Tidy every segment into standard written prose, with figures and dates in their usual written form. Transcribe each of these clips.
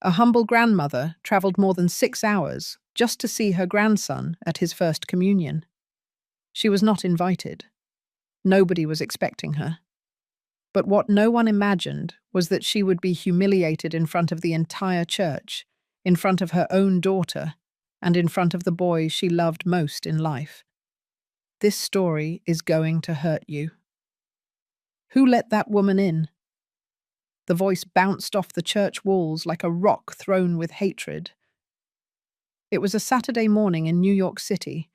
A humble grandmother travelled more than 6 hours just to see her grandson at his first communion. She was not invited. Nobody was expecting her. But what no one imagined was that she would be humiliated in front of the entire church, in front of her own daughter, and in front of the boy she loved most in life. This story is going to hurt you. Who let that woman in? The voice bounced off the church walls like a rock thrown with hatred. It was a Saturday morning in New York City.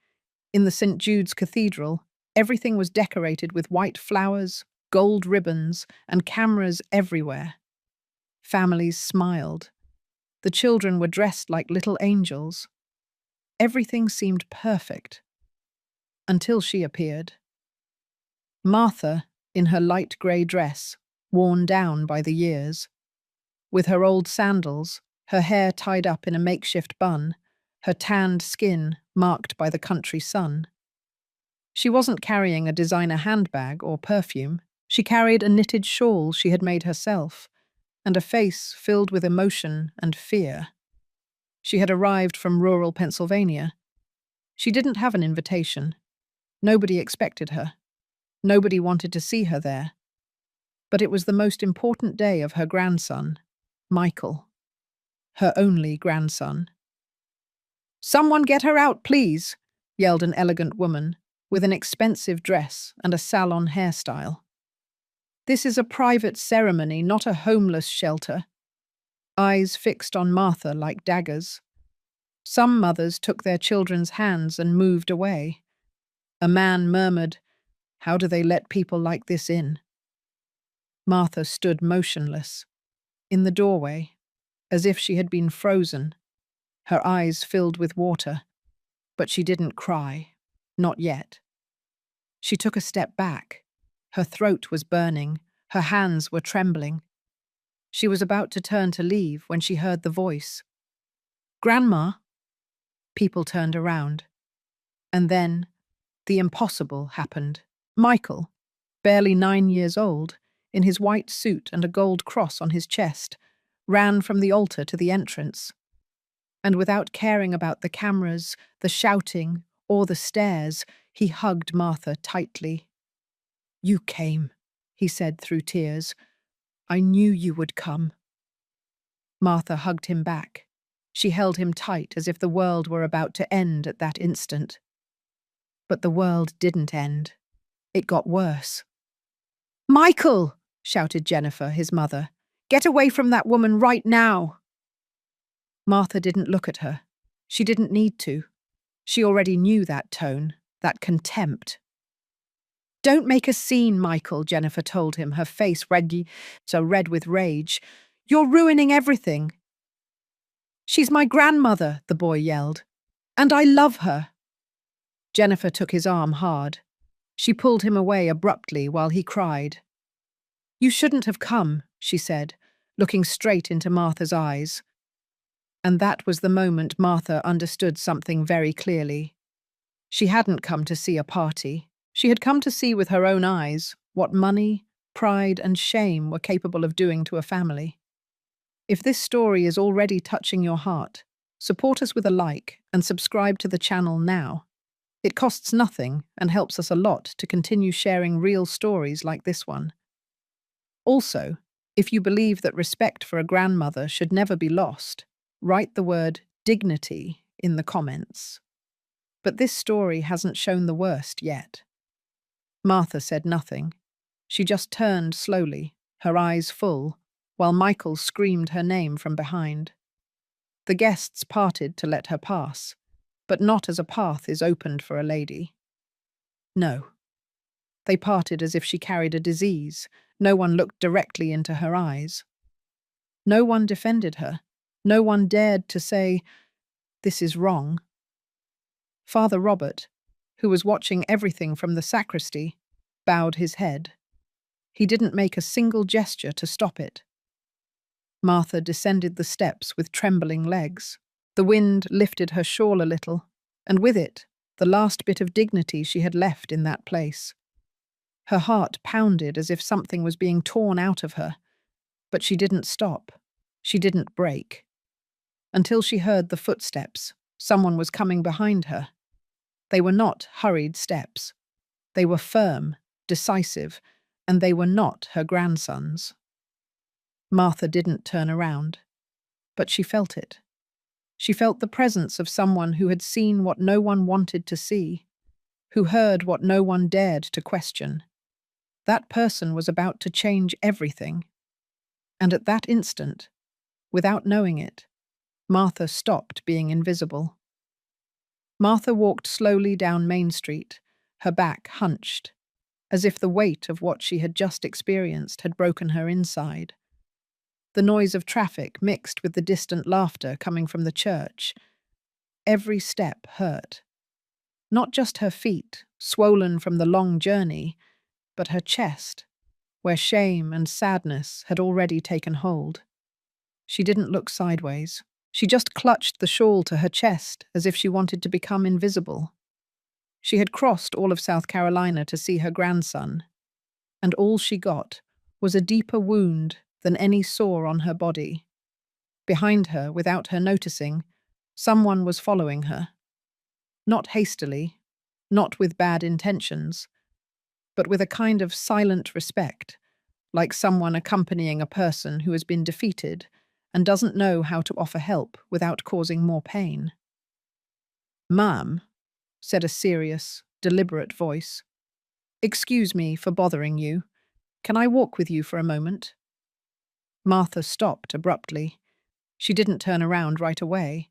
In the St. Jude's Cathedral, everything was decorated with white flowers, gold ribbons, and cameras everywhere. Families smiled. The children were dressed like little angels. Everything seemed perfect. Until she appeared. Martha, in her light grey dress, worn down by the years. With her old sandals, her hair tied up in a makeshift bun, her tanned skin marked by the country sun. She wasn't carrying a designer handbag or perfume. She carried a knitted shawl she had made herself, and a face filled with emotion and fear. She had arrived from rural Pennsylvania. She didn't have an invitation. Nobody expected her. Nobody wanted to see her there. But it was the most important day of her grandson, Michael. Her only grandson. "Someone get her out, please," yelled an elegant woman with an expensive dress and a salon hairstyle. "This is a private ceremony, not a homeless shelter." Eyes fixed on Martha like daggers. Some mothers took their children's hands and moved away. A man murmured, "How do they let people like this in?" Martha stood motionless, in the doorway, as if she had been frozen, her eyes filled with water. But she didn't cry, not yet. She took a step back. Her throat was burning, her hands were trembling. She was about to turn to leave when she heard the voice. "Grandma?" People turned around. And then, the impossible happened. Michael, barely 9 years old, in his white suit and a gold cross on his chest, ran from the altar to the entrance. And without caring about the cameras, the shouting, or the stares, he hugged Martha tightly. "You came," he said through tears. "I knew you would come." Martha hugged him back. She held him tight as if the world were about to end at that instant. But the world didn't end. It got worse. "Michael!" shouted Jennifer, his mother. "Get away from that woman right now!" Martha didn't look at her. She didn't need to. She already knew that tone, that contempt. "Don't make a scene, Michael," Jennifer told him, her face red with rage. "You're ruining everything." "She's my grandmother," the boy yelled. "And I love her." Jennifer took his arm hard. She pulled him away abruptly while he cried. "You shouldn't have come," she said, looking straight into Martha's eyes. And that was the moment Martha understood something very clearly. She hadn't come to see a party. She had come to see with her own eyes what money, pride, and shame were capable of doing to a family. If this story is already touching your heart, support us with a like and subscribe to the channel now. It costs nothing and helps us a lot to continue sharing real stories like this one. Also, if you believe that respect for a grandmother should never be lost, write the word dignity in the comments. But this story hasn't shown the worst yet. Martha said nothing. She just turned slowly, her eyes full, while Michael screamed her name from behind. The guests parted to let her pass, but not as a path is opened for a lady. No. They parted as if she carried a disease. No one looked directly into her eyes. No one defended her. No one dared to say, "This is wrong." Father Robert, who was watching everything from the sacristy, bowed his head. He didn't make a single gesture to stop it. Martha descended the steps with trembling legs. The wind lifted her shawl a little, and with it, the last bit of dignity she had left in that place. Her heart pounded as if something was being torn out of her, but she didn't stop. She didn't break. until she heard the footsteps. Someone was coming behind her. They were not hurried steps. They were firm, decisive, and they were not her grandson's. Martha didn't turn around, but she felt it. She felt the presence of someone who had seen what no one wanted to see, who heard what no one dared to question. That person was about to change everything. And at that instant, without knowing it, Martha stopped being invisible. Martha walked slowly down Main Street, her back hunched, as if the weight of what she had just experienced had broken her inside. The noise of traffic mixed with the distant laughter coming from the church. Every step hurt. Not just her feet, swollen from the long journey, but her chest, where shame and sadness had already taken hold. She didn't look sideways. She just clutched the shawl to her chest as if she wanted to become invisible. She had crossed all of South Carolina to see her grandson, and all she got was a deeper wound than any sore on her body. Behind her, without her noticing, someone was following her. Not hastily, not with bad intentions, but with a kind of silent respect, like someone accompanying a person who has been defeated and doesn't know how to offer help without causing more pain. "Ma'am," said a serious, deliberate voice. "Excuse me for bothering you. Can I walk with you for a moment?" Martha stopped abruptly. She didn't turn around right away.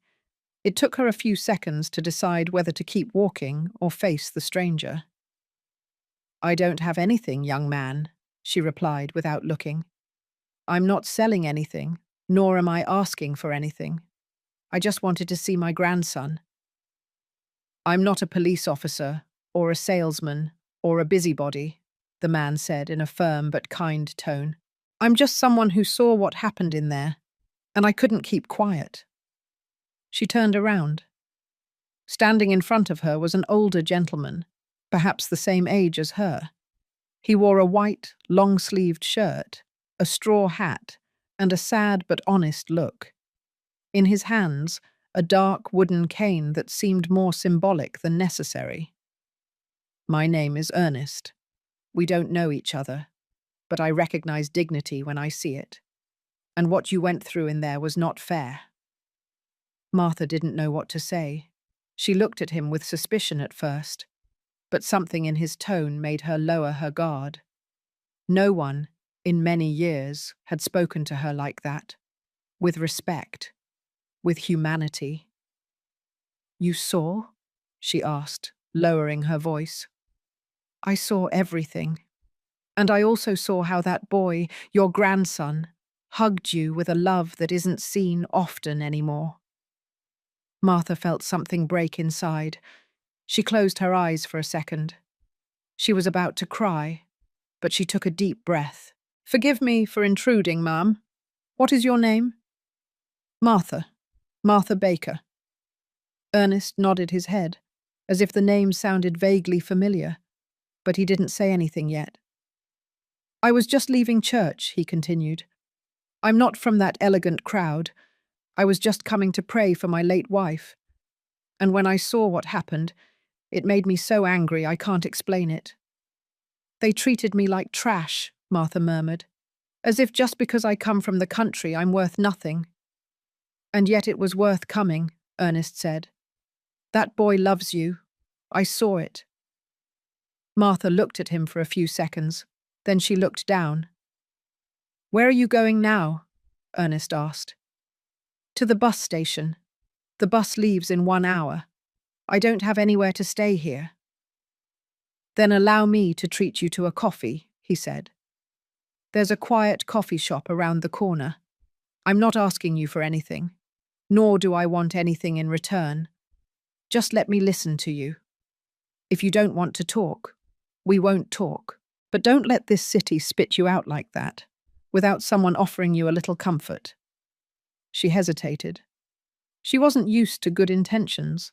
It took her a few seconds to decide whether to keep walking or face the stranger. "I don't have anything, young man," she replied without looking. "I'm not selling anything, nor am I asking for anything. I just wanted to see my grandson." "I'm not a police officer, or a salesman, or a busybody," the man said in a firm but kind tone. "I'm just someone who saw what happened in there, and I couldn't keep quiet." She turned around. Standing in front of her was an older gentleman, perhaps the same age as her. He wore a white, long-sleeved shirt, a straw hat, and a sad but honest look. In his hands, a dark wooden cane that seemed more symbolic than necessary. "My name is Ernest. We don't know each other, but I recognize dignity when I see it. And what you went through in there was not fair." Martha didn't know what to say. She looked at him with suspicion at first, but something in his tone made her lower her guard. No one, in many years, had spoken to her like that, with respect, with humanity. "You saw?" she asked, lowering her voice. "I saw everything. And I also saw how that boy, your grandson, hugged you with a love that isn't seen often anymore." Martha felt something break inside. She closed her eyes for a second. She was about to cry, but she took a deep breath. "Forgive me for intruding, ma'am. What is your name?" "Martha. Martha Baker." Ernest nodded his head, as if the name sounded vaguely familiar, but he didn't say anything yet. "I was just leaving church," he continued. "I'm not from that elegant crowd. I was just coming to pray for my late wife. And when I saw what happened, it made me so angry I can't explain it." "They treated me like trash," Martha murmured, "as if just because I come from the country I'm worth nothing." "And yet it was worth coming," Ernest said. "That boy loves you. I saw it." Martha looked at him for a few seconds. Then she looked down. "Where are you going now?" Ernest asked. "To the bus station. The bus leaves in 1 hour. I don't have anywhere to stay here." "Then allow me to treat you to a coffee," he said. "There's a quiet coffee shop around the corner. I'm not asking you for anything, nor do I want anything in return. Just let me listen to you. If you don't want to talk, we won't talk. But don't let this city spit you out like that, without someone offering you a little comfort." She hesitated. She wasn't used to good intentions.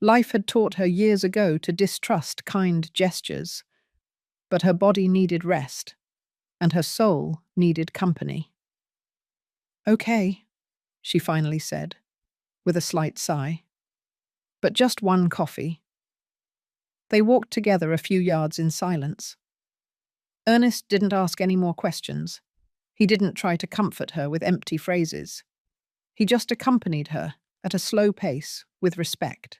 Life had taught her years ago to distrust kind gestures. But her body needed rest, and her soul needed company. "Okay," she finally said, with a slight sigh. But just one coffee. They walked together a few yards in silence. Ernest didn't ask any more questions. He didn't try to comfort her with empty phrases. He just accompanied her, at a slow pace, with respect.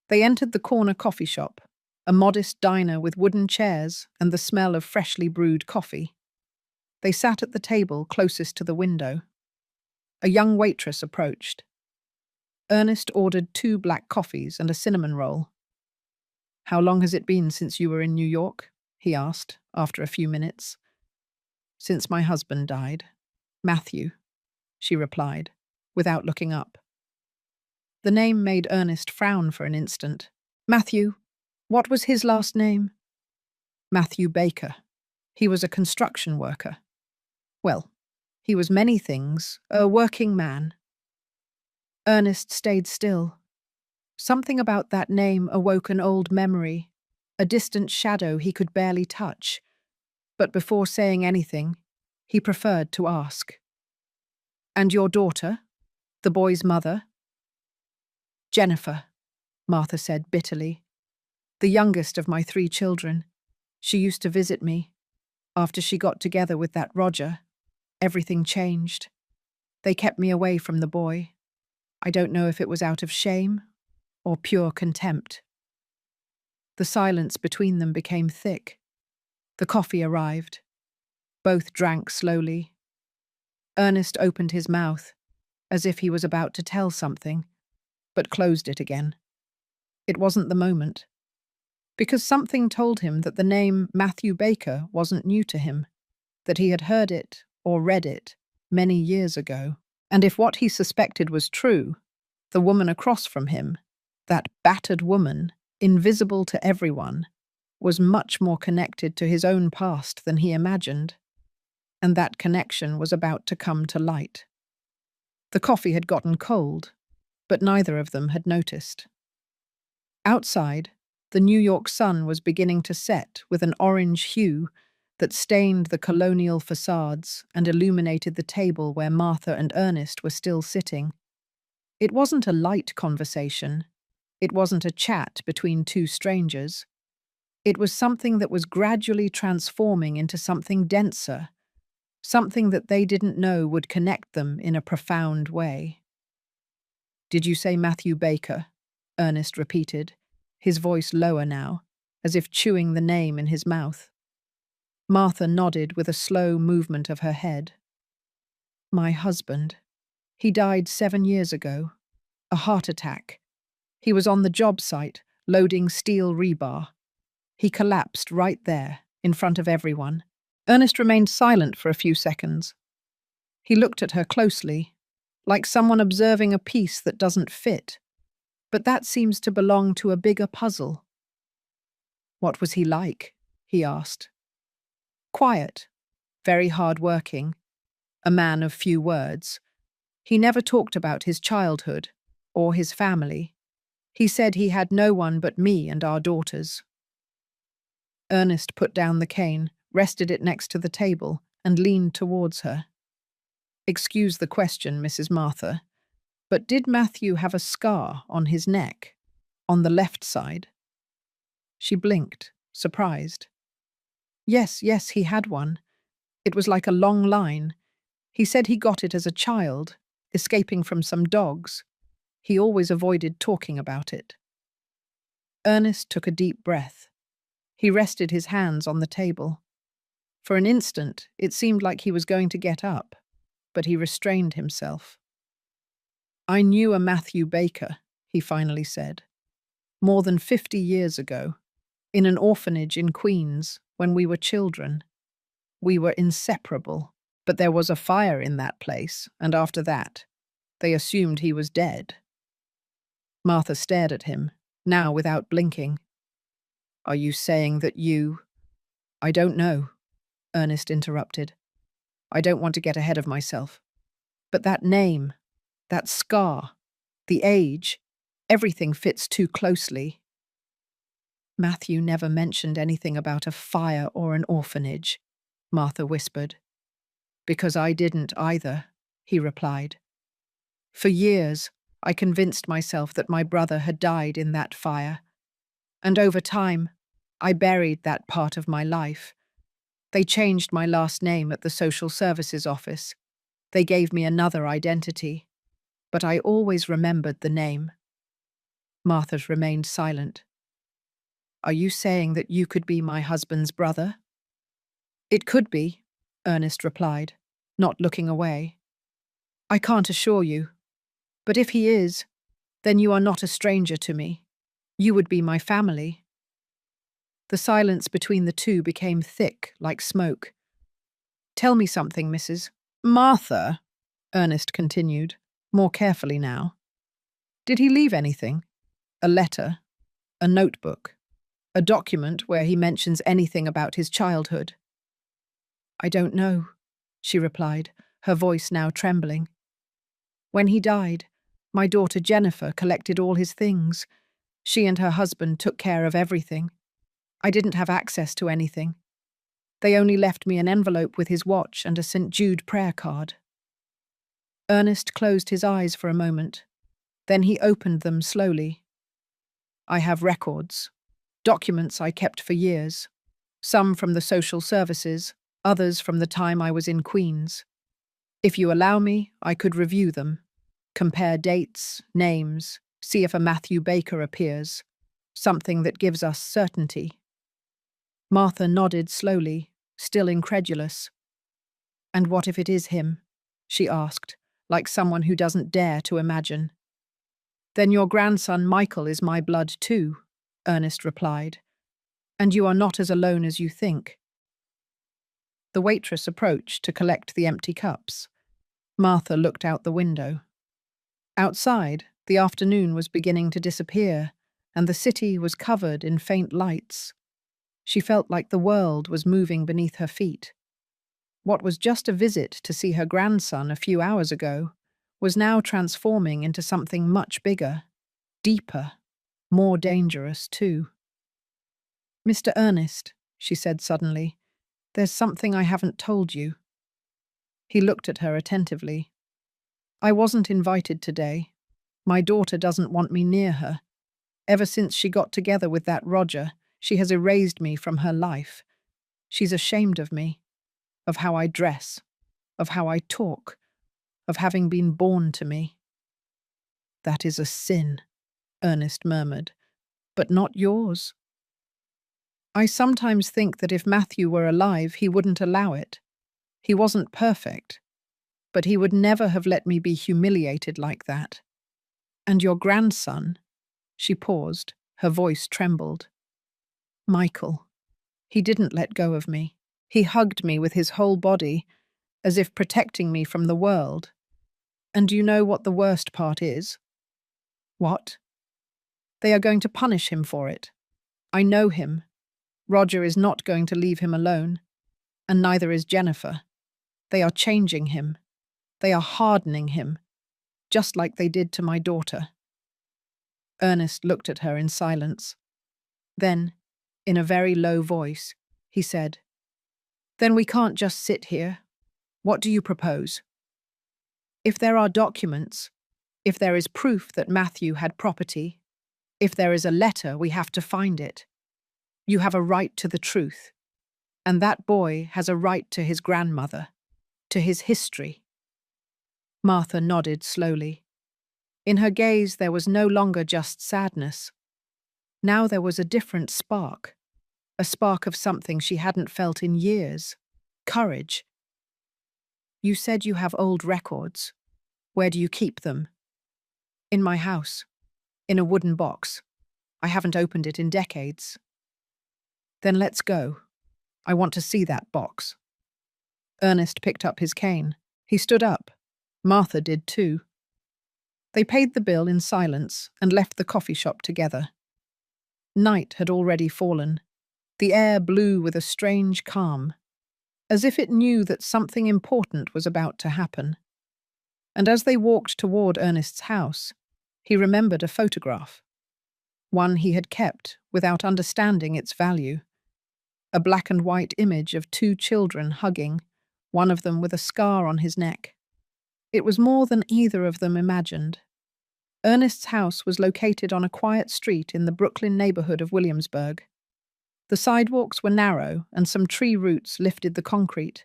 They entered the corner coffee shop, a modest diner with wooden chairs and the smell of freshly brewed coffee. They sat at the table closest to the window. A young waitress approached. Ernest ordered 2 black coffees and a cinnamon roll. "How long has it been since you were in New York?" he asked, after a few minutes. "Since my husband died. Matthew," she replied, without looking up. The name made Ernest frown for an instant. "Matthew? What was his last name?" "Matthew Baker. He was a construction worker. Well, he was many things, a working man." Ernest stayed still. Something about that name awoke an old memory, a distant shadow he could barely touch. But before saying anything, he preferred to ask. "And your daughter? The boy's mother?" "Jennifer," Martha said bitterly. "The youngest of my 3 children. She used to visit me. After she got together with that Roger, everything changed. They kept me away from the boy. I don't know if it was out of shame or pure contempt." The silence between them became thick. The coffee arrived. Both drank slowly. Ernest opened his mouth, as if he was about to tell something, but closed it again. It wasn't the moment. Because something told him that the name Matthew Baker wasn't new to him, that he had heard it or read it many years ago. And if what he suspected was true, the woman across from him, that battered woman, invisible to everyone, was much more connected to his own past than he imagined. And that connection was about to come to light. The coffee had gotten cold, but neither of them had noticed. Outside, the New York sun was beginning to set with an orange hue that stained the colonial facades and illuminated the table where Martha and Ernest were still sitting. It wasn't a light conversation. It wasn't a chat between 2 strangers. It was something that was gradually transforming into something denser, something that they didn't know would connect them in a profound way. "Did you say Matthew Baker?" Ernest repeated, his voice lower now, as if chewing the name in his mouth. Martha nodded with a slow movement of her head. "My husband. He died 7 years ago. A heart attack. He was on the job site, loading steel rebar. He collapsed right there, in front of everyone." Ernest remained silent for a few seconds. He looked at her closely, like someone observing a piece that doesn't fit. But that seems to belong to a bigger puzzle. "What was he like?" he asked. "Quiet, very hard-working, a man of few words. He never talked about his childhood or his family. He said he had no one but me and our daughters." Ernest put down the cane, rested it next to the table, and leaned towards her. "Excuse the question, Mrs. Martha, but did Matthew have a scar on his neck, on the left side?" She blinked, surprised. Yes, he had one. It was like a long line. He said he got it as a child, escaping from some dogs. He always avoided talking about it." Ernest took a deep breath. He rested his hands on the table. For an instant, it seemed like he was going to get up, but he restrained himself. "I knew a Matthew Baker," he finally said, "more than 50 years ago, in an orphanage in Queens, when we were children. We were inseparable, but there was a fire in that place, and after that, they assumed he was dead." Martha stared at him, now without blinking. "Are you saying that you—" "I don't know," Ernest interrupted. "I don't want to get ahead of myself. But that name, that scar, the age, everything fits too closely." "Matthew never mentioned anything about a fire or an orphanage," Martha whispered. "Because I didn't either," he replied. For years, I convinced myself that my brother had died in that fire. And over time, I buried that part of my life. They changed my last name at the social services office. They gave me another identity. But I always remembered the name. Martha remained silent. Are you saying that you could be my husband's brother? It could be, Ernest replied, not looking away. I can't assure you. But if he is, then you are not a stranger to me. You would be my family. The silence between the two became thick, like smoke. Tell me something, Mrs. Martha, Ernest continued, more carefully now. Did he leave anything? A letter? A notebook? A document where he mentions anything about his childhood? I don't know, she replied, her voice now trembling. When he died, my daughter Jennifer collected all his things. She and her husband took care of everything. I didn't have access to anything. They only left me an envelope with his watch and a St. Jude prayer card. Ernest closed his eyes for a moment. Then he opened them slowly. I have records, documents I kept for years, some from the social services, others from the time I was in Queens. If you allow me, I could review them, compare dates, names, see if a Matthew Beggar appears, something that gives us certainty. Martha nodded slowly, still incredulous. And what if it is him? She asked, like someone who doesn't dare to imagine. Then your grandson Michael is my blood too, Ernest replied. And you are not as alone as you think. The waitress approached to collect the empty cups. Martha looked out the window. Outside, the afternoon was beginning to disappear, and the city was covered in faint lights. She felt like the world was moving beneath her feet. What was just a visit to see her grandson a few hours ago was now transforming into something much bigger, deeper, more dangerous too. Mr. Ernest, she said suddenly, there's something I haven't told you. He looked at her attentively. I wasn't invited today. My daughter doesn't want me near her. Ever since she got together with that Roger, she has erased me from her life. She's ashamed of me, of how I dress, of how I talk, of having been born to me. That is a sin, Ernest murmured, but not yours. I sometimes think that if Matthew were alive, he wouldn't allow it. He wasn't perfect, but he would never have let me be humiliated like that. And your grandson, she paused, her voice trembled. Michael, he didn't let go of me. He hugged me with his whole body, as if protecting me from the world. And do you know what the worst part is? What? They are going to punish him for it. I know him. Roger is not going to leave him alone, and neither is Jennifer. They are changing him. They are hardening him, just like they did to my daughter. Ernest looked at her in silence. Then, in a very low voice, he said, Then we can't just sit here. What do you propose? If there are documents, if there is proof that Matthew had property, if there is a letter, we have to find it. You have a right to the truth, and that boy has a right to his grandmother, to his history. Martha nodded slowly. In her gaze there was no longer just sadness. Now there was a different spark, a spark of something she hadn't felt in years, courage. You said you have old records. Where do you keep them? In my house, in a wooden box. I haven't opened it in decades. Then let's go. I want to see that box. Ernest picked up his cane. He stood up. Martha did too. They paid the bill in silence and left the coffee shop together. Night had already fallen. The air blew with a strange calm, as if it knew that something important was about to happen. And as they walked toward Ernest's house, he remembered a photograph, one he had kept without understanding its value. A black and white image of two children hugging, one of them with a scar on his neck. It was more than either of them imagined. Ernest's house was located on a quiet street in the Brooklyn neighborhood of Williamsburg. The sidewalks were narrow, and some tree roots lifted the concrete.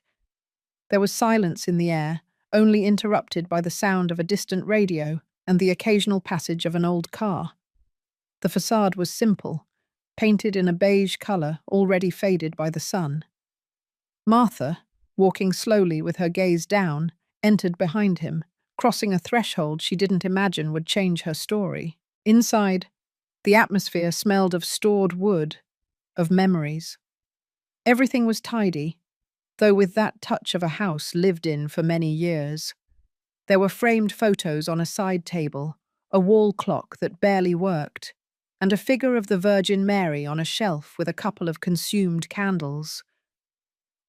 There was silence in the air, only interrupted by the sound of a distant radio and the occasional passage of an old car. The facade was simple, painted in a beige color already faded by the sun. Martha, walking slowly with her gaze down, entered behind him, crossing a threshold she didn't imagine would change her story. Inside, the atmosphere smelled of stored wood, of memories. Everything was tidy, though with that touch of a house lived in for many years. There were framed photos on a side table, a wall clock that barely worked, and a figure of the Virgin Mary on a shelf with a couple of consumed candles.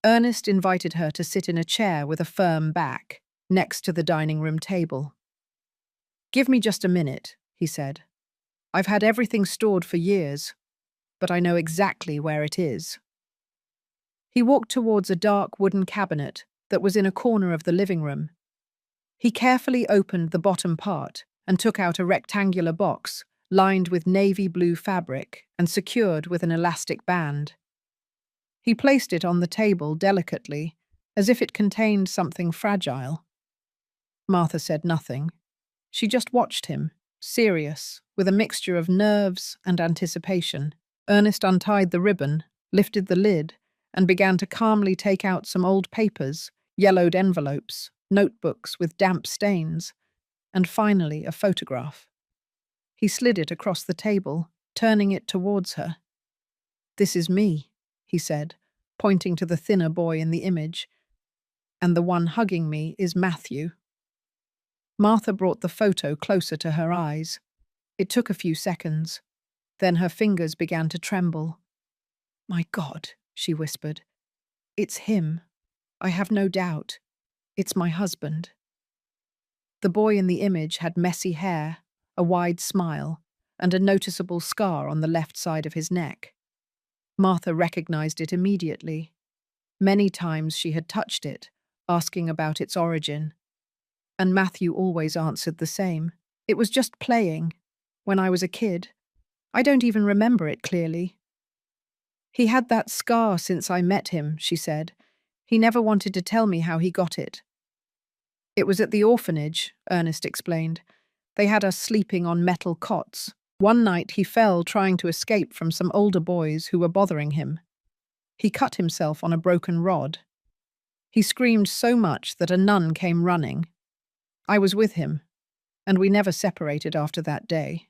Ernest invited her to sit in a chair with a firm back, next to the dining room table. "Give me just a minute," he said. "I've had everything stored for years, but I know exactly where it is." He walked towards a dark wooden cabinet that was in a corner of the living room. He carefully opened the bottom part and took out a rectangular box lined with navy blue fabric and secured with an elastic band. He placed it on the table delicately, as if it contained something fragile. Martha said nothing. She just watched him, serious, with a mixture of nerves and anticipation. Ernest untied the ribbon, lifted the lid, and began to calmly take out some old papers, yellowed envelopes, notebooks with damp stains, and finally a photograph. He slid it across the table, turning it towards her. "This is me," he said, pointing to the thinner boy in the image, "and the one hugging me is Matthew." Martha brought the photo closer to her eyes. It took a few seconds. Then her fingers began to tremble. "My God," she whispered. "It's him. I have no doubt. It's my husband." The boy in the image had messy hair, a wide smile, and a noticeable scar on the left side of his neck. Martha recognized it immediately. Many times she had touched it, asking about its origin. And Matthew always answered the same. "It was just playing, when I was a kid. I don't even remember it clearly." "He had that scar since I met him," she said. "He never wanted to tell me how he got it." "It was at the orphanage," Ernest explained. "They had us sleeping on metal cots. One night he fell trying to escape from some older boys who were bothering him. He cut himself on a broken rod. He screamed so much that a nun came running. I was with him, and we never separated after that day."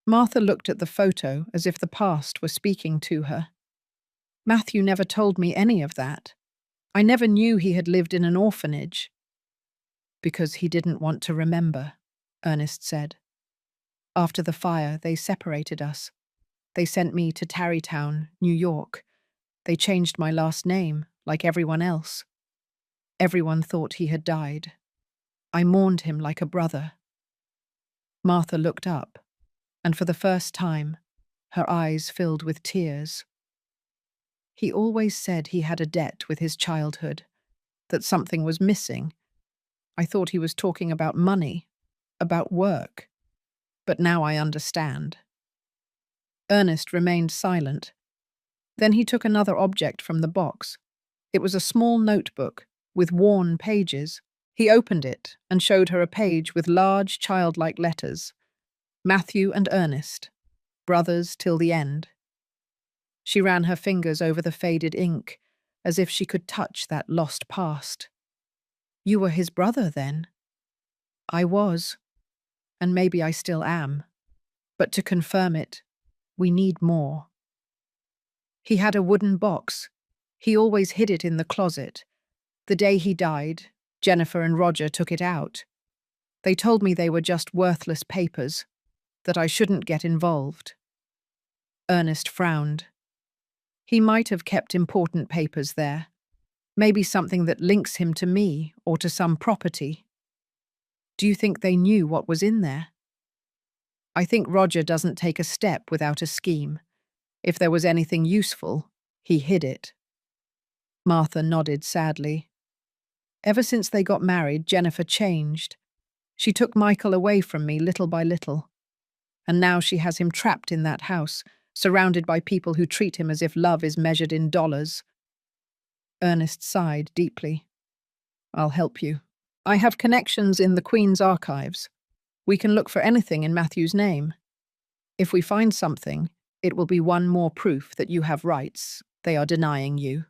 Martha looked at the photo as if the past were speaking to her. "Matthew never told me any of that. I never knew he had lived in an orphanage." "Because he didn't want to remember," Ernest said. "After the fire, they separated us. They sent me to Tarrytown, New York. They changed my last name, like everyone else. Everyone thought he had died. I mourned him like a brother." Martha looked up, and for the first time, her eyes filled with tears. "He always said he had a debt with his childhood, that something was missing. I thought he was talking about money, about work. But now I understand." Ernest remained silent. Then he took another object from the box. It was a small notebook with worn pages. He opened it and showed her a page with large childlike letters. "Matthew and Ernest, brothers till the end." She ran her fingers over the faded ink, as if she could touch that lost past. "You were his brother, then?" "I was, and maybe I still am. But to confirm it, we need more." "He had a wooden box. He always hid it in the closet. The day he died, Jennifer and Roger took it out. They told me they were just worthless papers, that I shouldn't get involved." Ernest frowned. "He might have kept important papers there. Maybe something that links him to me or to some property." "Do you think they knew what was in there?" "I think Roger doesn't take a step without a scheme. If there was anything useful, he hid it." Martha nodded sadly. Ever since they got married, Jennifer changed. She took Michael away from me little by little. And now she has him trapped in that house, surrounded by people who treat him as if love is measured in dollars. Ernest sighed deeply. I'll help you. I have connections in the Queen's archives. We can look for anything in Matthew's name. If we find something, it will be one more proof that you have rights they are denying you.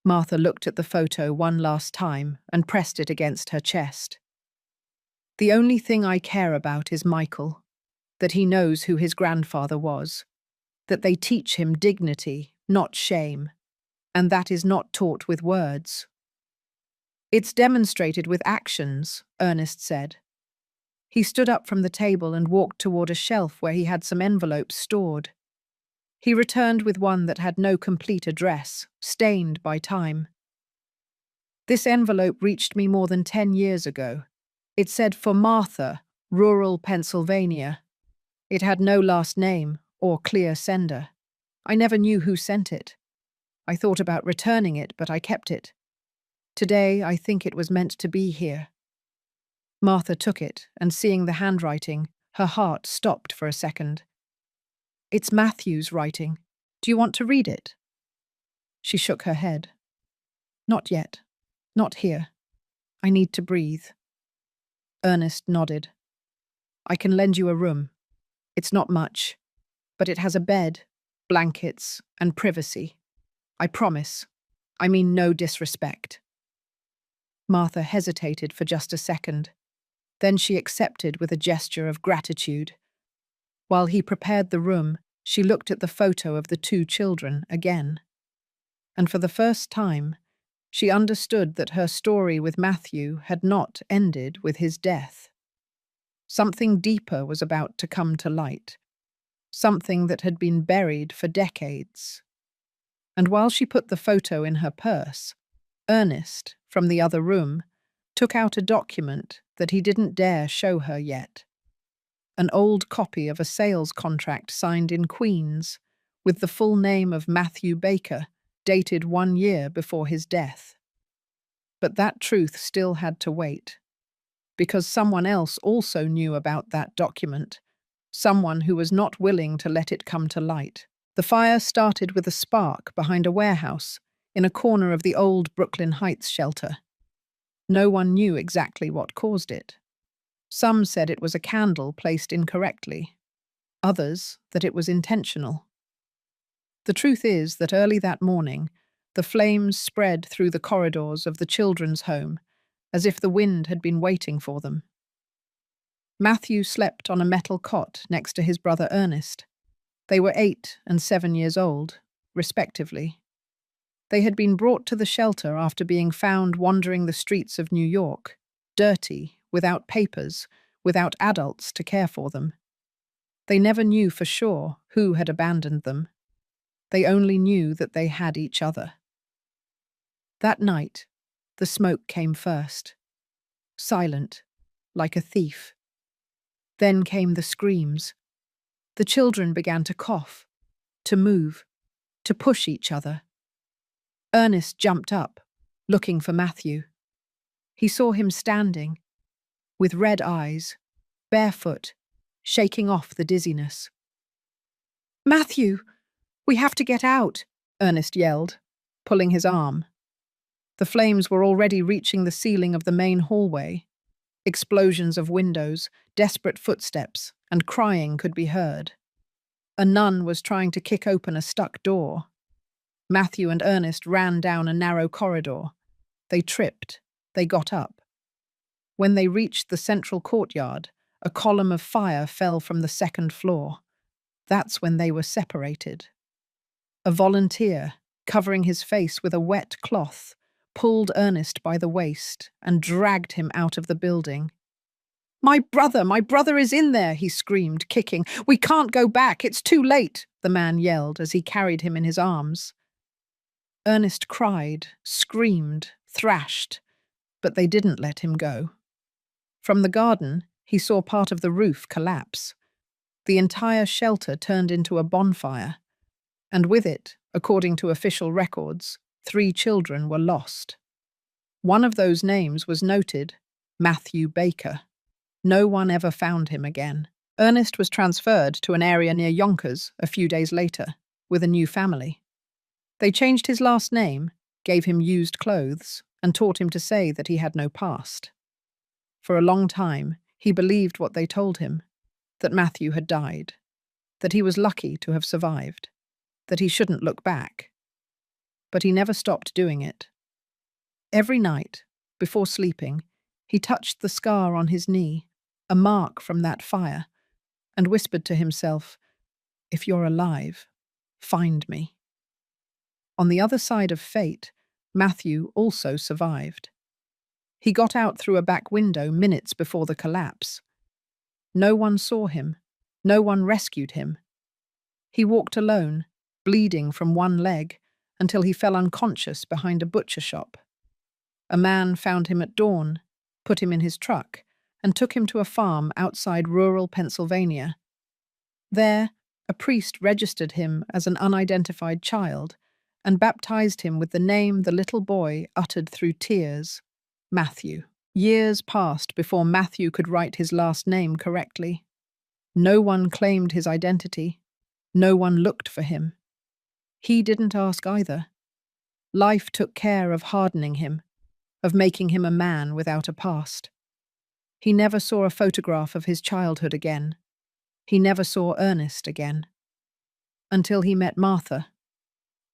Martha looked at the photo one last time and pressed it against her chest. The only thing I care about is Michael, that he knows who his grandfather was, that they teach him dignity, not shame, and that is not taught with words. It's demonstrated with actions, Ernest said. He stood up from the table and walked toward a shelf where he had some envelopes stored. He returned with one that had no complete address, stained by time. This envelope reached me more than 10 years ago. It said for Martha, rural Pennsylvania. It had no last name or clear sender. I never knew who sent it. I thought about returning it, but I kept it. Today, I think it was meant to be here. Martha took it, and seeing the handwriting, her heart stopped for a second. It's Matthew's writing. Do you want to read it? She shook her head. Not yet. Not here. I need to breathe. Ernest nodded. I can lend you a room. It's not much, but it has a bed, blankets, and privacy. I promise. I mean no disrespect. Martha hesitated for just a second. Then she accepted with a gesture of gratitude. While he prepared the room, she looked at the photo of the two children again. And for the first time, she understood that her story with Matthew had not ended with his death. Something deeper was about to come to light, something that had been buried for decades. And while she put the photo in her purse, Ernest, from the other room, took out a document that he didn't dare show her yet. An old copy of a sales contract signed in Queens, with the full name of Matthew Beggar, dated 1 year before his death. But that truth still had to wait, because someone else also knew about that document, someone who was not willing to let it come to light. The fire started with a spark behind a warehouse in a corner of the old Brooklyn Heights shelter. No one knew exactly what caused it. Some said it was a candle placed incorrectly, others that it was intentional. The truth is that early that morning, the flames spread through the corridors of the children's home as if the wind had been waiting for them. Matthew slept on a metal cot next to his brother Ernest. They were 8 and 7 years old, respectively. They had been brought to the shelter after being found wandering the streets of New York, dirty, without papers, without adults to care for them. They never knew for sure who had abandoned them. They only knew that they had each other. That night, the smoke came first, silent, like a thief. Then came the screams. The children began to cough, to move, to push each other. Ernest jumped up, looking for Matthew. He saw him standing, with red eyes, barefoot, shaking off the dizziness. "Matthew, we have to get out," Ernest yelled, pulling his arm. The flames were already reaching the ceiling of the main hallway. Explosions of windows, desperate footsteps, and crying could be heard. A nun was trying to kick open a stuck door. Matthew and Ernest ran down a narrow corridor. They tripped. They got up. When they reached the central courtyard, a column of fire fell from the second floor. That's when they were separated. A volunteer, covering his face with a wet cloth, pulled Ernest by the waist and dragged him out of the building. My brother is in there," he screamed, kicking. "We can't go back, it's too late," the man yelled as he carried him in his arms. Ernest cried, screamed, thrashed, but they didn't let him go. From the garden, he saw part of the roof collapse. The entire shelter turned into a bonfire, and with it, according to official records, 3 children were lost. One of those names was noted, Matthew Baker. No one ever found him again. Ernest was transferred to an area near Yonkers a few days later, with a new family. They changed his last name, gave him used clothes, and taught him to say that he had no past. For a long time, he believed what they told him, that Matthew had died, that he was lucky to have survived, that he shouldn't look back. But he never stopped doing it. Every night, before sleeping, he touched the scar on his knee, a mark from that fire, and whispered to himself, "If you're alive, find me." On the other side of fate, Matthew also survived. He got out through a back window minutes before the collapse. No one saw him. No one rescued him. He walked alone, bleeding from one leg, until he fell unconscious behind a butcher shop. A man found him at dawn, put him in his truck, and took him to a farm outside rural Pennsylvania. There, a priest registered him as an unidentified child and baptized him with the name the little boy uttered through tears, Matthew. Years passed before Matthew could write his last name correctly. No one claimed his identity. No one looked for him. He didn't ask either. Life took care of hardening him, of making him a man without a past. He never saw a photograph of his childhood again. He never saw Ernest again. Until he met Martha.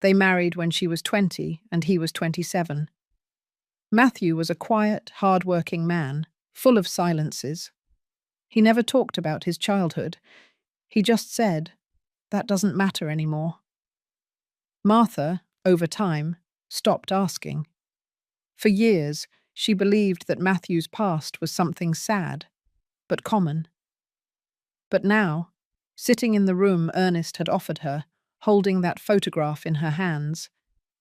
They married when she was 20 and he was 27. Matthew was a quiet, hard-working man, full of silences. He never talked about his childhood. He just said, "That doesn't matter anymore." Martha, over time, stopped asking. For years, she believed that Matthew's past was something sad, but common. But now, sitting in the room Ernest had offered her, holding that photograph in her hands,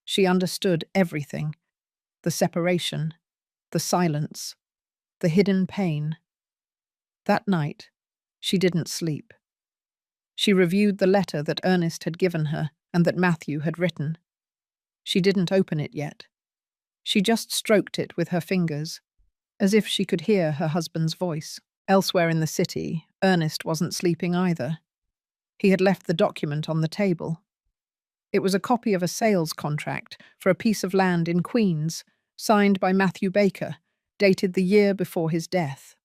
she understood everything: the separation, the silence, the hidden pain. That night, she didn't sleep. She reviewed the letter that Ernest had given her and that Matthew had written. She didn't open it yet. She just stroked it with her fingers, as if she could hear her husband's voice. Elsewhere in the city, Ernest wasn't sleeping either. He had left the document on the table. It was a copy of a sales contract for a piece of land in Queens, signed by Matthew Baker, dated the year before his death.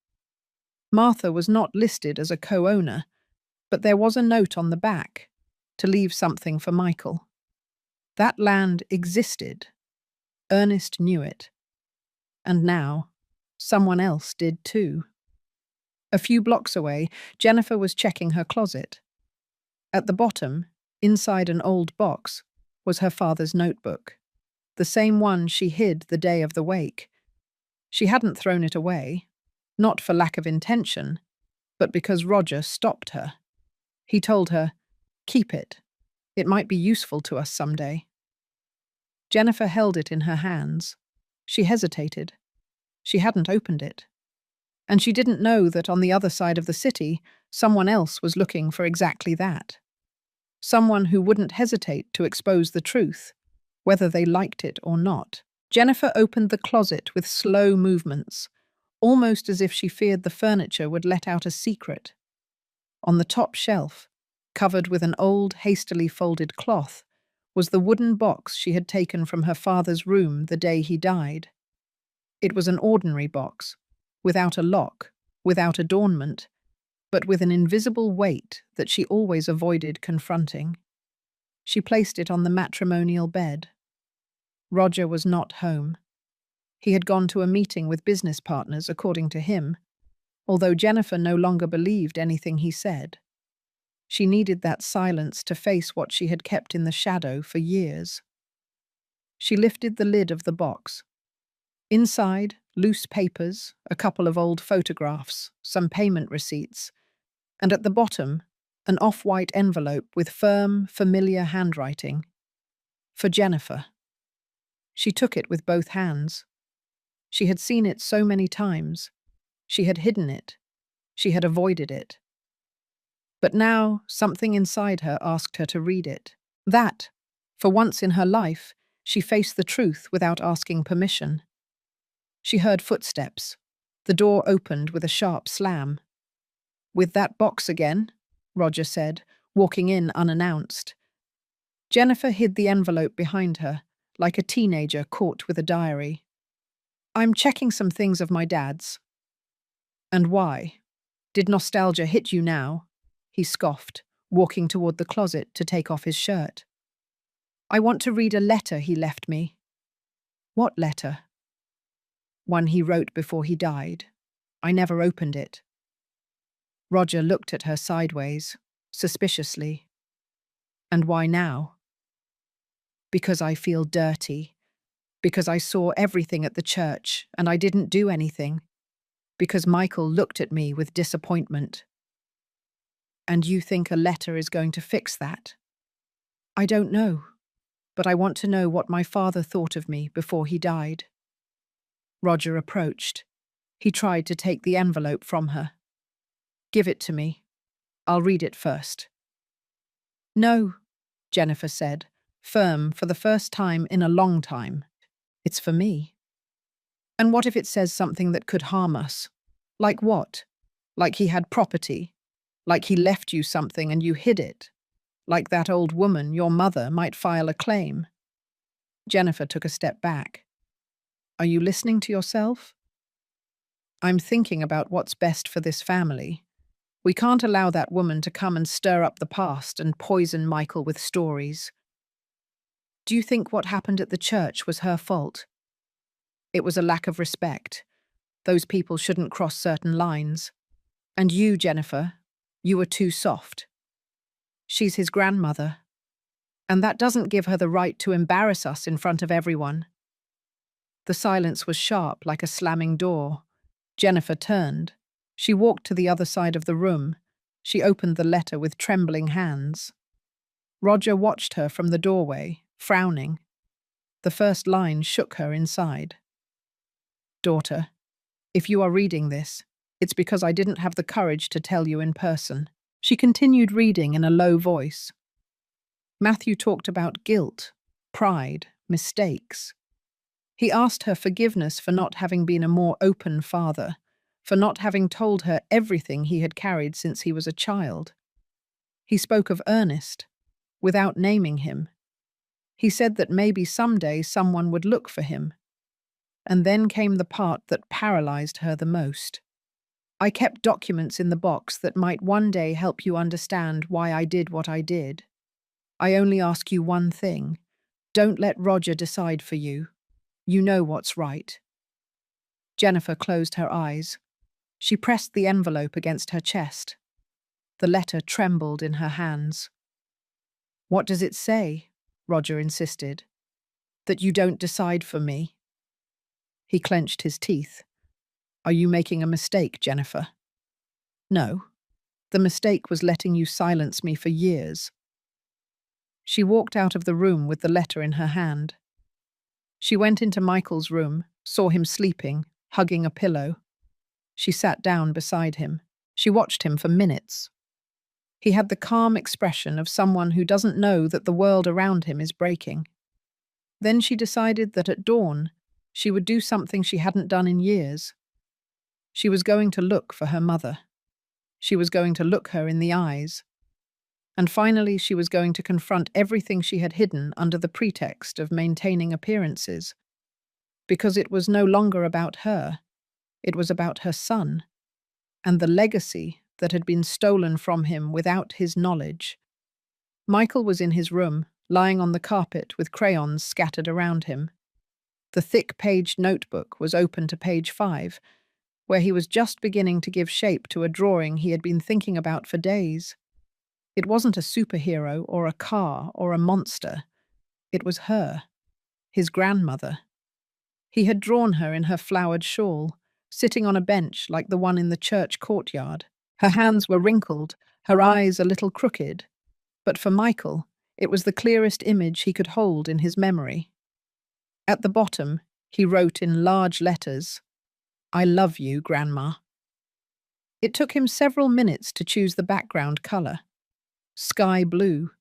Martha was not listed as a co-owner, but there was a note on the back, to leave something for Michael. That land existed. Ernest knew it. And now, someone else did too. A few blocks away, Jennifer was checking her closet. At the bottom, inside an old box, was her father's notebook, the same one she hid the day of the wake. She hadn't thrown it away, not for lack of intention, but because Roger stopped her. He told her, "Keep it. It might be useful to us someday." Jennifer held it in her hands. She hesitated. She hadn't opened it. And she didn't know that on the other side of the city, someone else was looking for exactly that. Someone who wouldn't hesitate to expose the truth, whether they liked it or not. Jennifer opened the closet with slow movements, almost as if she feared the furniture would let out a secret. On the top shelf, covered with an old, hastily folded cloth, was the wooden box she had taken from her father's room the day he died. It was an ordinary box, without a lock, without adornment, but with an invisible weight that she always avoided confronting. She placed it on the matrimonial bed. Roger was not home. He had gone to a meeting with business partners, according to him, although Jennifer no longer believed anything he said. She needed that silence to face what she had kept in the shadow for years. She lifted the lid of the box. Inside, loose papers, a couple of old photographs, some payment receipts, and at the bottom, an off-white envelope with firm, familiar handwriting. For Jennifer. She took it with both hands. She had seen it so many times. She had hidden it. She had avoided it. But now, something inside her asked her to read it. That, for once in her life, she faced the truth without asking permission. She heard footsteps. The door opened with a sharp slam. "With that box again?" Roger said, walking in unannounced. Jennifer hid the envelope behind her, like a teenager caught with a diary. "I'm checking some things of my dad's." "And why? Did nostalgia hit you now?" He scoffed, walking toward the closet to take off his shirt. "I want to read a letter he left me." "What letter?" "One he wrote before he died. I never opened it." Roger looked at her sideways, suspiciously. "And why now?" "Because I feel dirty. Because I saw everything at the church and I didn't do anything. Because Michael looked at me with disappointment." "And you think a letter is going to fix that?" "I don't know, but I want to know what my father thought of me before he died." Roger approached. He tried to take the envelope from her. "Give it to me. I'll read it first." "No," Jennifer said, firm for the first time in a long time. "It's for me." "And what if it says something that could harm us? Like what? Like he had property? Like he left you something and you hid it? Like that old woman, your mother, might file a claim?" Jennifer took a step back. "Are you listening to yourself?" "I'm thinking about what's best for this family. We can't allow that woman to come and stir up the past and poison Michael with stories." "Do you think what happened at the church was her fault?" "It was a lack of respect. Those people shouldn't cross certain lines. And you, Jennifer, you were too soft. She's his grandmother. And that doesn't give her the right to embarrass us in front of everyone." The silence was sharp, like a slamming door. Jennifer turned. She walked to the other side of the room. She opened the letter with trembling hands. Roger watched her from the doorway, frowning. The first line shook her inside. "Daughter, if you are reading this, it's because I didn't have the courage to tell you in person." She continued reading in a low voice. Matthew talked about guilt, pride, mistakes. He asked her forgiveness for not having been a more open father, for not having told her everything he had carried since he was a child. He spoke of Ernest, without naming him. He said that maybe someday someone would look for him. And then came the part that paralyzed her the most. "I kept documents in the box that might one day help you understand why I did what I did. I only ask you one thing. Don't let Roger decide for you. You know what's right." Jennifer closed her eyes. She pressed the envelope against her chest. The letter trembled in her hands. "What does it say?" Roger insisted. "That you don't decide for me." He clenched his teeth. "Are you making a mistake, Jennifer?" "No. The mistake was letting you silence me for years." She walked out of the room with the letter in her hand. She went into Michael's room, saw him sleeping, hugging a pillow. She sat down beside him. She watched him for minutes. He had the calm expression of someone who doesn't know that the world around him is breaking. Then she decided that at dawn, she would do something she hadn't done in years. She was going to look for her mother. She was going to look her in the eyes. And finally, she was going to confront everything she had hidden under the pretext of maintaining appearances. Because it was no longer about her. It was about her son. And the legacy that had been stolen from him without his knowledge. Michael was in his room, lying on the carpet with crayons scattered around him. The thick-paged notebook was open to page 5, where he was just beginning to give shape to a drawing he had been thinking about for days. It wasn't a superhero or a car or a monster. It was her, his grandmother. He had drawn her in her flowered shawl, sitting on a bench like the one in the church courtyard. Her hands were wrinkled, her eyes a little crooked. But for Michael, it was the clearest image he could hold in his memory. At the bottom, he wrote in large letters, "I love you, Grandma." It took him several minutes to choose the background color. Sky blue,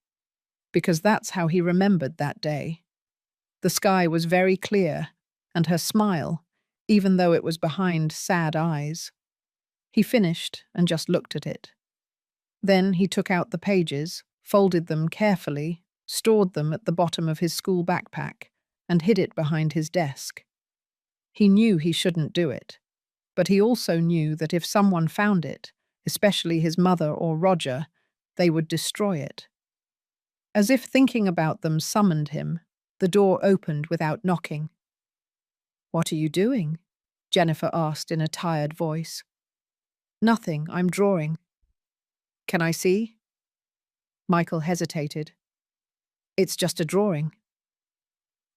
because that's how he remembered that day. The sky was very clear, and her smile, even though it was behind sad eyes. He finished and just looked at it. Then he took out the pages, folded them carefully, stored them at the bottom of his school backpack, and hid it behind his desk. He knew he shouldn't do it, but he also knew that if someone found it, especially his mother or Roger, they would destroy it. As if thinking about them summoned him, the door opened without knocking. "What are you doing?" Jennifer asked in a tired voice. "Nothing, I'm drawing." "Can I see?" Michael hesitated. "It's just a drawing."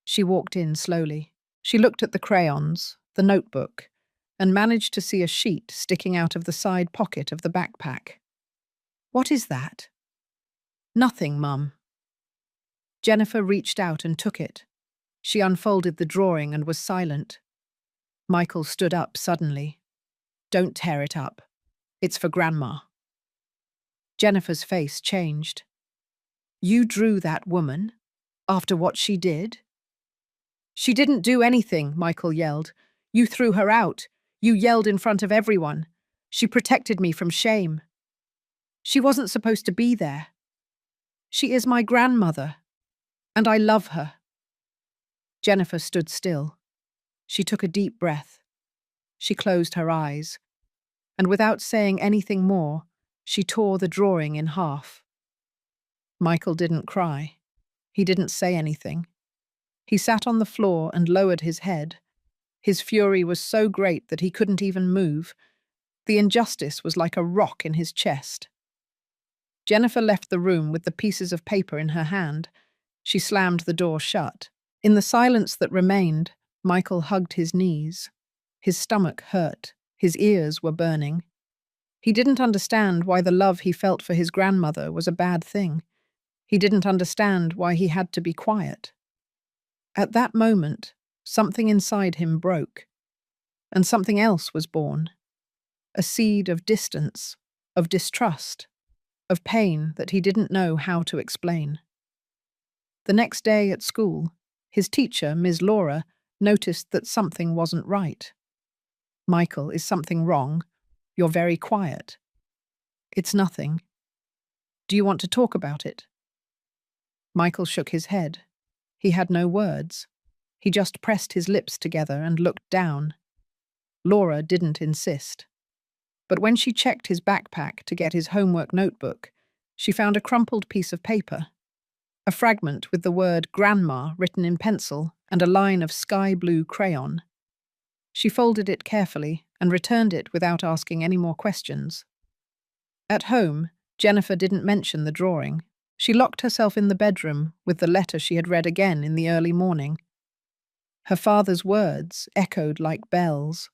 She walked in slowly. She looked at the crayons, the notebook, and managed to see a sheet sticking out of the side pocket of the backpack. "What is that?" "Nothing, Mum." Jennifer reached out and took it. She unfolded the drawing and was silent. Michael stood up suddenly. "Don't tear it up. It's for Grandma." Jennifer's face changed. "You drew that woman? After what she did?" "She didn't do anything," Michael yelled. "You threw her out. You yelled in front of everyone. She protected me from shame. She wasn't supposed to be there. She is my grandmother, and I love her." Jennifer stood still. She took a deep breath. She closed her eyes, and without saying anything more, she tore the drawing in half. Michael didn't cry. He didn't say anything. He sat on the floor and lowered his head. His fury was so great that he couldn't even move. The injustice was like a rock in his chest. Jennifer left the room with the pieces of paper in her hand. She slammed the door shut. In the silence that remained, Michael hugged his knees. His stomach hurt. His ears were burning. He didn't understand why the love he felt for his grandmother was a bad thing. He didn't understand why he had to be quiet. At that moment, something inside him broke, and something else was born. A seed of distance, of distrust, of pain that he didn't know how to explain. The next day at school, his teacher, Ms. Laura, noticed that something wasn't right. "Michael, is something wrong? You're very quiet." "It's nothing." "Do you want to talk about it?" Michael shook his head. He had no words. He just pressed his lips together and looked down. Laura didn't insist. But when she checked his backpack to get his homework notebook, she found a crumpled piece of paper. A fragment with the word Grandma written in pencil and a line of sky blue crayon. She folded it carefully and returned it without asking any more questions. At home, Jennifer didn't mention the drawing. She locked herself in the bedroom with the letter she had read again in the early morning. Her father's words echoed like bells.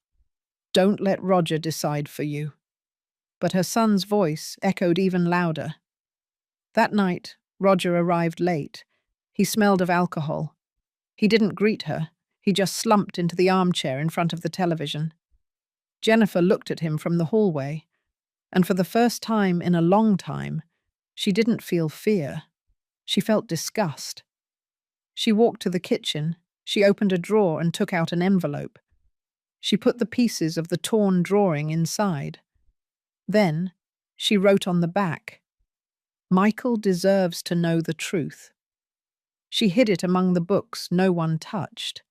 "Don't let Roger decide for you." But her son's voice echoed even louder. That night, Roger arrived late. He smelled of alcohol. He didn't greet her. He just slumped into the armchair in front of the television. Jennifer looked at him from the hallway, and for the first time in a long time, she didn't feel fear. She felt disgust. She walked to the kitchen. She opened a drawer and took out an envelope. She put the pieces of the torn drawing inside. Then, she wrote on the back, "Michael deserves to know the truth." She hid it among the books no one touched.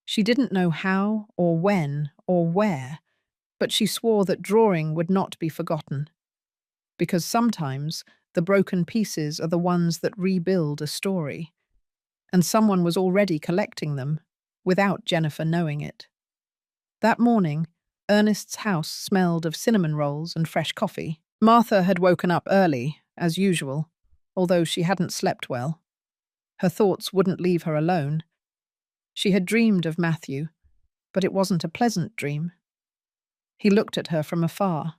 She didn't know how or when or where, but she swore that drawing would not be forgotten. Because sometimes the broken pieces are the ones that rebuild a story. And someone was already collecting them, without Jennifer knowing it. That morning, Ernest's house smelled of cinnamon rolls and fresh coffee. Martha had woken up early, as usual, although she hadn't slept well. Her thoughts wouldn't leave her alone. She had dreamed of Matthew, but it wasn't a pleasant dream. He looked at her from afar,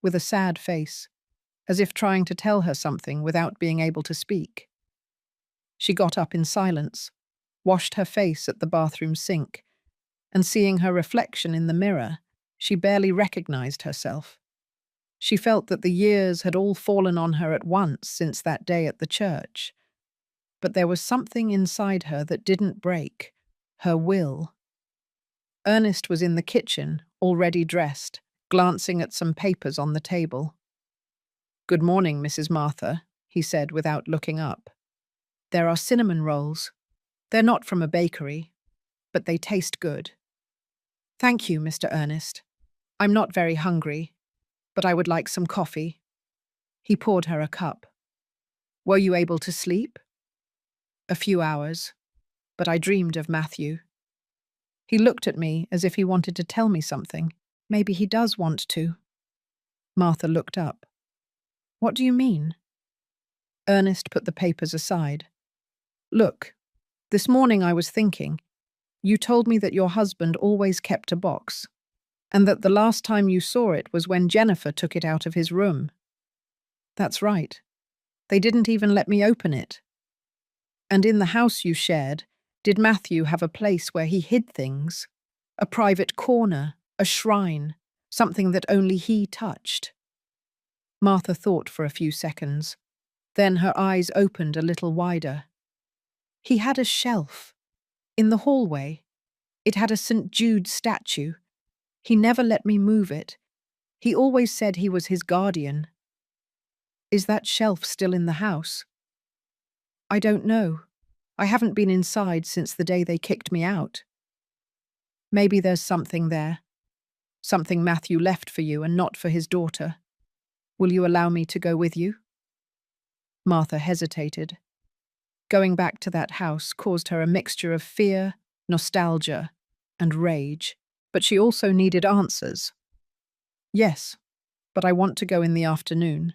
with a sad face, as if trying to tell her something without being able to speak. She got up in silence, washed her face at the bathroom sink, and seeing her reflection in the mirror, she barely recognized herself. She felt that the years had all fallen on her at once since that day at the church. But there was something inside her that didn't break, her will. Ernest was in the kitchen, already dressed, glancing at some papers on the table. "Good morning, Mrs. Martha," he said without looking up. "There are cinnamon rolls. They're not from a bakery, but they taste good." "Thank you, Mr. Ernest. I'm not very hungry, but I would like some coffee." He poured her a cup. "Were you able to sleep?" "A few hours, but I dreamed of Matthew." He looked at me as if he wanted to tell me something. Maybe he does want to. Martha looked up. "What do you mean?" Ernest put the papers aside. "Look, this morning I was thinking. You told me that your husband always kept a box, and that the last time you saw it was when Jennifer took it out of his room." "That's right. They didn't even let me open it." "And in the house you shared, did Matthew have a place where he hid things? A private corner, a shrine, something that only he touched?" Martha thought for a few seconds. Then her eyes opened a little wider. "He had a shelf. In the hallway. It had a St. Jude statue. He never let me move it. He always said he was his guardian." "Is that shelf still in the house?" "I don't know. I haven't been inside since the day they kicked me out." "Maybe there's something there. Something Matthew left for you and not for his daughter. Will you allow me to go with you?" Martha hesitated. Going back to that house caused her a mixture of fear, nostalgia, and rage, but she also needed answers. "Yes, but I want to go in the afternoon,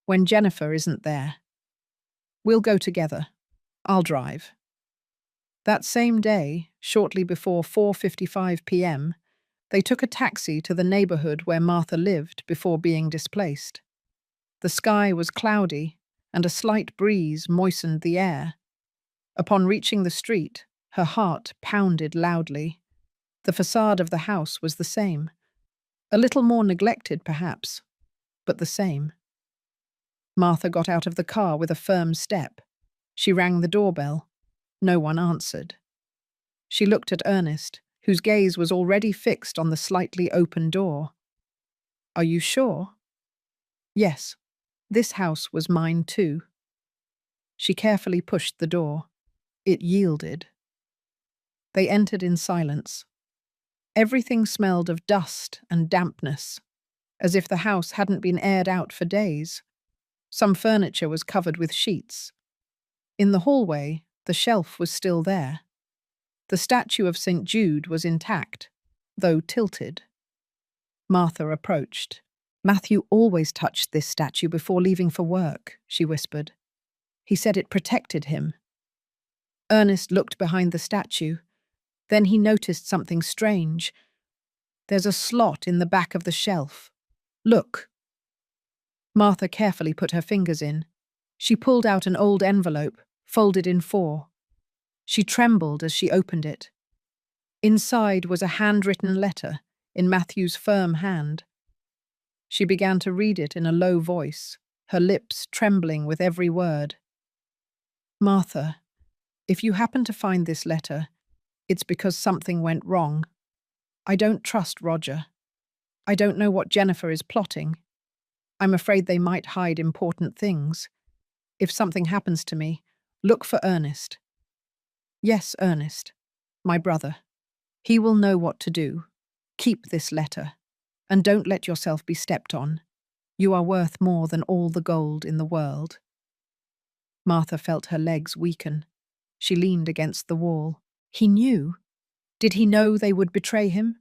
when Jennifer isn't there. We'll go together. I'll drive." That same day, shortly before 4:55 p.m., they took a taxi to the neighborhood where Martha lived before being displaced. The sky was cloudy, and a slight breeze moistened the air. Upon reaching the street, her heart pounded loudly. The facade of the house was the same. A little more neglected, perhaps, but the same. Martha got out of the car with a firm step. She rang the doorbell. No one answered. She looked at Ernest, whose gaze was already fixed on the slightly open door. "Are you sure?" "Yes. This house was mine too." She carefully pushed the door. It yielded. They entered in silence. Everything smelled of dust and dampness, as if the house hadn't been aired out for days. Some furniture was covered with sheets. In the hallway, the shelf was still there. The statue of St. Jude was intact, though tilted. Martha approached. "Matthew always touched this statue before leaving for work," she whispered. "He said it protected him." Ernest looked behind the statue. Then he noticed something strange. "There's a slot in the back of the shelf. Look." Martha carefully put her fingers in. She pulled out an old envelope, folded in 4. She trembled as she opened it. Inside was a handwritten letter, in Matthew's firm hand. She began to read it in a low voice, her lips trembling with every word. "Martha, if you happen to find this letter, it's because something went wrong. I don't trust Roger. I don't know what Jennifer is plotting. I'm afraid they might hide important things. If something happens to me, look for Ernest." "Yes, Ernest, my brother. He will know what to do. Keep this letter, and don't let yourself be stepped on. You are worth more than all the gold in the world." Martha felt her legs weaken. She leaned against the wall. He knew. Did he know they would betray him?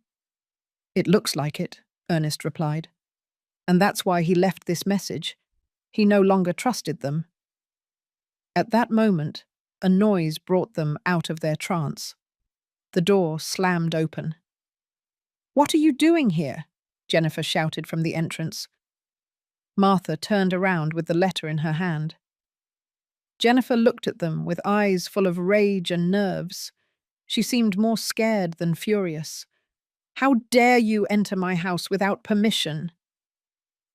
"It looks like it," Ernest replied. "And that's why he left this message. He no longer trusted them." At that moment, a noise brought them out of their trance. The door slammed open. "What are you doing here?" Jennifer shouted from the entrance. Martha turned around with the letter in her hand. Jennifer looked at them with eyes full of rage and nerves. She seemed more scared than furious. "How dare you enter my house without permission?"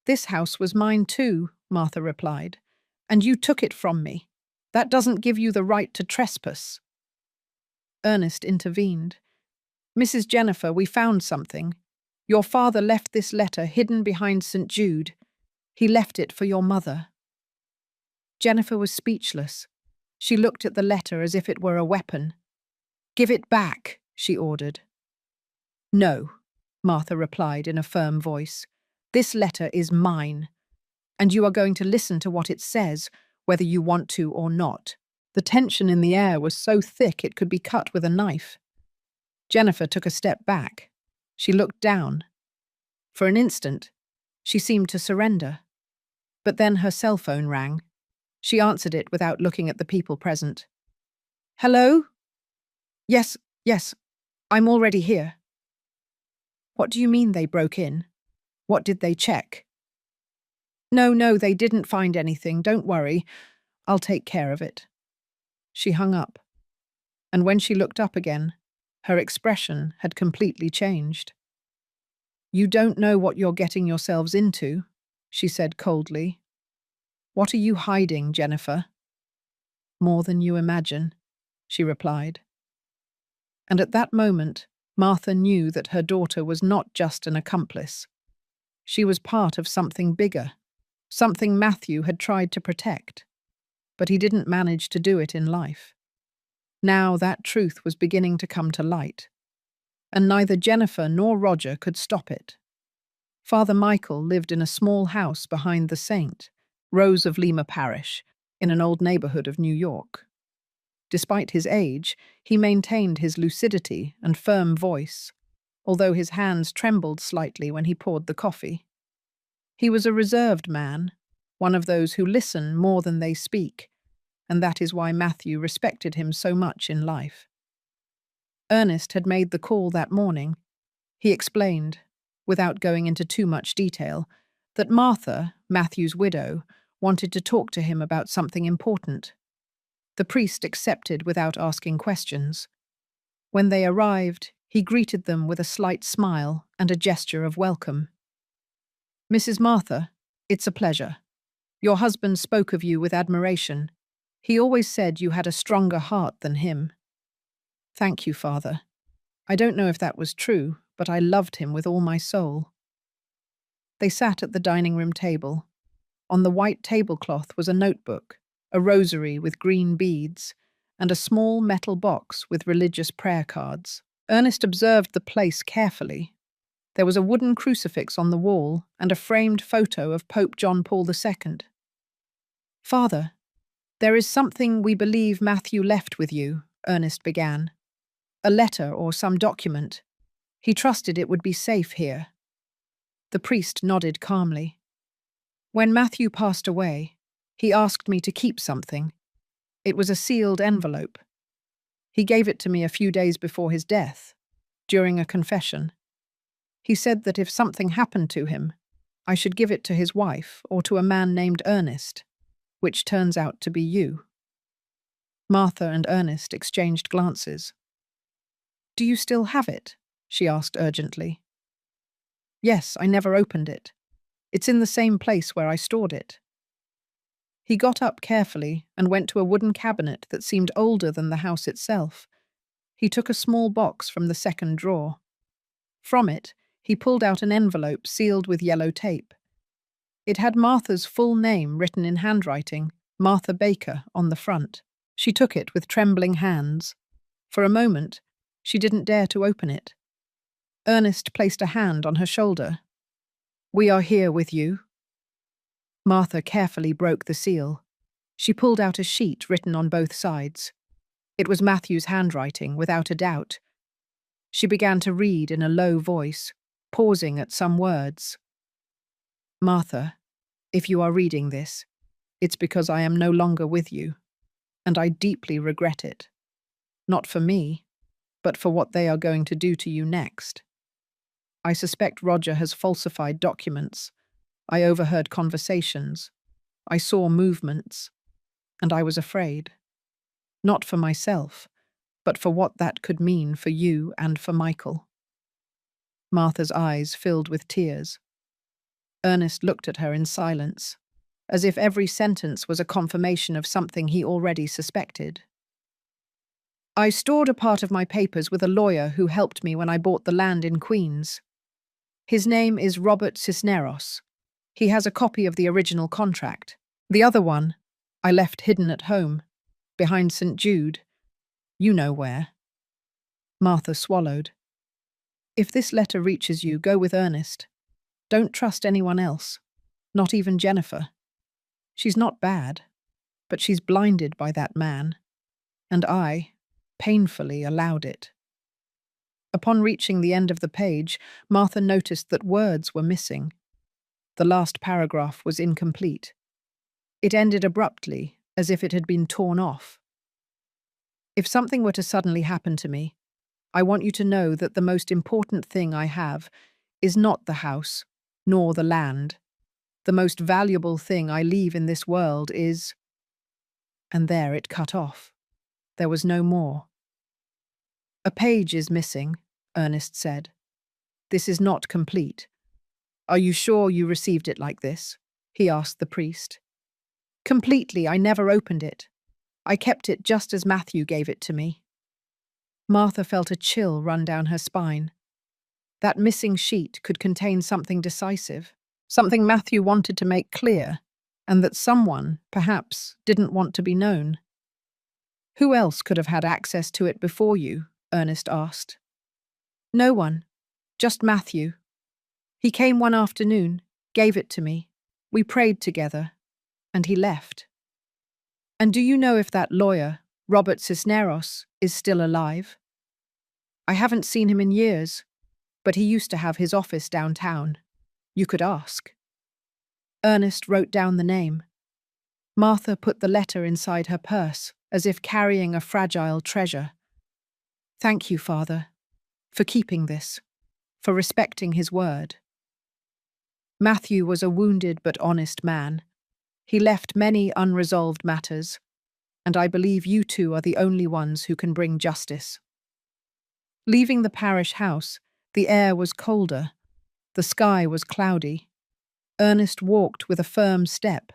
"This house was mine too," Martha replied, "and you took it from me. That doesn't give you the right to trespass." Ernest intervened. Mrs. Jennifer, we found something. Your father left this letter hidden behind St. Jude. He left it for your mother. Jennifer was speechless. She looked at the letter as if it were a weapon. Give it back, she ordered. No, Martha replied in a firm voice. This letter is mine, and you are going to listen to what it says, whether you want to or not. The tension in the air was so thick it could be cut with a knife. Jennifer took a step back. She looked down. For an instant, she seemed to surrender. But then her cell phone rang. She answered it without looking at the people present. Hello? Yes, I'm already here. What do you mean they broke in? What did they check? No, they didn't find anything. Don't worry. I'll take care of it. She hung up. And when she looked up again, her expression had completely changed. You don't know what you're getting yourselves into, she said coldly. What are you hiding, Jennifer? More than you imagine, she replied. And at that moment, Martha knew that her daughter was not just an accomplice. She was part of something bigger, something Matthew had tried to protect. But he didn't manage to do it in life. Now that truth was beginning to come to light, and neither Jennifer nor Roger could stop it. Father Michael lived in a small house behind the St. Rose of Lima Parish, in an old neighborhood of New York. Despite his age, he maintained his lucidity and firm voice, although his hands trembled slightly when he poured the coffee. He was a reserved man, one of those who listen more than they speak, and that is why Matthew respected him so much in life. Ernest had made the call that morning. He explained, without going into too much detail, that Martha, Matthew's widow, wanted to talk to him about something important. The priest accepted without asking questions. When they arrived, he greeted them with a slight smile and a gesture of welcome. Mrs. Martha, it's a pleasure. Your husband spoke of you with admiration. He always said you had a stronger heart than him. Thank you, Father. I don't know if that was true, but I loved him with all my soul. They sat at the dining room table. On the white tablecloth was a notebook, a rosary with green beads, and a small metal box with religious prayer cards. Ernest observed the place carefully. There was a wooden crucifix on the wall and a framed photo of Pope John Paul II. Father, there is something we believe Matthew left with you, Ernest began. A letter or some document. He trusted it would be safe here. The priest nodded calmly. When Matthew passed away, he asked me to keep something. It was a sealed envelope. He gave it to me a few days before his death, during a confession. He said that if something happened to him, I should give it to his wife or to a man named Ernest, which turns out to be you. Martha and Ernest exchanged glances. Do you still have it? She asked urgently. Yes, I never opened it. It's in the same place where I stored it. He got up carefully and went to a wooden cabinet that seemed older than the house itself. He took a small box from the second drawer. From it, he pulled out an envelope sealed with yellow tape. It had Martha's full name written in handwriting, Martha Baker, on the front. She took it with trembling hands. For a moment, she didn't dare to open it. Ernest placed a hand on her shoulder. We are here with you. Martha carefully broke the seal. She pulled out a sheet written on both sides. It was Matthew's handwriting, without a doubt. She began to read in a low voice, pausing at some words. Martha, if you are reading this, it's because I am no longer with you, and I deeply regret it. Not for me, but for what they are going to do to you next. I suspect Roger has falsified documents. I overheard conversations. I saw movements. And I was afraid. Not for myself, but for what that could mean for you and for Michael. Martha's eyes filled with tears. Ernest looked at her in silence, as if every sentence was a confirmation of something he already suspected. I stored a part of my papers with a lawyer who helped me when I bought the land in Queens. His name is Robert Cisneros. He has a copy of the original contract. The other one I left hidden at home, behind St. Jude. You know where. Martha swallowed. If this letter reaches you, go with Ernest. Don't trust anyone else, not even Jennifer. She's not bad, but she's blinded by that man, and I painfully allowed it. Upon reaching the end of the page, Martha noticed that words were missing. The last paragraph was incomplete. It ended abruptly, as if it had been torn off. If something were to suddenly happen to me, I want you to know that the most important thing I have is not the house, nor the land. The most valuable thing I leave in this world is... And there it cut off. There was no more. A page is missing, Ernest said. This is not complete. Are you sure you received it like this? He asked the priest. Completely, I never opened it. I kept it just as Matthew gave it to me. Martha felt a chill run down her spine. That missing sheet could contain something decisive, something Matthew wanted to make clear, and that someone, perhaps, didn't want to be known. Who else could have had access to it before you? Ernest asked. No one, just Matthew. He came one afternoon, gave it to me. We prayed together, and he left. And do you know if that lawyer, Robert Cisneros, is still alive? I haven't seen him in years, but he used to have his office downtown. You could ask. Ernest wrote down the name. Martha put the letter inside her purse, as if carrying a fragile treasure. Thank you, Father, for keeping this, for respecting his word. Matthew was a wounded but honest man. He left many unresolved matters, and I believe you two are the only ones who can bring justice. Leaving the parish house, the air was colder. The sky was cloudy. Ernest walked with a firm step,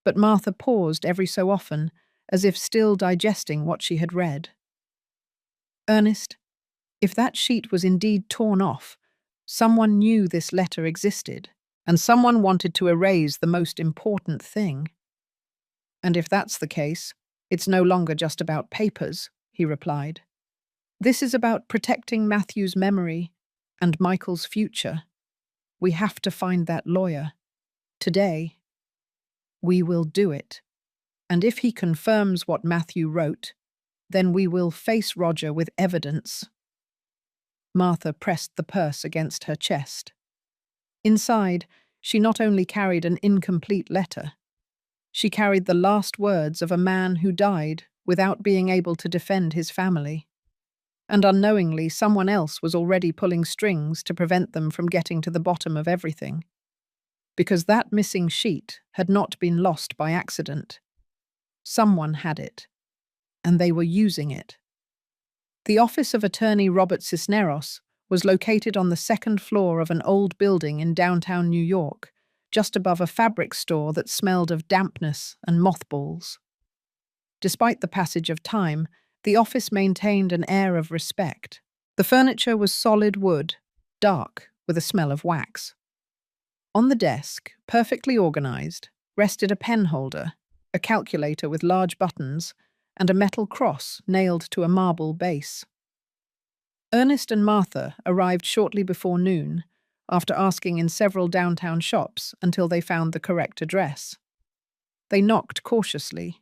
but Martha paused every so often, as if still digesting what she had read. Ernest, if that sheet was indeed torn off, someone knew this letter existed, and someone wanted to erase the most important thing. And if that's the case, it's no longer just about papers, he replied. This is about protecting Matthew's memory and Michael's future. We have to find that lawyer. Today, we will do it. And if he confirms what Matthew wrote, then we will face Roger with evidence. Martha pressed the purse against her chest. Inside, she not only carried an incomplete letter, she carried the last words of a man who died without being able to defend his family. And unknowingly, someone else was already pulling strings to prevent them from getting to the bottom of everything. Because that missing sheet had not been lost by accident. Someone had it, and they were using it. The office of attorney Robert Cisneros was located on the second floor of an old building in downtown New York, just above a fabric store that smelled of dampness and mothballs. Despite the passage of time, the office maintained an air of respect. The furniture was solid wood, dark, with a smell of wax. On the desk, perfectly organized, rested a pen holder, a calculator with large buttons, and a metal cross nailed to a marble base. Ernest and Martha arrived shortly before noon, after asking in several downtown shops until they found the correct address. They knocked cautiously.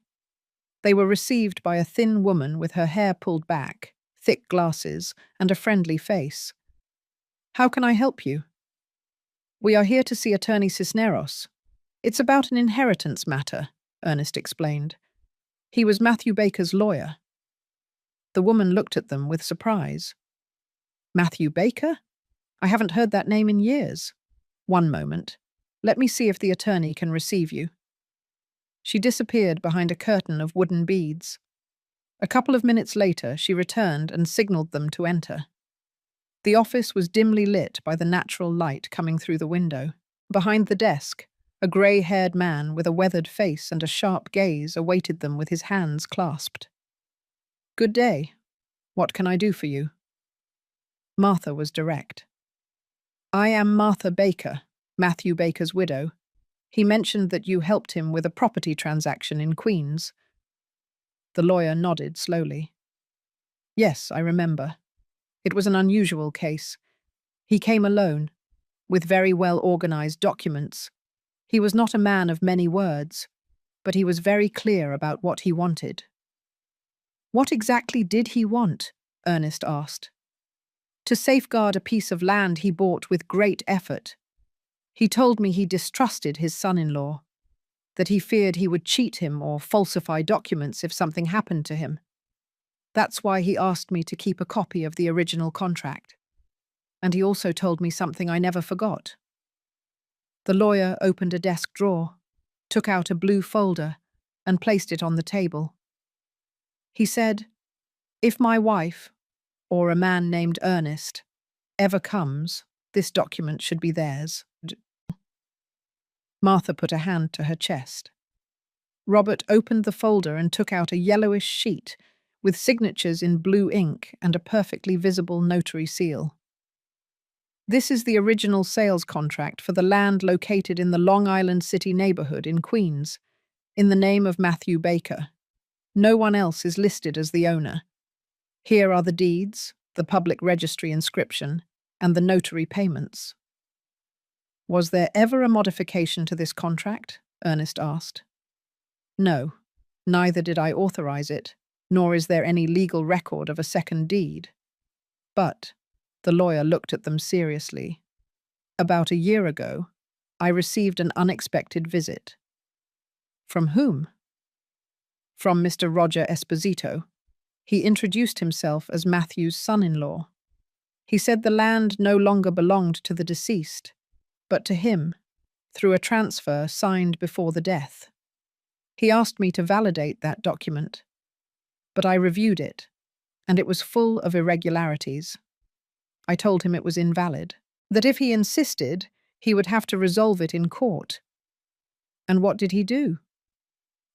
They were received by a thin woman with her hair pulled back, thick glasses, and a friendly face. How can I help you? We are here to see Attorney Cisneros. It's about an inheritance matter, Ernest explained. He was Matthew Baker's lawyer. The woman looked at them with surprise. Matthew Baker? I haven't heard that name in years. One moment. Let me see if the attorney can receive you. She disappeared behind a curtain of wooden beads. A couple of minutes later, she returned and signaled them to enter. The office was dimly lit by the natural light coming through the window. Behind the desk, a grey-haired man with a weathered face and a sharp gaze awaited them with his hands clasped. Good day, What can I do for you? Martha was direct. I am Martha Baker, Matthew Baker's widow. He mentioned that you helped him with a property transaction in Queens. The lawyer nodded slowly. Yes, I remember. It was an unusual case. He came alone, with very well-organized documents. He was not a man of many words, but he was very clear about what he wanted. What exactly did he want? Ernest asked. To safeguard a piece of land he bought with great effort. He told me he distrusted his son-in-law, that he feared he would cheat him or falsify documents if something happened to him. That's why he asked me to keep a copy of the original contract. And he also told me something I never forgot. The lawyer opened a desk drawer, took out a blue folder, and placed it on the table. He said, if my wife, or a man named Ernest, ever comes, this document should be theirs. Martha put a hand to her chest. Robert opened the folder and took out a yellowish sheet with signatures in blue ink and a perfectly visible notary seal. This is the original sales contract for the land located in the Long Island City neighborhood in Queens, in the name of Matthew Baker. No one else is listed as the owner. Here are the deeds, the public registry inscription, and the notary payments. Was there ever a modification to this contract? Ernest asked. No, neither did I authorize it, nor is there any legal record of a second deed. But, the lawyer looked at them seriously, about a year ago, I received an unexpected visit. From whom? From Mr. Roger Esposito. He introduced himself as Matthew's son-in-law. He said the land no longer belonged to the deceased, but to him, through a transfer signed before the death. He asked me to validate that document, but I reviewed it, and it was full of irregularities. I told him it was invalid, that if he insisted, he would have to resolve it in court. And what did he do?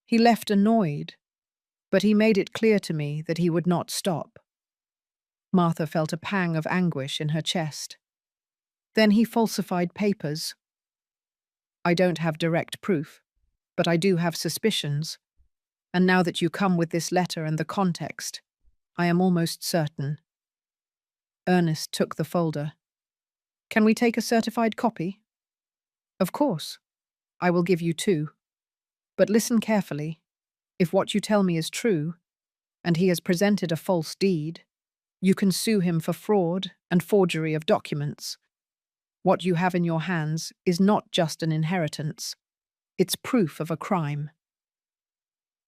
He left annoyed, but he made it clear to me that he would not stop. Martha felt a pang of anguish in her chest. Then he falsified papers. I don't have direct proof, but I do have suspicions, and now that you come with this letter and the context, I am almost certain. Ernest took the folder. Can we take a certified copy? Of course. I will give you 2. But listen carefully. If what you tell me is true, and he has presented a false deed, you can sue him for fraud and forgery of documents. What you have in your hands is not just an inheritance. It's proof of a crime.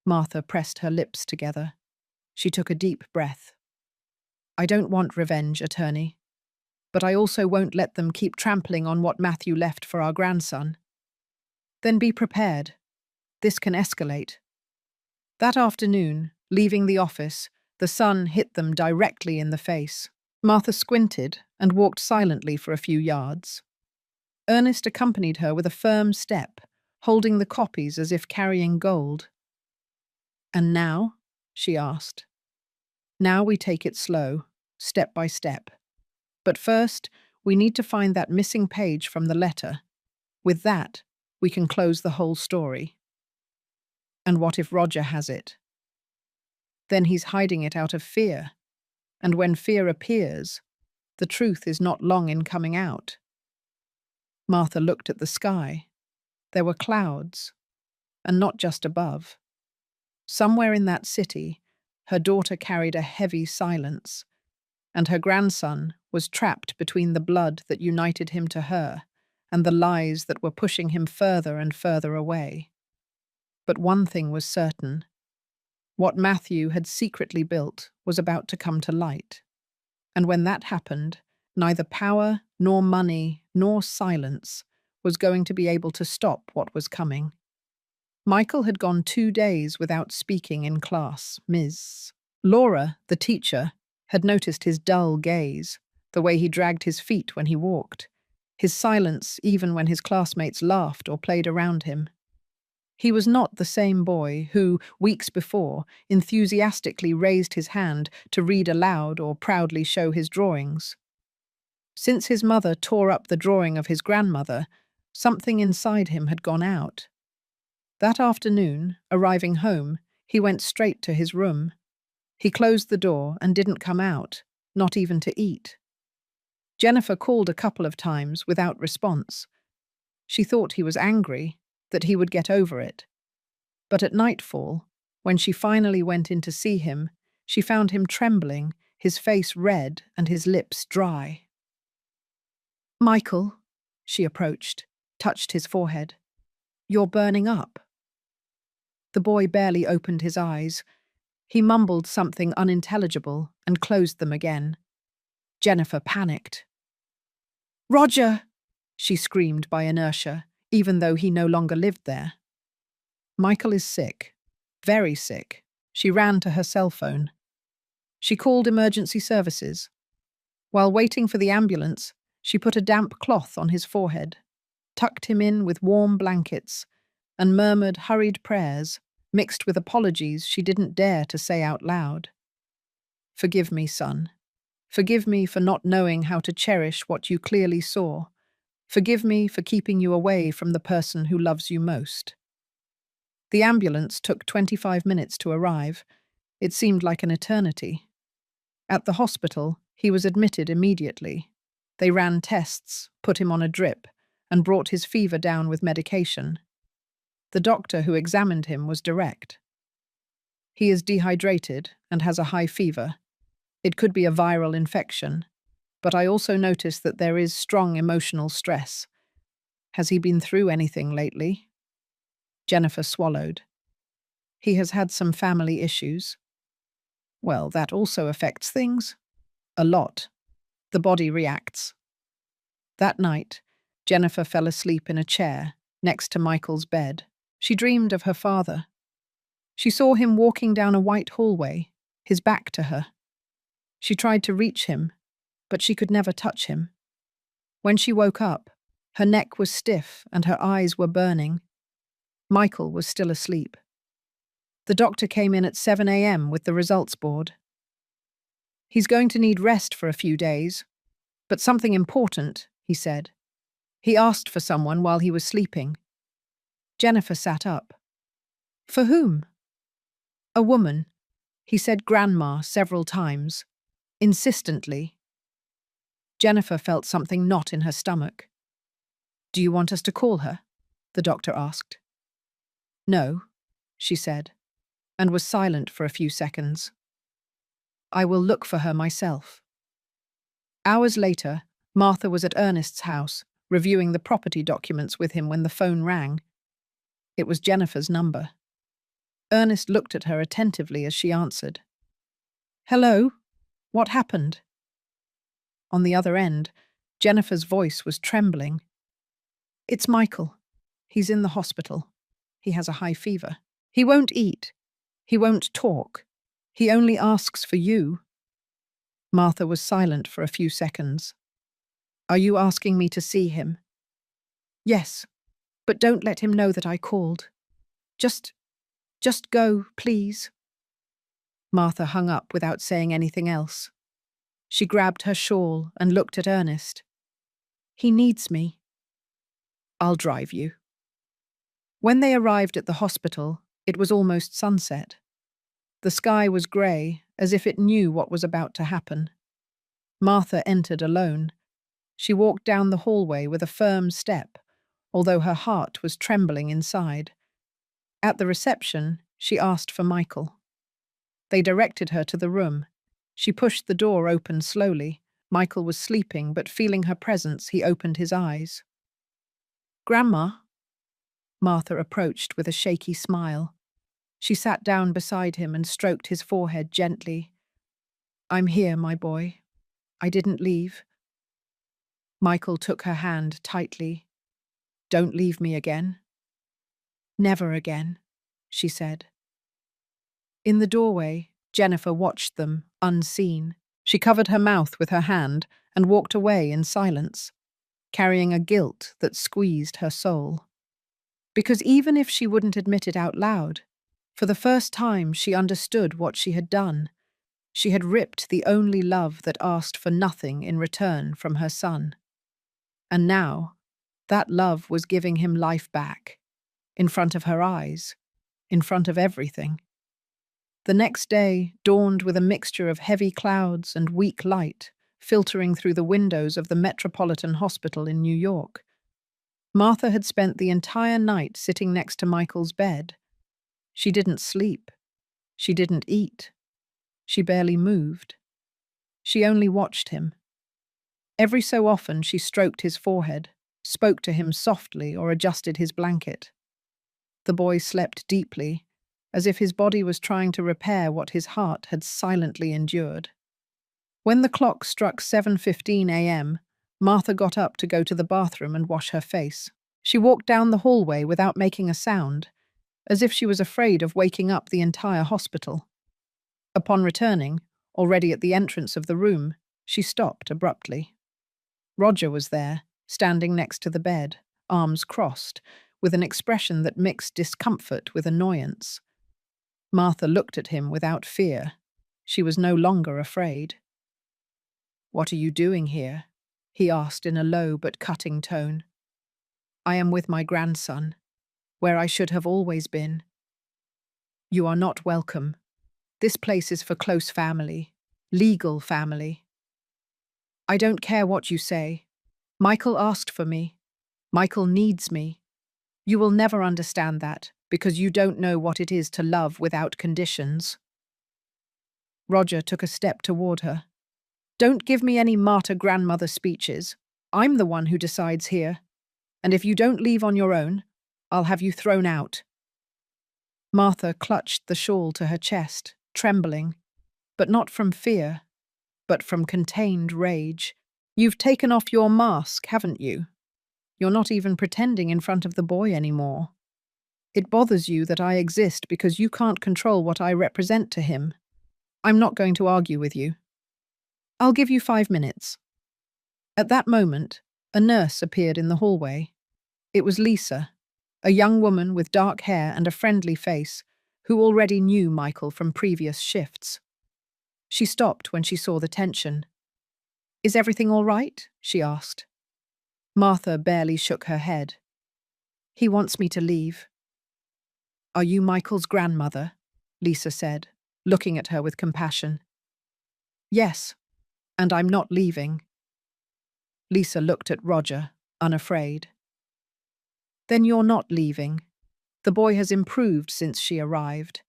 Martha pressed her lips together. She took a deep breath. I don't want revenge, attorney, but I also won't let them keep trampling on what Matthew left for our grandson. Then be prepared. This can escalate. That afternoon, leaving the office, the sun hit them directly in the face. Martha squinted and walked silently for a few yards. Ernest accompanied her with a firm step, holding the copies as if carrying gold. And now? She asked. Now we take it slow, step by step. But first, we need to find that missing page from the letter. With that, we can close the whole story. And what if Roger has it? Then he's hiding it out of fear. And when fear appears, the truth is not long in coming out. Martha looked at the sky. There were clouds, and not just above. Somewhere in that city, her daughter carried a heavy silence, and her grandson was trapped between the blood that united him to her and the lies that were pushing him further and further away. But one thing was certain. What Matthew had secretly built was about to come to light. And when that happened, neither power, nor money, nor silence was going to be able to stop what was coming. Michael had gone 2 days without speaking in class. Ms. Laura, the teacher, had noticed his dull gaze, the way he dragged his feet when he walked, his silence even when his classmates laughed or played around him. He was not the same boy who, weeks before, enthusiastically raised his hand to read aloud or proudly show his drawings. Since his mother tore up the drawing of his grandmother, something inside him had gone out. That afternoon, arriving home, he went straight to his room. He closed the door and didn't come out, not even to eat. Jennifer called a couple of times without response. She thought he was angry, that he would get over it. But at nightfall, when she finally went in to see him, she found him trembling, his face red and his lips dry. "Michael," she approached, touched his forehead. "You're burning up." The boy barely opened his eyes. He mumbled something unintelligible and closed them again. Jennifer panicked. "Roger!" she screamed by inertia, even though he no longer lived there. "Michael is sick. Very sick." She ran to her cell phone. She called emergency services. While waiting for the ambulance, she put a damp cloth on his forehead, tucked him in with warm blankets, and murmured hurried prayers, mixed with apologies she didn't dare to say out loud. "Forgive me, son. Forgive me for not knowing how to cherish what you clearly saw. Forgive me for keeping you away from the person who loves you most." The ambulance took 25 minutes to arrive. It seemed like an eternity. At the hospital, he was admitted immediately. They ran tests, put him on a drip, and brought his fever down with medication. The doctor who examined him was direct. "He is dehydrated and has a high fever. It could be a viral infection, but I also notice that there is strong emotional stress. Has he been through anything lately?" Jennifer swallowed. "He has had some family issues." "Well, that also affects things." "A lot. The body reacts." That night, Jennifer fell asleep in a chair next to Michael's bed. She dreamed of her father. She saw him walking down a white hallway, his back to her. She tried to reach him, but she could never touch him. When she woke up, her neck was stiff and her eyes were burning. Michael was still asleep. The doctor came in at 7 a.m. with the results board. "He's going to need rest for a few days, but something important," he said. "He asked for someone while he was sleeping." Jennifer sat up. "For whom?" "A woman. He said grandma several times. Insistently." Jennifer felt something knot in her stomach. "Do you want us to call her?" the doctor asked. "No," she said, and was silent for a few seconds. "I will look for her myself." Hours later, Martha was at Ernest's house, reviewing the property documents with him when the phone rang. It was Jennifer's number. Ernest looked at her attentively as she answered. "Hello? What happened?" On the other end, Jennifer's voice was trembling. "It's Michael. He's in the hospital. He has a high fever. He won't eat. He won't talk. He only asks for you." Martha was silent for a few seconds. "Are you asking me to see him?" "Yes, but don't let him know that I called. Just go, please." Martha hung up without saying anything else. She grabbed her shawl and looked at Ernest. "He needs me." "I'll drive you." When they arrived at the hospital, it was almost sunset. The sky was grey, as if it knew what was about to happen. Martha entered alone. She walked down the hallway with a firm step, although her heart was trembling inside. At the reception, she asked for Michael. They directed her to the room. She pushed the door open slowly. Michael was sleeping, but feeling her presence, he opened his eyes. "Grandma?" Martha approached with a shaky smile. She sat down beside him and stroked his forehead gently. "I'm here, my boy. I didn't leave." Michael took her hand tightly. "Don't leave me again." "Never again," she said. In the doorway, Jennifer watched them, unseen. She covered her mouth with her hand and walked away in silence, carrying a guilt that squeezed her soul. Because even if she wouldn't admit it out loud, for the first time she understood what she had done. She had ripped the only love that asked for nothing in return from her son. And now, that love was giving him life back, in front of her eyes, in front of everything. The next day dawned with a mixture of heavy clouds and weak light filtering through the windows of the Metropolitan Hospital in New York. Martha had spent the entire night sitting next to Michael's bed. She didn't sleep. She didn't eat. She barely moved. She only watched him. Every so often she stroked his forehead, spoke to him softly, or adjusted his blanket. The boy slept deeply, as if his body was trying to repair what his heart had silently endured. When the clock struck 7:15 a.m., Martha got up to go to the bathroom and wash her face. She walked down the hallway without making a sound, as if she was afraid of waking up the entire hospital. Upon returning, already at the entrance of the room, she stopped abruptly. Roger was there, standing next to the bed, arms crossed, with an expression that mixed discomfort with annoyance. Martha looked at him without fear. She was no longer afraid. "What are you doing here?" he asked in a low but cutting tone. "I am with my grandson, where I should have always been." "You are not welcome. This place is for close family, legal family." "I don't care what you say. Michael asked for me. Michael needs me. You will never understand that, because you don't know what it is to love without conditions." Roger took a step toward her. "Don't give me any martyr grandmother speeches. I'm the one who decides here. And if you don't leave on your own, I'll have you thrown out." Martha clutched the shawl to her chest, trembling, but not from fear, but from contained rage. "You've taken off your mask, haven't you? You're not even pretending in front of the boy anymore. It bothers you that I exist because you can't control what I represent to him. I'm not going to argue with you. I'll give you 5 minutes." At that moment, a nurse appeared in the hallway. It was Lisa, a young woman with dark hair and a friendly face, who already knew Michael from previous shifts. She stopped when she saw the tension. "Is everything all right?" she asked. Martha barely shook her head. "He wants me to leave." "Are you Michael's grandmother?" Lisa said, looking at her with compassion. "Yes, and I'm not leaving." Lisa looked at Roger, unafraid. "Then you're not leaving. The boy has improved since she arrived.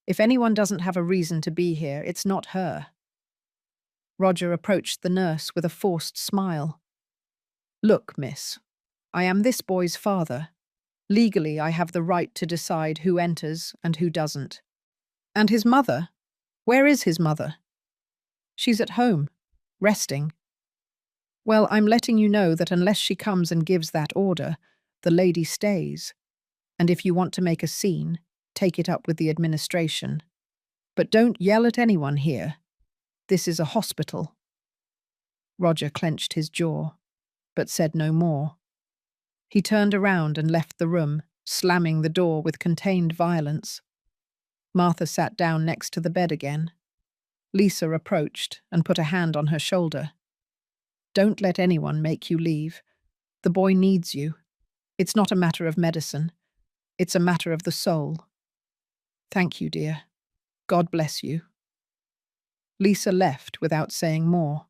If anyone doesn't have a reason to be here, it's not her." Roger approached the nurse with a forced smile. "Look, miss, I am this boy's father. Legally, I have the right to decide who enters and who doesn't." "And his mother? Where is his mother?" "She's at home, resting." "Well, I'm letting you know that unless she comes and gives that order, the lady stays. And if you want to make a scene, take it up with the administration. But don't yell at anyone here. This is a hospital." Roger clenched his jaw, but said no more. He turned around and left the room, slamming the door with contained violence. Martha sat down next to the bed again. Lisa approached and put a hand on her shoulder. "Don't let anyone make you leave. The boy needs you. It's not a matter of medicine. It's a matter of the soul." "Thank you, dear. God bless you." Lisa left without saying more.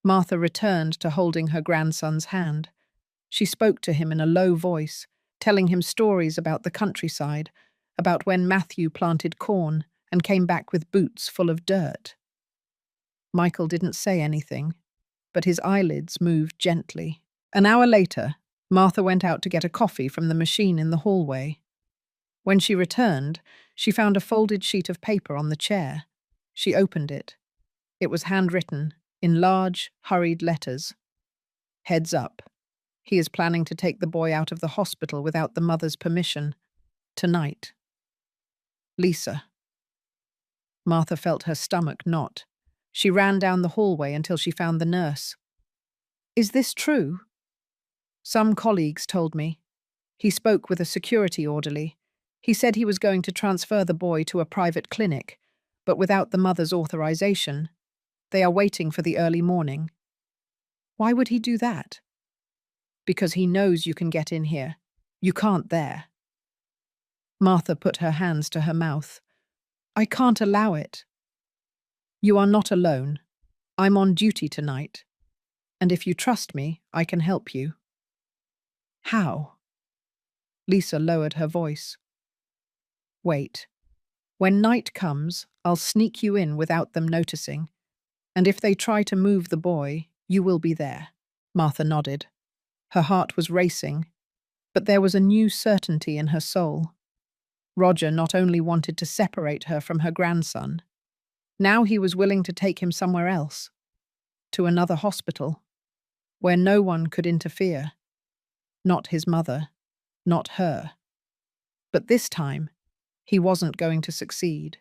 Martha returned to holding her grandson's hand. She spoke to him in a low voice, telling him stories about the countryside, about when Matthew planted corn and came back with boots full of dirt. Michael didn't say anything, but his eyelids moved gently. An hour later, Martha went out to get a coffee from the machine in the hallway. When she returned, she found a folded sheet of paper on the chair. She opened it. It was handwritten, in large, hurried letters. "Heads up. He is planning to take the boy out of the hospital without the mother's permission. Tonight. Lisa." Martha felt her stomach knot. She ran down the hallway until she found the nurse. "Is this true?" "Some colleagues told me. He spoke with a security orderly. He said he was going to transfer the boy to a private clinic, but without the mother's authorization. They are waiting for the early morning. Why would he do that? Because he knows you can get in here. You can't there. Martha put her hands to her mouth. I can't allow it. You are not alone. I'm on duty tonight. And if you trust me, I can help you. How? Lisa lowered her voice. Wait. When night comes, I'll sneak you in without them noticing. And if they try to move the boy, you will be there. Martha nodded. Her heart was racing, but there was a new certainty in her soul. Roger not only wanted to separate her from her grandson, now he was willing to take him somewhere else, to another hospital, where no one could interfere. Not his mother, not her. But this time, he wasn't going to succeed.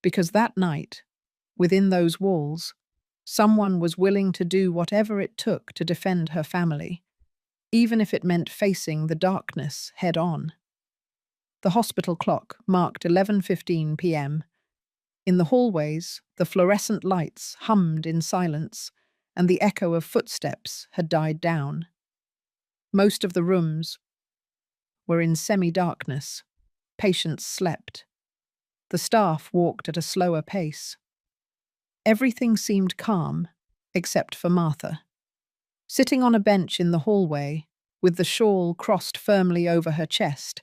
Because that night, within those walls, someone was willing to do whatever it took to defend her family, even if it meant facing the darkness head-on. The hospital clock marked 11:15 p.m. In the hallways, the fluorescent lights hummed in silence, and the echo of footsteps had died down. Most of the rooms were in semi-darkness. Patients slept. The staff walked at a slower pace. Everything seemed calm, except for Martha. Sitting on a bench in the hallway, with the shawl crossed firmly over her chest,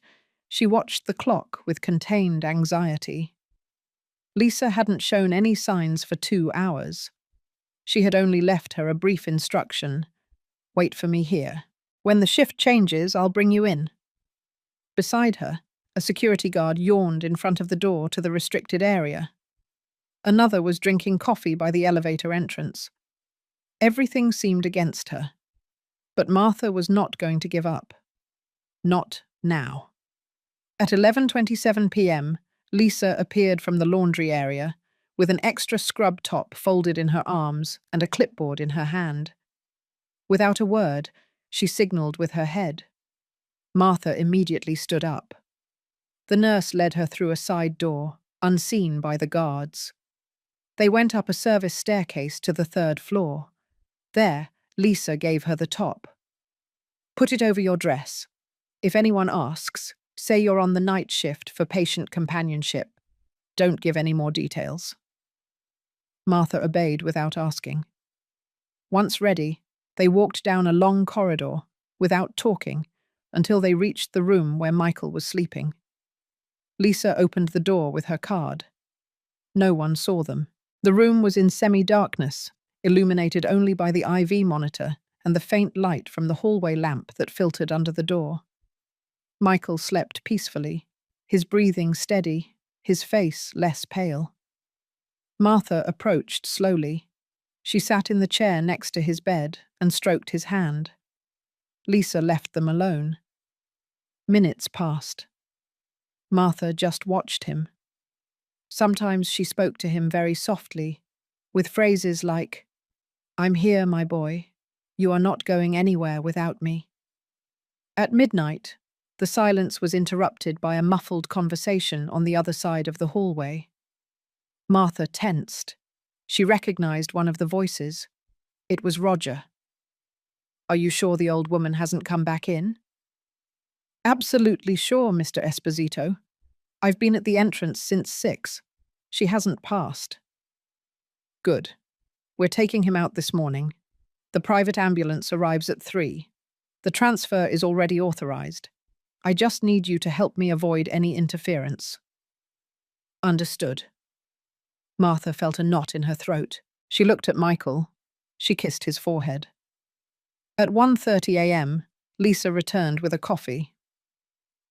she watched the clock with contained anxiety. Lisa hadn't shown any signs for 2 hours. She had only left her a brief instruction. Wait for me here. When the shift changes, I'll bring you in. Beside her, a security guard yawned in front of the door to the restricted area. Another was drinking coffee by the elevator entrance. Everything seemed against her. But Martha was not going to give up. Not now. At 11:27 p.m., Lisa appeared from the laundry area with an extra scrub top folded in her arms and a clipboard in her hand. Without a word, she signaled with her head. Martha immediately stood up. The nurse led her through a side door, unseen by the guards. They went up a service staircase to the 3rd floor. There, Lisa gave her the top. Put it over your dress. If anyone asks, say you're on the night shift for patient companionship. Don't give any more details. Martha obeyed without asking. Once ready, they walked down a long corridor, without talking, until they reached the room where Michael was sleeping. Lisa opened the door with her card. No one saw them. The room was in semi-darkness, illuminated only by the IV monitor and the faint light from the hallway lamp that filtered under the door. Michael slept peacefully, his breathing steady, his face less pale. Martha approached slowly. She sat in the chair next to his bed and stroked his hand. Lisa left them alone. Minutes passed. Martha just watched him. Sometimes she spoke to him very softly, with phrases like, "I'm here, my boy. You are not going anywhere without me." At midnight, the silence was interrupted by a muffled conversation on the other side of the hallway. Martha tensed. She recognized one of the voices. It was Roger. "Are you sure the old woman hasn't come back in?" "Absolutely sure, Mr. Esposito. I've been at the entrance since 6. She hasn't passed." "Good. We're taking him out this morning. The private ambulance arrives at 3. The transfer is already authorized. I just need you to help me avoid any interference." "Understood." Martha felt a knot in her throat. She looked at Michael. She kissed his forehead. At 1:30 a.m., Lisa returned with a coffee.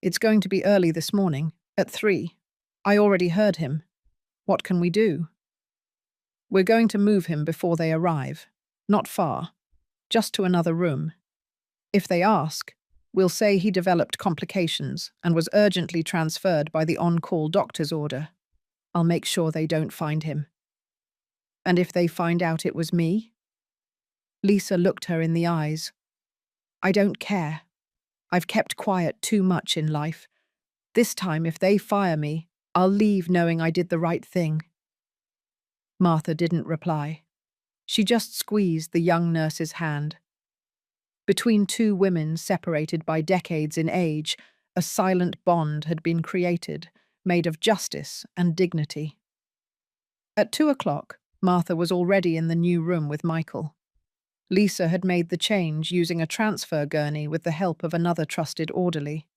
"It's going to be early this morning, at 3. I already heard him. What can we do?" "We're going to move him before they arrive. Not far. Just to another room. If they ask, we'll say he developed complications and was urgently transferred by the on-call doctor's order. I'll make sure they don't find him." "And if they find out it was me?" Lisa looked her in the eyes. "I don't care. I've kept quiet too much in life. This time, if they fire me, I'll leave knowing I did the right thing." Martha didn't reply. She just squeezed the young nurse's hand. Between two women separated by decades in age, a silent bond had been created, made of justice and dignity. At 2 o'clock, Martha was already in the new room with Michael. Lisa had made the change using a transfer gurney with the help of another trusted orderly.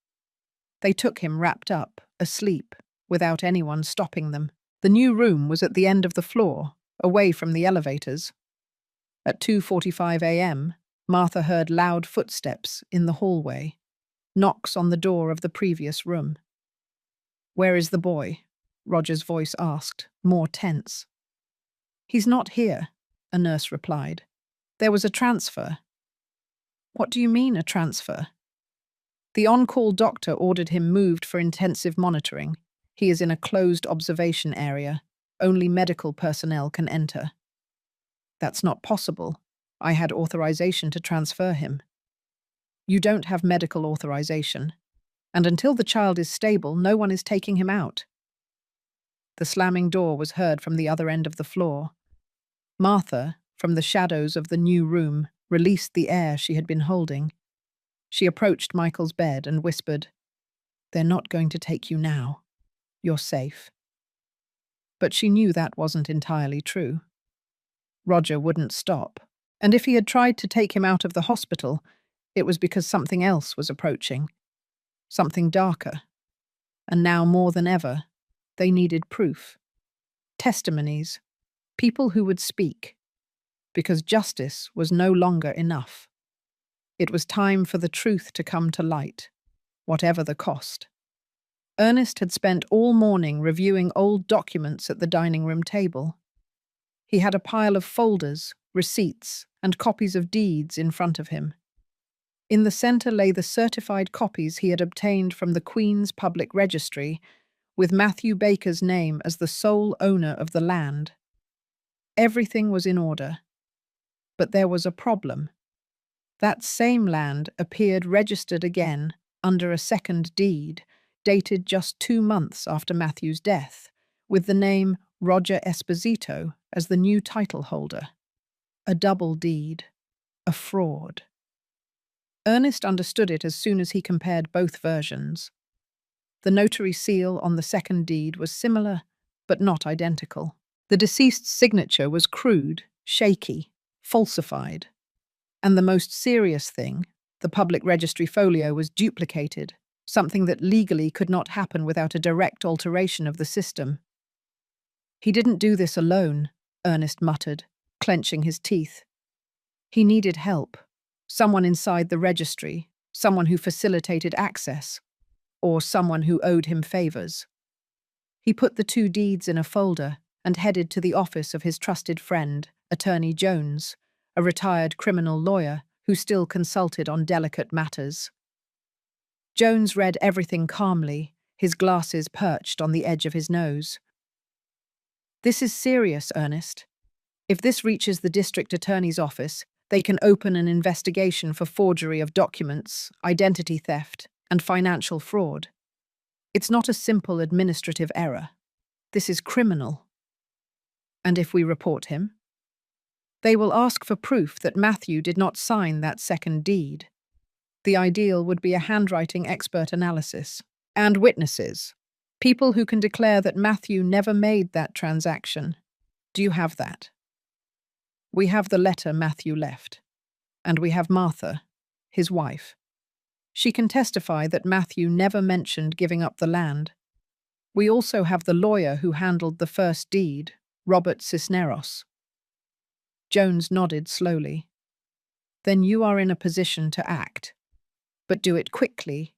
They took him wrapped up, asleep, without anyone stopping them. The new room was at the end of the floor, away from the elevators. At 2:45 a.m., Martha heard loud footsteps in the hallway, knocks on the door of the previous room. "Where is the boy?" Roger's voice asked, more tense. "He's not here," a nurse replied. "There was a transfer." "What do you mean, a transfer?" "The on-call doctor ordered him moved for intensive monitoring. He is in a closed observation area. Only medical personnel can enter." "That's not possible. I had authorization to transfer him." "You don't have medical authorization. And until the child is stable, no one is taking him out." The slamming door was heard from the other end of the floor. Martha, from the shadows of the new room, released the air she had been holding. She approached Michael's bed and whispered, "They're not going to take you now. You're safe." But she knew that wasn't entirely true. Roger wouldn't stop, and if he had tried to take him out of the hospital, it was because something else was approaching. Something darker. And now more than ever, they needed proof. Testimonies. People who would speak. Because justice was no longer enough. It was time for the truth to come to light, whatever the cost. Ernest had spent all morning reviewing old documents at the dining room table. He had a pile of folders, receipts, and copies of deeds in front of him. In the center lay the certified copies he had obtained from the Queen's Public Registry, with Matthew Baker's name as the sole owner of the land. Everything was in order. But there was a problem. That same land appeared registered again under a second deed, dated just 2 months after Matthew's death, with the name Roger Esposito as the new title holder. A double deed. A fraud. Ernest understood it as soon as he compared both versions. The notary seal on the second deed was similar, but not identical. The deceased's signature was crude, shaky, falsified. And the most serious thing, the public registry folio was duplicated, something that legally could not happen without a direct alteration of the system. "He didn't do this alone," Ernest muttered, clenching his teeth. He needed help. Someone inside the registry, someone who facilitated access, or someone who owed him favors. He put the 2 deeds in a folder and headed to the office of his trusted friend, Attorney Jones, a retired criminal lawyer who still consulted on delicate matters. Jones read everything calmly, his glasses perched on the edge of his nose. "This is serious, Ernest. If this reaches the district attorney's office, they can open an investigation for forgery of documents, identity theft, and financial fraud. It's not a simple administrative error. This is criminal." "And if we report him?" "They will ask for proof that Matthew did not sign that second deed. The ideal would be a handwriting expert analysis. And witnesses. People who can declare that Matthew never made that transaction. Do you have that?" "We have the letter Matthew left. And we have Martha, his wife. She can testify that Matthew never mentioned giving up the land. We also have the lawyer who handled the first deed, Robert Cisneros." Jones nodded slowly. "Then you are in a position to act. But do it quickly.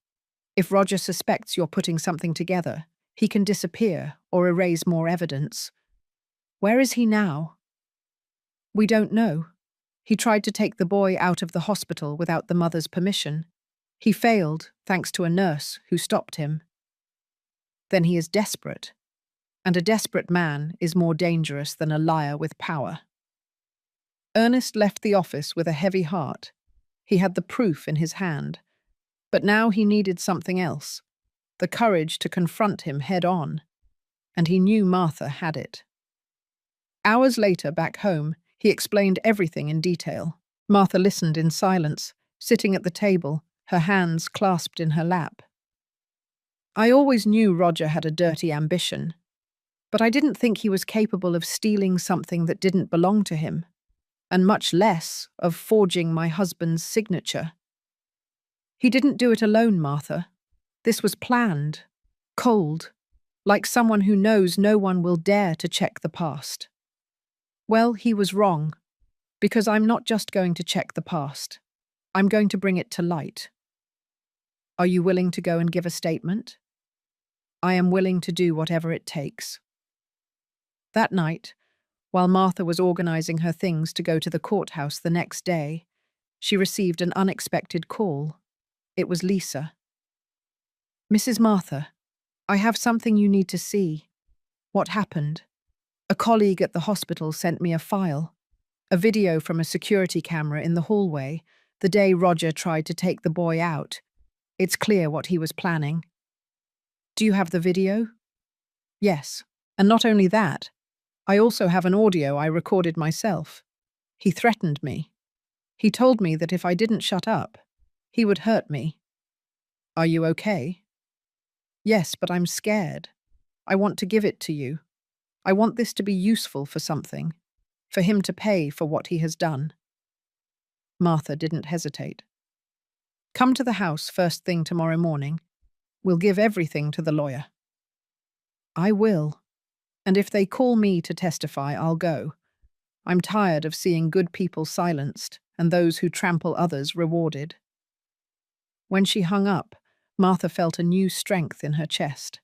If Roger suspects you're putting something together, he can disappear or erase more evidence." "Where is he now?" "We don't know. He tried to take the boy out of the hospital without the mother's permission. He failed, thanks to a nurse who stopped him." "Then he is desperate. And a desperate man is more dangerous than a liar with power." Ernest left the office with a heavy heart. He had the proof in his hand. But now he needed something else, the courage to confront him head on, and he knew Martha had it. Hours later, back home, he explained everything in detail. Martha listened in silence, sitting at the table, her hands clasped in her lap. I always knew Roger had a dirty ambition, but I didn't think he was capable of stealing something that didn't belong to him, and much less of forging my husband's signature. He didn't do it alone, Martha. This was planned, cold, like someone who knows no one will dare to check the past. Well, he was wrong, because I'm not just going to check the past. I'm going to bring it to light. Are you willing to go and give a statement? I am willing to do whatever it takes. That night, while Martha was organizing her things to go to the courthouse the next day, she received an unexpected call. It was Lisa. Mrs. Martha, I have something you need to see. What happened? A colleague at the hospital sent me a file, a video from a security camera in the hallway, the day Roger tried to take the boy out. It's clear what he was planning. Do you have the video? Yes. And not only that, I also have an audio I recorded myself. He threatened me. He told me that if I didn't shut up, he would hurt me. Are you okay? Yes, but I'm scared. I want to give it to you. I want this to be useful for something, for him to pay for what he has done. Martha didn't hesitate. Come to the house first thing tomorrow morning. We'll give everything to the lawyer. I will. And if they call me to testify, I'll go. I'm tired of seeing good people silenced and those who trample others rewarded. When she hung up, Martha felt a new strength in her chest.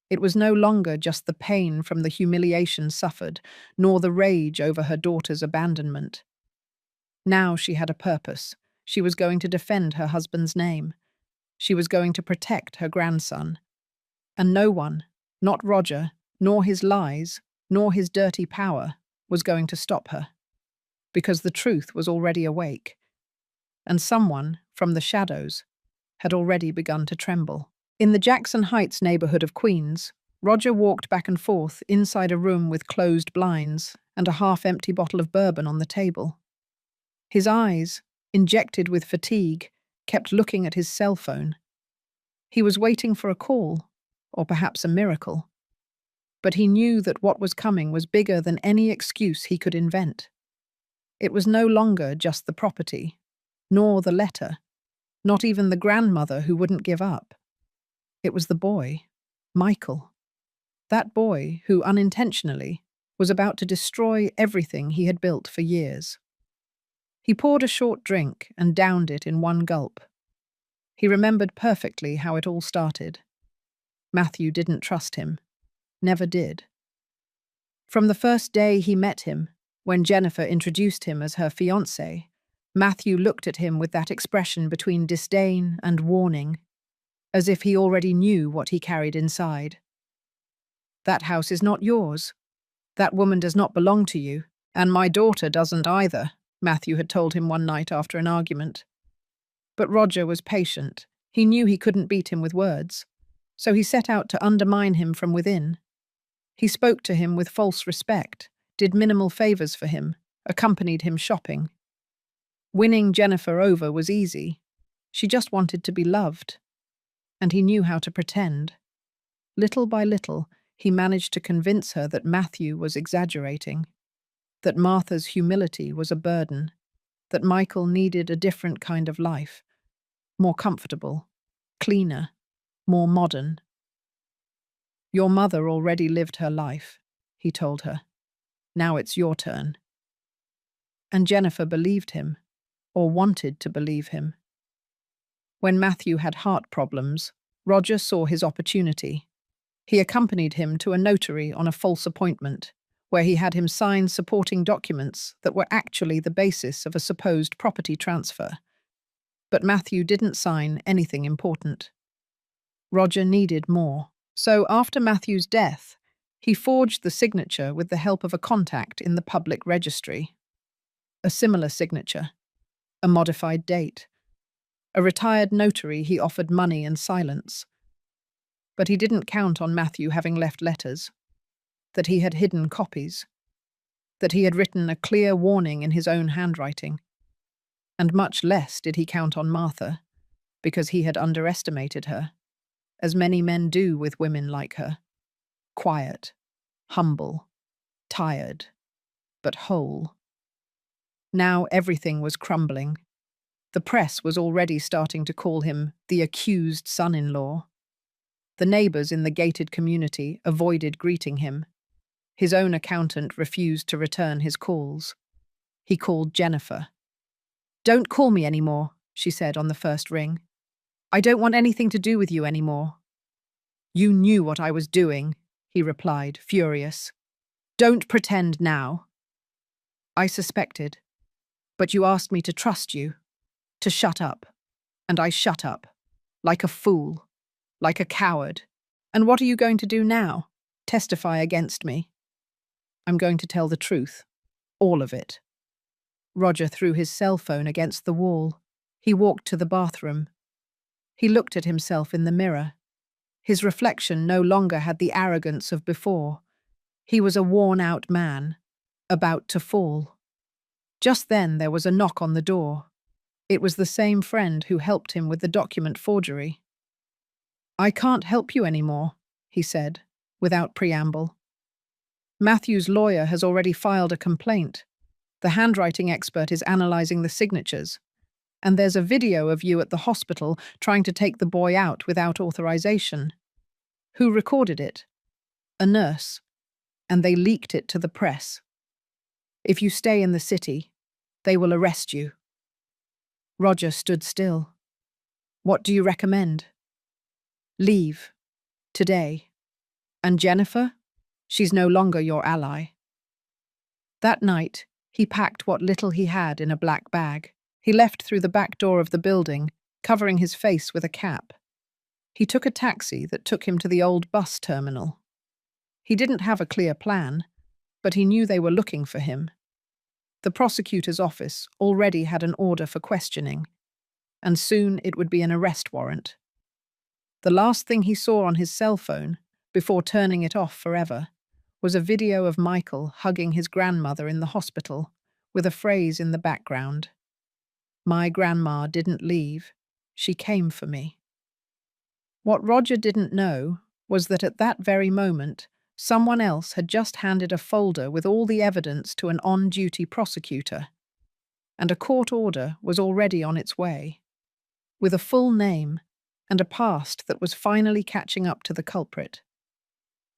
It was no longer just the pain from the humiliation suffered, nor the rage over her daughter's abandonment. Now she had a purpose. She was going to defend her husband's name. She was going to protect her grandson. And no one, not Roger, nor his lies, nor his dirty power, was going to stop her. Because the truth was already awake. And someone, from the shadows, had already begun to tremble. In the Jackson Heights neighborhood of Queens, Roger walked back and forth inside a room with closed blinds and a half-empty bottle of bourbon on the table. His eyes, injected with fatigue, kept looking at his cell phone. He was waiting for a call, or perhaps a miracle. But he knew that what was coming was bigger than any excuse he could invent. It was no longer just the property, nor the letter, not even the grandmother who wouldn't give up. It was the boy, Michael. That boy who, unintentionally, was about to destroy everything he had built for years. He poured a short drink and downed it in one gulp. He remembered perfectly how it all started. Matthew didn't trust him. Never did. From the first day he met him, when Jennifer introduced him as her fiancé, Matthew looked at him with that expression between disdain and warning, as if he already knew what he carried inside. That house is not yours. That woman does not belong to you, and my daughter doesn't either, Matthew had told him one night after an argument. But Roger was patient. He knew he couldn't beat him with words, so he set out to undermine him from within. He spoke to him with false respect, did minimal favors for him, accompanied him shopping. Winning Jennifer over was easy. She just wanted to be loved. And he knew how to pretend. Little by little, he managed to convince her that Matthew was exaggerating, that Martha's humility was a burden, that Michael needed a different kind of life, more comfortable, cleaner, more modern. Your mother already lived her life, he told her. Now it's your turn. And Jennifer believed him, or wanted to believe him. When Matthew had heart problems, Roger saw his opportunity. He accompanied him to a notary on a false appointment, where he had him sign supporting documents that were actually the basis of a supposed property transfer. But Matthew didn't sign anything important. Roger needed more. So after Matthew's death, he forged the signature with the help of a contact in the public registry. A similar signature, a modified date. A retired notary, he offered money and silence. But he didn't count on Matthew having left letters, that he had hidden copies, that he had written a clear warning in his own handwriting. And much less did he count on Martha, because he had underestimated her, as many men do with women like her. Quiet, humble, tired, but whole. Now everything was crumbling. The press was already starting to call him the accused son-in-law. The neighbours in the gated community avoided greeting him. His own accountant refused to return his calls. He called Jennifer. "Don't call me anymore," she said on the first ring. "I don't want anything to do with you anymore." "You knew what I was doing," he replied, furious. "Don't pretend now." "I suspected, but you asked me to trust you, to shut up. And I shut up, like a fool, like a coward. And what are you going to do now? Testify against me?" "I'm going to tell the truth, all of it." Roger threw his cell phone against the wall. He walked to the bathroom. He looked at himself in the mirror. His reflection no longer had the arrogance of before. He was a worn-out man, about to fall. Just then there was a knock on the door. It was the same friend who helped him with the document forgery. "I can't help you anymore," he said, without preamble. "Matthew's lawyer has already filed a complaint. The handwriting expert is analysing the signatures. And there's a video of you at the hospital trying to take the boy out without authorization. Who recorded it? A nurse. And they leaked it to the press. If you stay in the city, they will arrest you." Roger stood still. "What do you recommend?" "Leave. Today. And Jennifer? She's no longer your ally." That night, he packed what little he had in a black bag. He left through the back door of the building, covering his face with a cap. He took a taxi that took him to the old bus terminal. He didn't have a clear plan, but he knew they were looking for him. The prosecutor's office already had an order for questioning, and soon it would be an arrest warrant. The last thing he saw on his cell phone, before turning it off forever, was a video of Michael hugging his grandmother in the hospital, with a phrase in the background. "My grandma didn't leave. She came for me." What Roger didn't know was that at that very moment, someone else had just handed a folder with all the evidence to an on-duty prosecutor, and a court order was already on its way, with a full name and a past that was finally catching up to the culprit.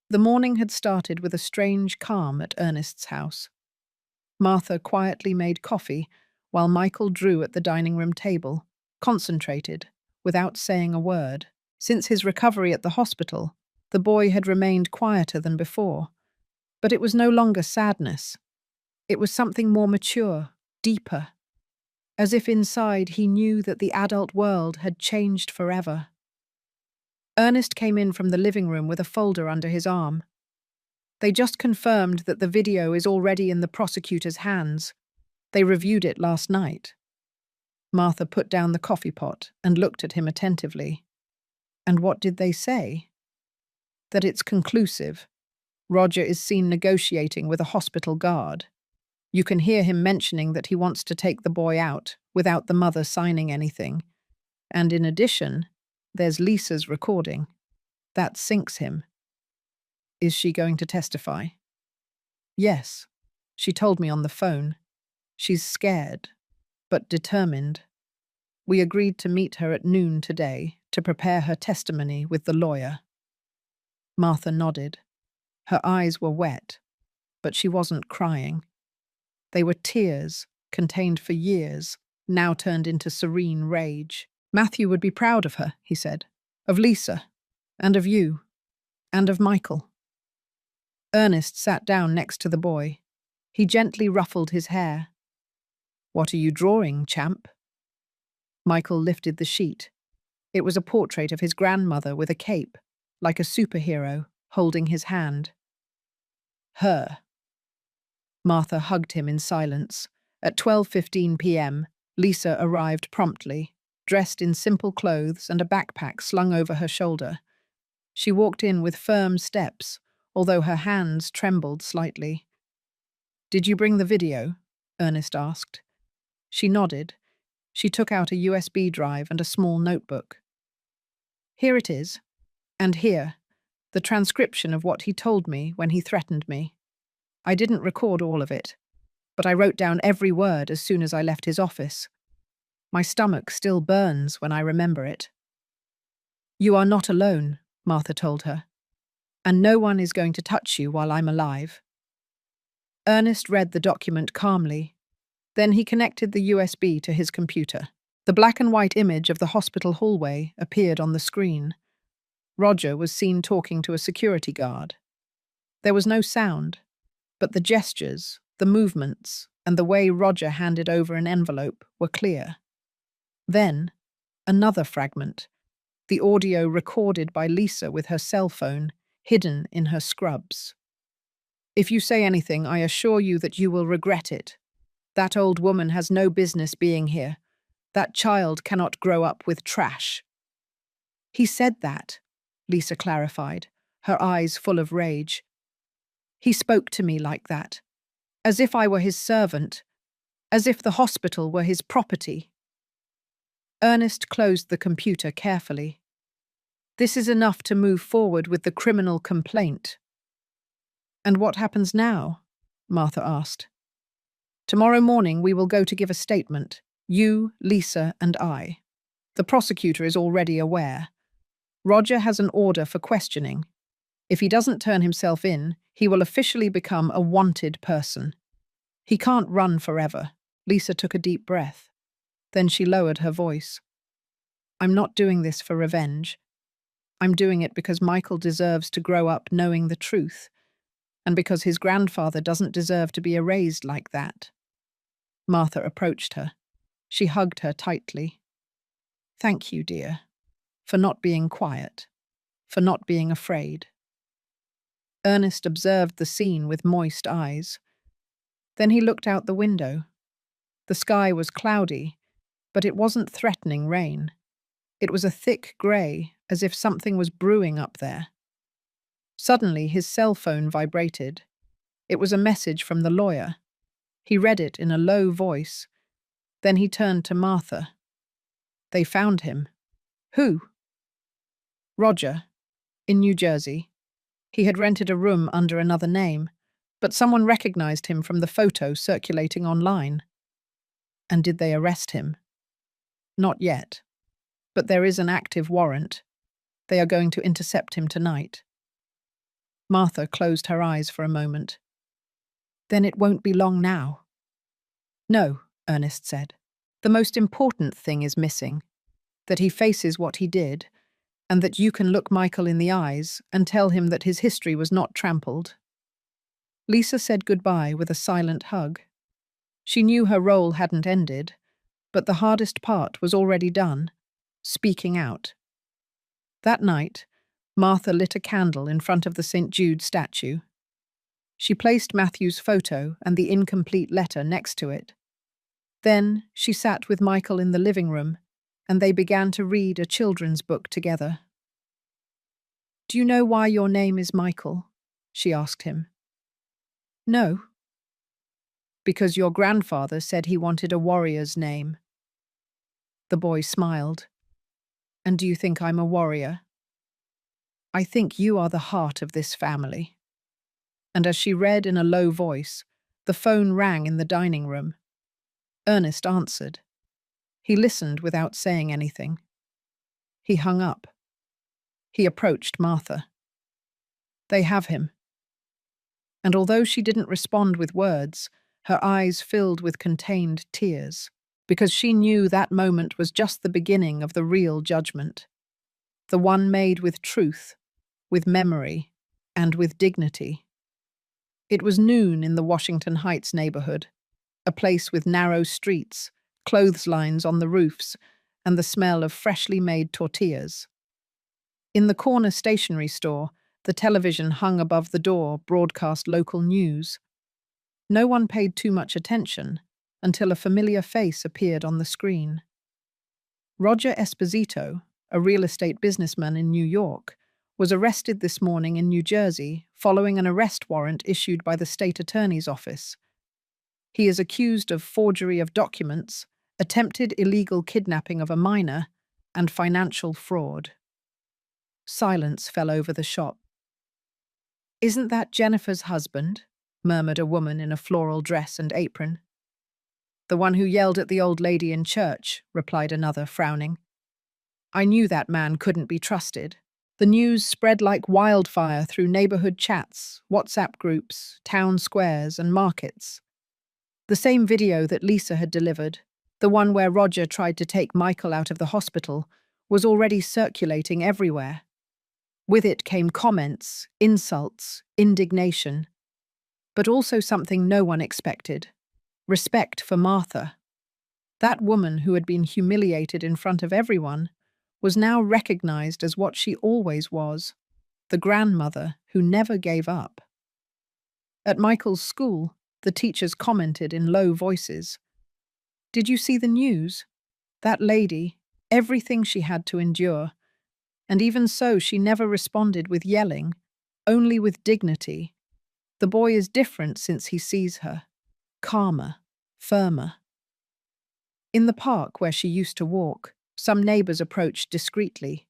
The morning had started with a strange calm at Ernest's house. Martha quietly made coffee while Michael drew at the dining room table, concentrated, without saying a word. Since his recovery at the hospital, the boy had remained quieter than before. But it was no longer sadness. It was something more mature, deeper, as if inside he knew that the adult world had changed forever. Ernest came in from the living room with a folder under his arm. "They just confirmed that the video is already in the prosecutor's hands. They reviewed it last night." Martha put down the coffee pot and looked at him attentively. "And what did they say?" "That it's conclusive. Roger is seen negotiating with a hospital guard. You can hear him mentioning that he wants to take the boy out without the mother signing anything. And in addition, there's Lisa's recording. That sinks him." "Is she going to testify?" "Yes. She told me on the phone. She's scared, but determined. We agreed to meet her at noon today to prepare her testimony with the lawyer." Martha nodded. Her eyes were wet, but she wasn't crying. They were tears, contained for years, now turned into serene rage. "Matthew would be proud of her," he said. "Of Lisa, and of you, and of Michael." Ernest sat down next to the boy. He gently ruffled his hair. "What are you drawing, champ?" Michael lifted the sheet. It was a portrait of his grandmother with a cape, like a superhero, holding his hand. "Her." Martha hugged him in silence. At 12:15 p.m., Lisa arrived promptly. dressed in simple clothes and a backpack slung over her shoulder. She walked in with firm steps, although her hands trembled slightly. "Did you bring the video?" Ernest asked. She nodded. She took out a USB drive and a small notebook. "Here it is. And here, the transcription of what he told me when he threatened me. I didn't record all of it, but I wrote down every word as soon as I left his office. My stomach still burns when I remember it." "You are not alone," Martha told her, "and no one is going to touch you while I'm alive." Ernest read the document calmly. Then he connected the USB to his computer. The black and white image of the hospital hallway appeared on the screen. Roger was seen talking to a security guard. There was no sound, but the gestures, the movements, and the way Roger handed over an envelope were clear. Then, another fragment, the audio recorded by Lisa with her cell phone, hidden in her scrubs. "If you say anything, I assure you that you will regret it. That old woman has no business being here. That child cannot grow up with trash." "He said that," Lisa clarified, her eyes full of rage. "He spoke to me like that, as if I were his servant, as if the hospital were his property." Ernest closed the computer carefully. "This is enough to move forward with the criminal complaint." "And what happens now?" Martha asked. "Tomorrow morning we will go to give a statement, you, Lisa, and I. The prosecutor is already aware. Roger has an order for questioning. If he doesn't turn himself in, he will officially become a wanted person. He can't run forever." Lisa took a deep breath. Then she lowered her voice. "I'm not doing this for revenge. I'm doing it because Michael deserves to grow up knowing the truth, and because his grandfather doesn't deserve to be erased like that." Martha approached her. She hugged her tightly. "Thank you, dear, for not being quiet, for not being afraid." Ernest observed the scene with moist eyes. Then he looked out the window. The sky was cloudy, but it wasn't threatening rain. It was a thick grey, as if something was brewing up there. Suddenly, his cell phone vibrated. It was a message from the lawyer. He read it in a low voice. Then he turned to Martha. "They found him." "Who?" "Roger, in New Jersey. He had rented a room under another name, but someone recognized him from the photo circulating online." "And did they arrest him?" "Not yet. But there is an active warrant. They are going to intercept him tonight." Martha closed her eyes for a moment. "Then it won't be long now." "No," Ernest said. "The most important thing is missing. That he faces what he did, and that you can look Michael in the eyes and tell him that his history was not trampled." Lisa said goodbye with a silent hug. She knew her role hadn't ended, but the hardest part was already done, speaking out. That night, Martha lit a candle in front of the St. Jude statue. She placed Matthew's photo and the incomplete letter next to it. Then she sat with Michael in the living room, and they began to read a children's book together. "Do you know why your name is Michael?" she asked him. "No." "Because your grandfather said he wanted a warrior's name." The boy smiled. "And do you think I'm a warrior?" "I think you are the heart of this family." And as she read in a low voice, the phone rang in the dining room. Ernest answered. He listened without saying anything. He hung up. He approached Martha. "They have him." And although she didn't respond with words, her eyes filled with contained tears, because she knew that moment was just the beginning of the real judgment, the one made with truth, with memory, and with dignity. It was noon in the Washington Heights neighborhood, a place with narrow streets, clotheslines on the roofs, and the smell of freshly made tortillas. In the corner stationery store, the television hung above the door broadcast local news. No one paid too much attention until a familiar face appeared on the screen. Roger Esposito, a real estate businessman in New York, was arrested this morning in New Jersey following an arrest warrant issued by the state attorney's office. He is accused of forgery of documents, attempted illegal kidnapping of a minor, and financial fraud. Silence fell over the shop. "Isn't that Jennifer's husband?" murmured a woman in a floral dress and apron. "The one who yelled at the old lady in church," replied another, frowning. "I knew that man couldn't be trusted." The news spread like wildfire through neighborhood chats, WhatsApp groups, town squares, and markets. The same video that Lisa had delivered, the one where Roger tried to take Michael out of the hospital, was already circulating everywhere. With it came comments, insults, indignation, but also something no one expected: respect for Martha. That woman who had been humiliated in front of everyone was now recognized as what she always was, the grandmother who never gave up. At Michael's school, the teachers commented in low voices. "Did you see the news? That lady, everything she had to endure. And even so, she never responded with yelling, only with dignity. The boy is different since he sees her, calmer, firmer." In the park where she used to walk, some neighbors approached discreetly.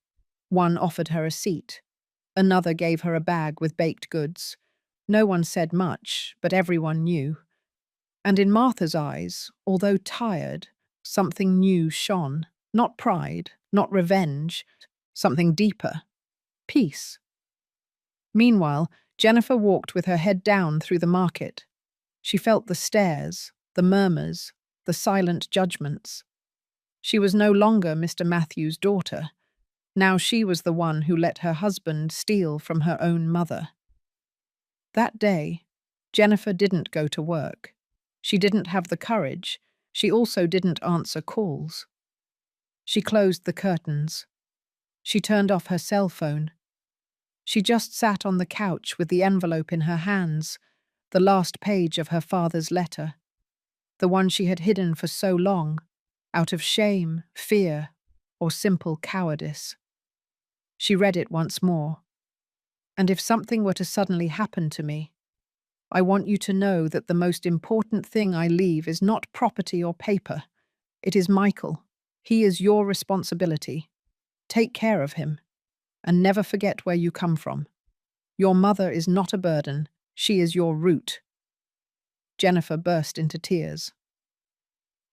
One offered her a seat. Another gave her a bag with baked goods. No one said much, but everyone knew. And in Martha's eyes, although tired, something new shone. Not pride, not revenge, something deeper: peace. Meanwhile, Jennifer walked with her head down through the market. She felt the stares, the murmurs, the silent judgments. She was no longer Mr. Matthews' daughter. Now she was the one who let her husband steal from her own mother. That day, Jennifer didn't go to work. She didn't have the courage. She also didn't answer calls. She closed the curtains. She turned off her cell phone. She just sat on the couch with the envelope in her hands, the last page of her father's letter, the one she had hidden for so long, out of shame, fear, or simple cowardice. She read it once more. "And if something were to suddenly happen to me, I want you to know that the most important thing I leave is not property or paper. It is Michael. He is your responsibility. Take care of him, and never forget where you come from. Your mother is not a burden. She is your root." Jennifer burst into tears.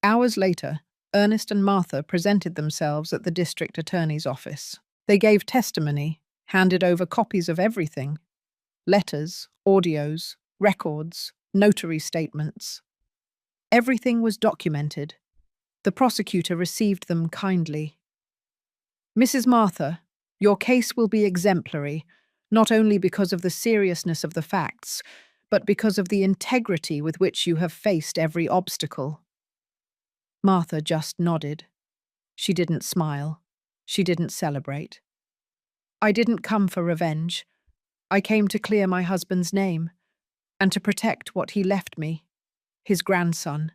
Hours later, Ernest and Martha presented themselves at the district attorney's office. They gave testimony, handed over copies of everything: letters, audios, records, notary statements. Everything was documented. The prosecutor received them kindly. "Mrs. Martha, your case will be exemplary, not only because of the seriousness of the facts, but because of the integrity with which you have faced every obstacle." Martha just nodded. She didn't smile. She didn't celebrate. "I didn't come for revenge. I came to clear my husband's name, and to protect what he left me, his grandson."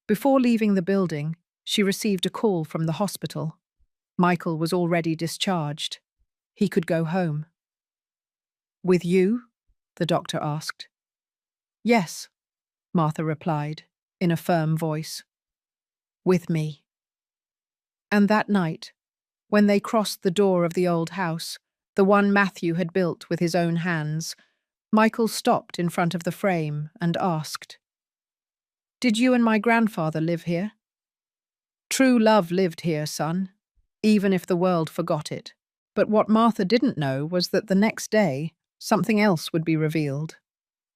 Before leaving the building, she received a call from the hospital. Michael was already discharged. He could go home. "With you?" the doctor asked. "Yes," Martha replied, in a firm voice. "With me." And that night, when they crossed the door of the old house, the one Matthew had built with his own hands, Michael stopped in front of the frame and asked, "Did you and my grandfather live here?" "True love lived here, son, even if the world forgot it." But what Martha didn't know was that the next day, something else would be revealed: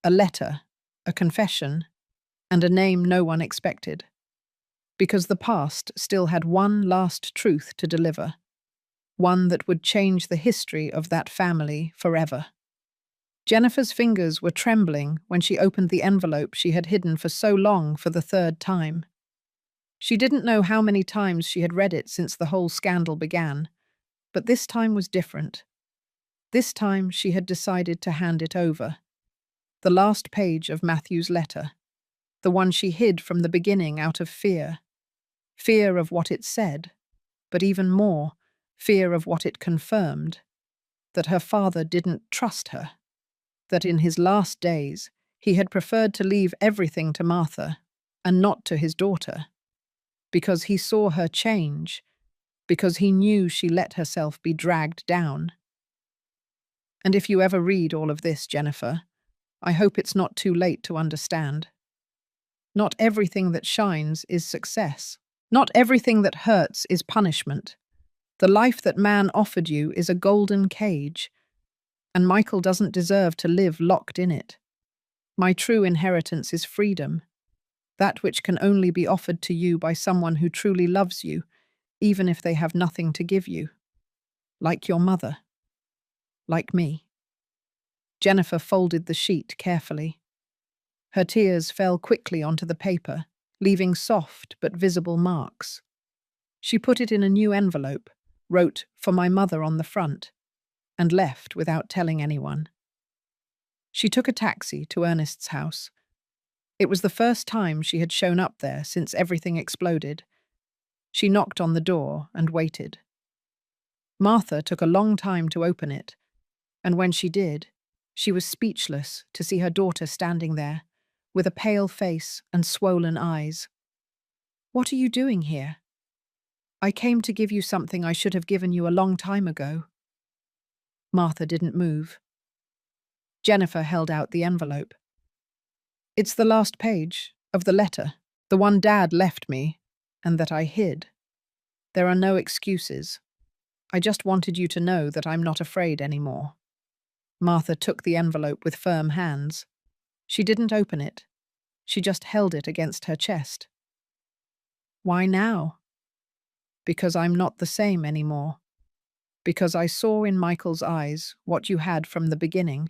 a letter, a confession, and a name no one expected. Because the past still had one last truth to deliver, one that would change the history of that family forever. Jennifer's fingers were trembling when she opened the envelope she had hidden for so long for the third time. She didn't know how many times she had read it since the whole scandal began, but this time was different. This time she had decided to hand it over. The last page of Matthew's letter, the one she hid from the beginning out of fear. Fear of what it said, but even more, fear of what it confirmed, that her father didn't trust her, that in his last days he had preferred to leave everything to Martha and not to his daughter, because he saw her change, because he knew she let herself be dragged down. And if you ever read all of this, Jennifer, I hope it's not too late to understand. Not everything that shines is success. Not everything that hurts is punishment. The life that man offered you is a golden cage, and Michael doesn't deserve to live locked in it. My true inheritance is freedom, that which can only be offered to you by someone who truly loves you, even if they have nothing to give you. Like your mother. Like me. Jennifer folded the sheet carefully. Her tears fell quickly onto the paper, leaving soft but visible marks. She put it in a new envelope, wrote "For my mother" on the front, and left without telling anyone. She took a taxi to Ernest's house. It was the first time she had shown up there since everything exploded. She knocked on the door and waited. Martha took a long time to open it, and when she did, she was speechless to see her daughter standing there, with a pale face and swollen eyes. "What are you doing here?" "I came to give you something I should have given you a long time ago." Martha didn't move. Jennifer held out the envelope. "It's the last page of the letter, the one Dad left me, and that I hid. There are no excuses. I just wanted you to know that I'm not afraid anymore." Martha took the envelope with firm hands. She didn't open it. She just held it against her chest. "Why now?" "Because I'm not the same anymore. Because I saw in Michael's eyes what you had from the beginning.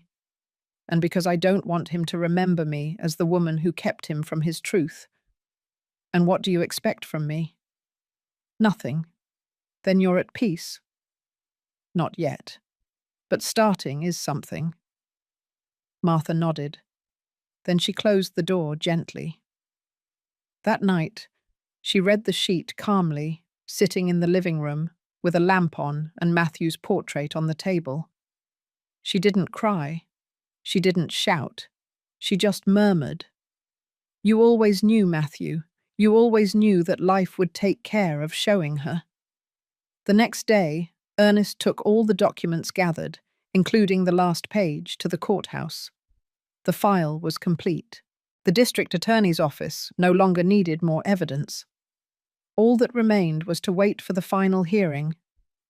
And because I don't want him to remember me as the woman who kept him from his truth. And what do you expect from me?" "Nothing. Then you're at peace?" "Not yet. But starting is something." Martha nodded. Then she closed the door gently. That night, she read the sheet calmly, sitting in the living room, with a lamp on and Matthew's portrait on the table. She didn't cry. She didn't shout. She just murmured. "You always knew, Matthew. You always knew that life would take care of showing her." The next day, Ernest took all the documents gathered, including the last page, to the courthouse. The file was complete. The district attorney's office no longer needed more evidence. All that remained was to wait for the final hearing,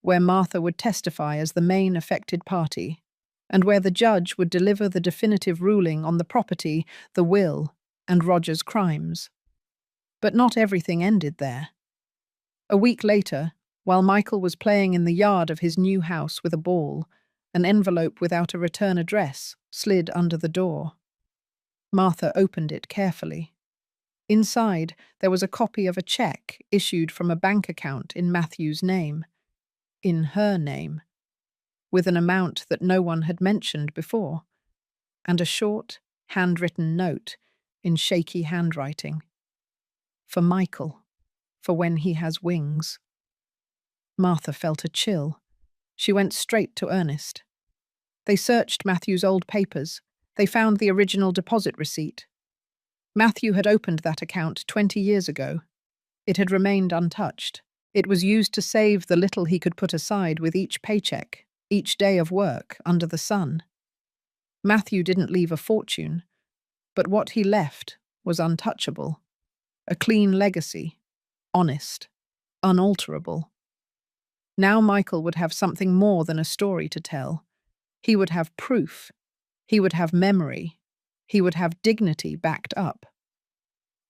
where Martha would testify as the main affected party, and where the judge would deliver the definitive ruling on the property, the will, and Roger's crimes. But not everything ended there. A week later, while Michael was playing in the yard of his new house with a ball, an envelope without a return address slid under the door. Martha opened it carefully. Inside, there was a copy of a check issued from a bank account in Matthew's name. In her name. With an amount that no one had mentioned before. And a short, handwritten note in shaky handwriting. "For Michael. For when he has wings." Martha felt a chill. She went straight to Ernest. They searched Matthew's old papers. They found the original deposit receipt. Matthew had opened that account 20 years ago. It had remained untouched. It was used to save the little he could put aside with each paycheck, each day of work under the sun. Matthew didn't leave a fortune, but what he left was untouchable. A clean legacy, honest, unalterable. Now Michael would have something more than a story to tell. He would have proof. He would have memory. He would have dignity backed up.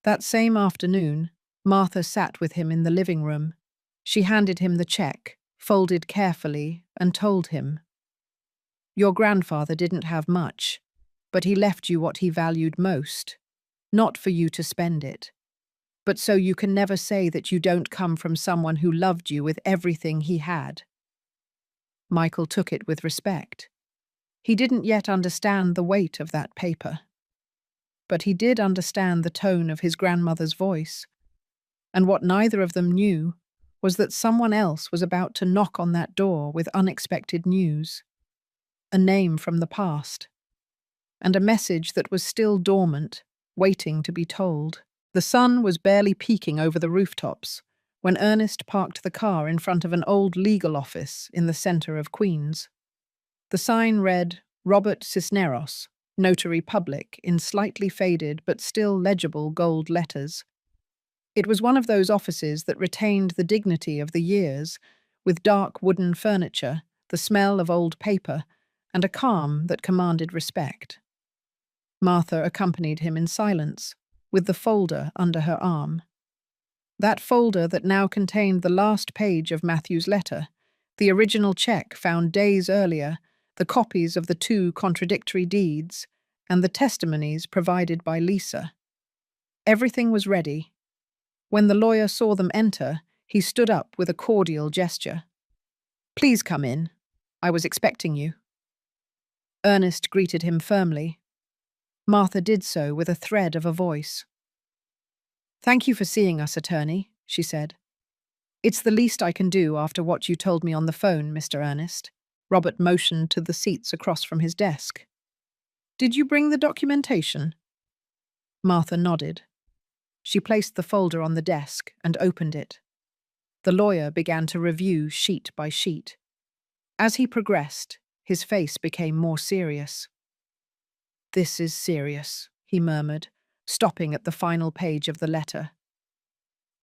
That same afternoon, Martha sat with him in the living room. She handed him the check, folded carefully, and told him, "Your grandfather didn't have much, but he left you what he valued most, not for you to spend it, but so you can never say that you don't come from someone who loved you with everything he had." Michael took it with respect. He didn't yet understand the weight of that paper. But he did understand the tone of his grandmother's voice. And what neither of them knew was that someone else was about to knock on that door with unexpected news, a name from the past, and a message that was still dormant, waiting to be told. The sun was barely peeking over the rooftops when Ernest parked the car in front of an old legal office in the center of Queens. The sign read, Robert Cisneros, Notary Public, in slightly faded but still legible gold letters. It was one of those offices that retained the dignity of the years, with dark wooden furniture, the smell of old paper, and a calm that commanded respect. Martha accompanied him in silence, with the folder under her arm. That folder that now contained the last page of Matthew's letter, the original check found days earlier, the copies of the 2 contradictory deeds, and the testimonies provided by Lisa. Everything was ready. When the lawyer saw them enter, he stood up with a cordial gesture. "Please come in. I was expecting you." Ernest greeted him firmly. Martha did so with a thread of a voice. "Thank you for seeing us, attorney," she said. "It's the least I can do after what you told me on the phone, Mr. Ernest." Robert motioned to the seats across from his desk. "Did you bring the documentation?" Martha nodded. She placed the folder on the desk and opened it. The lawyer began to review sheet by sheet. As he progressed, his face became more serious. "This is serious," he murmured, stopping at the final page of the letter.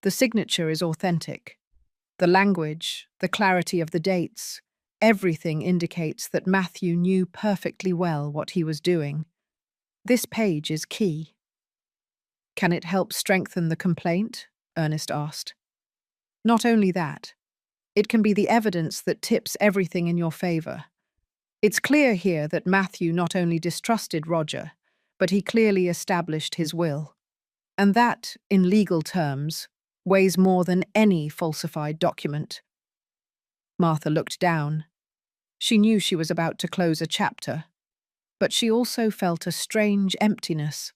"The signature is authentic. The language, the clarity of the dates, everything indicates that Matthew knew perfectly well what he was doing. This page is key." "Can it help strengthen the complaint?" Ernest asked. "Not only that, it can be the evidence that tips everything in your favor. It's clear here that Matthew not only distrusted Roger, but he clearly established his will. And that, in legal terms, weighs more than any falsified document." Martha looked down. She knew she was about to close a chapter, but she also felt a strange emptiness,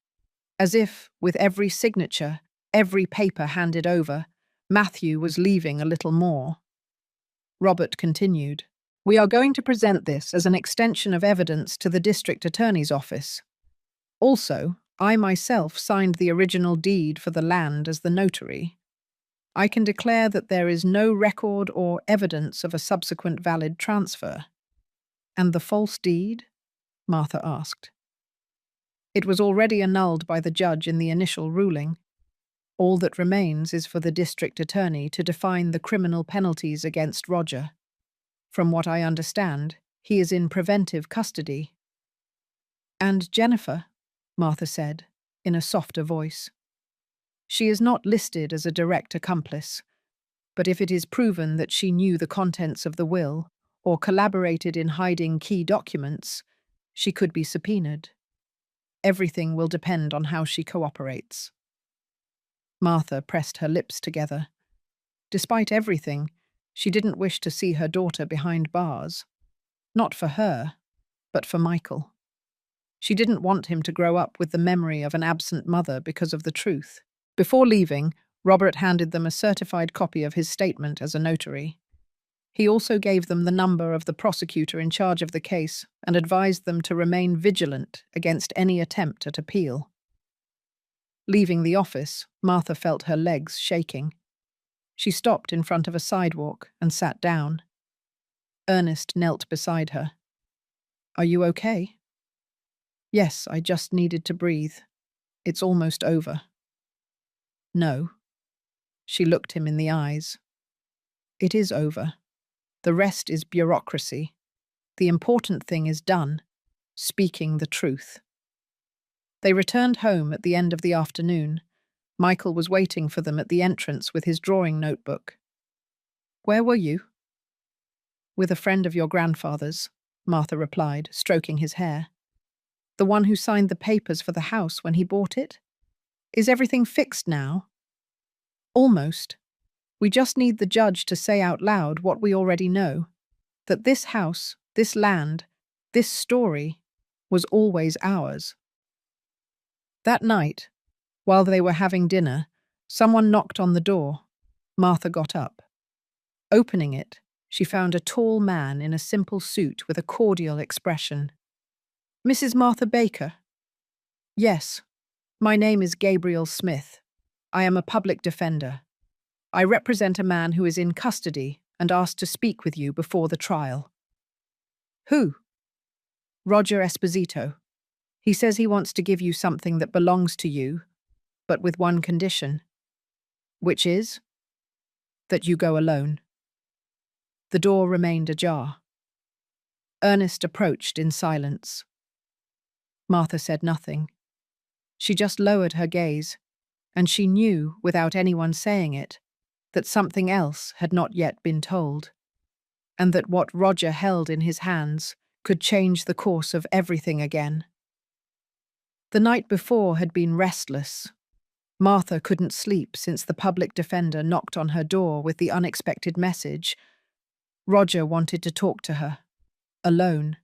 as if, with every signature, every paper handed over, Matthew was leaving a little more. Robert continued, "We are going to present this as an extension of evidence to the district attorney's office. Also, I myself signed the original deed for the land as the notary. I can declare that there is no record or evidence of a subsequent valid transfer." "And the false deed?" Martha asked. "It was already annulled by the judge in the initial ruling. All that remains is for the district attorney to define the criminal penalties against Roger. From what I understand, he is in preventive custody." "And Jennifer?" Martha said, in a softer voice. "She is not listed as a direct accomplice, but if it is proven that she knew the contents of the will or collaborated in hiding key documents, she could be subpoenaed. Everything will depend on how she cooperates." Martha pressed her lips together. Despite everything, she didn't wish to see her daughter behind bars. Not for her, but for Michael. She didn't want him to grow up with the memory of an absent mother because of the truth. Before leaving, Robert handed them a certified copy of his statement as a notary. He also gave them the number of the prosecutor in charge of the case and advised them to remain vigilant against any attempt at appeal. Leaving the office, Martha felt her legs shaking. She stopped in front of a sidewalk and sat down. Ernest knelt beside her. "Are you okay?" "Yes, I just needed to breathe. It's almost over." "No." She looked him in the eyes. "It is over. The rest is bureaucracy. The important thing is done, speaking the truth." They returned home at the end of the afternoon. Michael was waiting for them at the entrance with his drawing notebook. "Where were you?" "With a friend of your grandfather's," Martha replied, stroking his hair. "The one who signed the papers for the house when he bought it? Is everything fixed now?" "Almost. We just need the judge to say out loud what we already know, that this house, this land, this story was always ours." That night, while they were having dinner, Someone knocked on the door. Martha got up. Opening it, she found a tall man in a simple suit with a cordial expression. "Mrs. Martha Baker?" "Yes. My name is Gabriel Smith. I am a public defender. I represent a man who is in custody and asked to speak with you before the trial." "Who?" "Roger Esposito. He says he wants to give you something that belongs to you, but with one condition." "Which is?" "That you go alone." The door remained ajar. Ernest approached in silence. Martha said nothing. She just lowered her gaze, and she knew, without anyone saying it, that something else had not yet been told, and that what Roger held in his hands could change the course of everything again. The night before had been restless. Martha couldn't sleep since the public defender knocked on her door with the unexpected message. Roger wanted to talk to her, alone.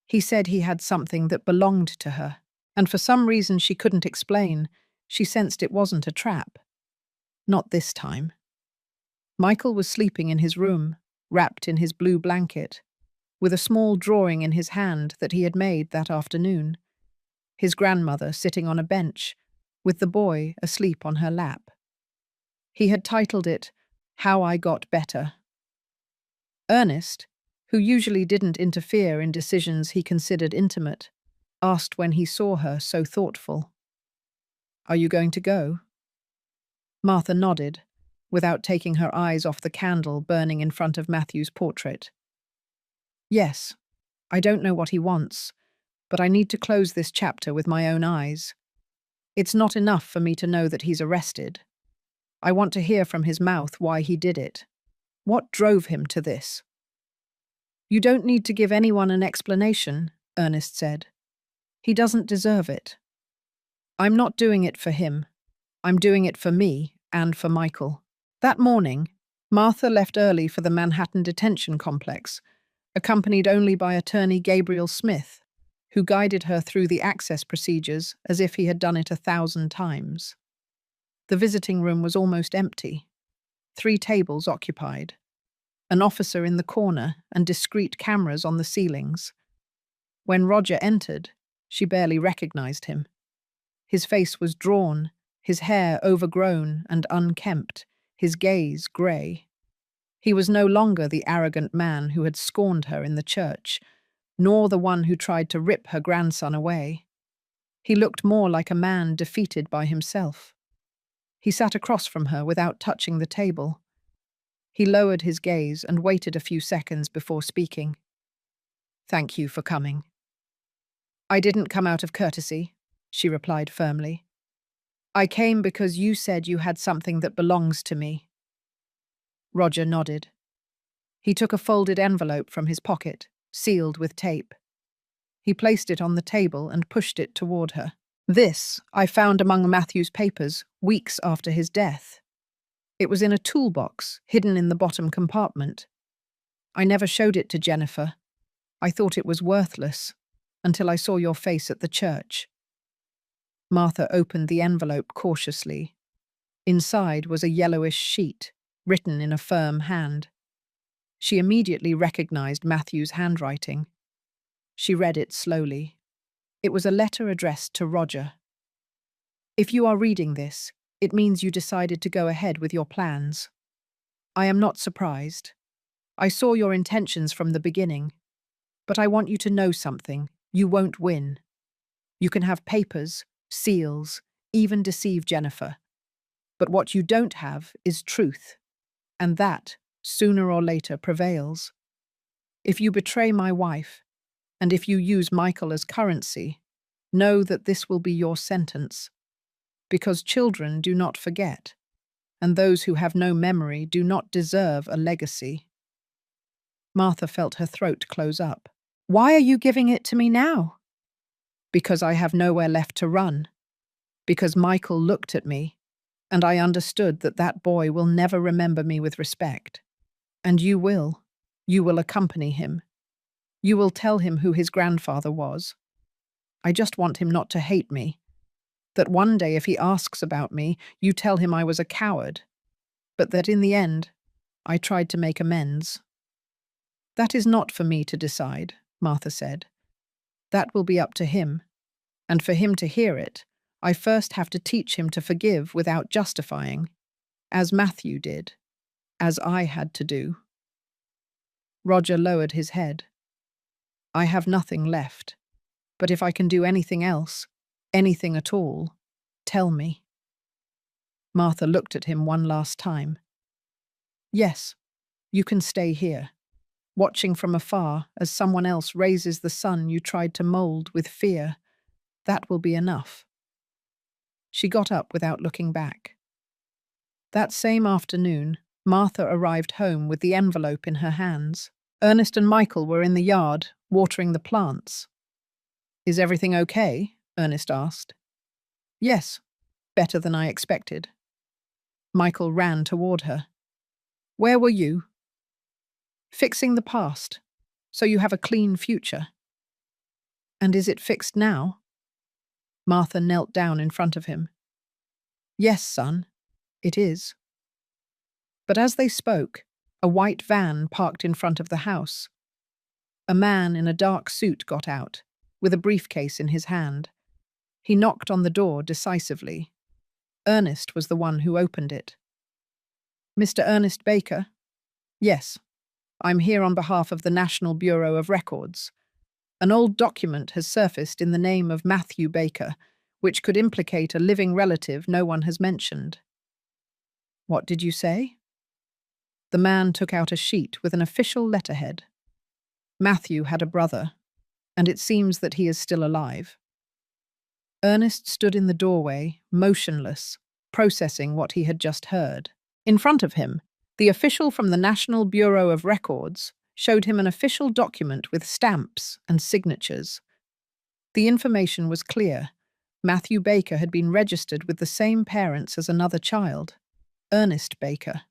He said he had something that belonged to her, and for some reason she couldn't explain, she sensed it wasn't a trap. Not this time. Michael was sleeping in his room, wrapped in his blue blanket, with a small drawing in his hand that he had made that afternoon. His grandmother sitting on a bench, with the boy asleep on her lap. He had titled it, "How I Got Better." Ernest, who usually didn't interfere in decisions he considered intimate, asked when he saw her so thoughtful. "Are you going to go?" Martha nodded, without taking her eyes off the candle burning in front of Matthew's portrait. "Yes, I don't know what he wants, but I need to close this chapter with my own eyes. It's not enough for me to know that he's arrested. I want to hear from his mouth why he did it. What drove him to this?" "You don't need to give anyone an explanation," Ernest said. "He doesn't deserve it. I'm not doing it for him. I'm doing it for me and for Michael." That morning, Martha left early for the Manhattan Detention Complex, accompanied only by attorney Gabriel Smith, who guided her through the access procedures as if he had done it 1,000 times. The visiting room was almost empty. 3 tables occupied. An officer in the corner and discreet cameras on the ceilings. When Roger entered, she barely recognized him. His face was drawn, his hair overgrown and unkempt, his gaze grey. He was no longer the arrogant man who had scorned her in the church, nor the one who tried to rip her grandson away. He looked more like a man defeated by himself. He sat across from her without touching the table. He lowered his gaze and waited a few seconds before speaking. "Thank you for coming." "I didn't come out of courtesy," she replied firmly. "I came because you said you had something that belongs to me." Roger nodded. He took a folded envelope from his pocket, sealed with tape. He placed it on the table and pushed it toward her. "This I found among Matthew's papers weeks after his death. It was in a toolbox, hidden in the bottom compartment. I never showed it to Jennifer. I thought it was worthless, until I saw your face at the church." Martha opened the envelope cautiously. Inside was a yellowish sheet, written in a firm hand. She immediately recognized Matthew's handwriting. She read it slowly. It was a letter addressed to Roger. "If you are reading this, it means you decided to go ahead with your plans. I am not surprised. I saw your intentions from the beginning. But I want you to know something. You won't win. You can have papers, seals, even deceive Jennifer. But what you don't have is truth. And that, sooner or later, prevails. If you betray my wife, and if you use Michael as currency, know that this will be your sentence. Because children do not forget, and those who have no memory do not deserve a legacy." Martha felt her throat close up. "Why are you giving it to me now?" "Because I have nowhere left to run. Because Michael looked at me, and I understood that that boy will never remember me with respect. And you will. You will accompany him. You will tell him who his grandfather was. I just want him not to hate me. That one day if he asks about me, you tell him I was a coward, but that in the end, I tried to make amends. That is not for me to decide, Martha said. That will be up to him, and for him to hear it, I first have to teach him to forgive without justifying, as Matthew did, as I had to do. Roger lowered his head. I have nothing left, but if I can do anything else, anything at all, tell me. Martha looked at him one last time. Yes, you can stay here, watching from afar as someone else raises the son you tried to mold with fear. That will be enough. She got up without looking back. That same afternoon, Martha arrived home with the envelope in her hands. Ernest and Michael were in the yard, watering the plants. Is everything okay? Ernest asked. Yes, better than I expected. Michael ran toward her. Where were you? Fixing the past, so you have a clean future. And is it fixed now? Martha knelt down in front of him. Yes, son, it is. But as they spoke, a white van parked in front of the house. A man in a dark suit got out, with a briefcase in his hand. He knocked on the door decisively. Ernest was the one who opened it. Mr. Ernest Baker? Yes, I'm here on behalf of the National Bureau of Records. An old document has surfaced in the name of Matthew Baker, which could implicate a living relative no one has mentioned. What did you say? The man took out a sheet with an official letterhead. Matthew had a brother, and it seems that he is still alive. Ernest stood in the doorway, motionless, processing what he had just heard. In front of him, the official from the National Bureau of Records showed him an official document with stamps and signatures. The information was clear. Matthew Baker had been registered with the same parents as another child, Ernest Baker.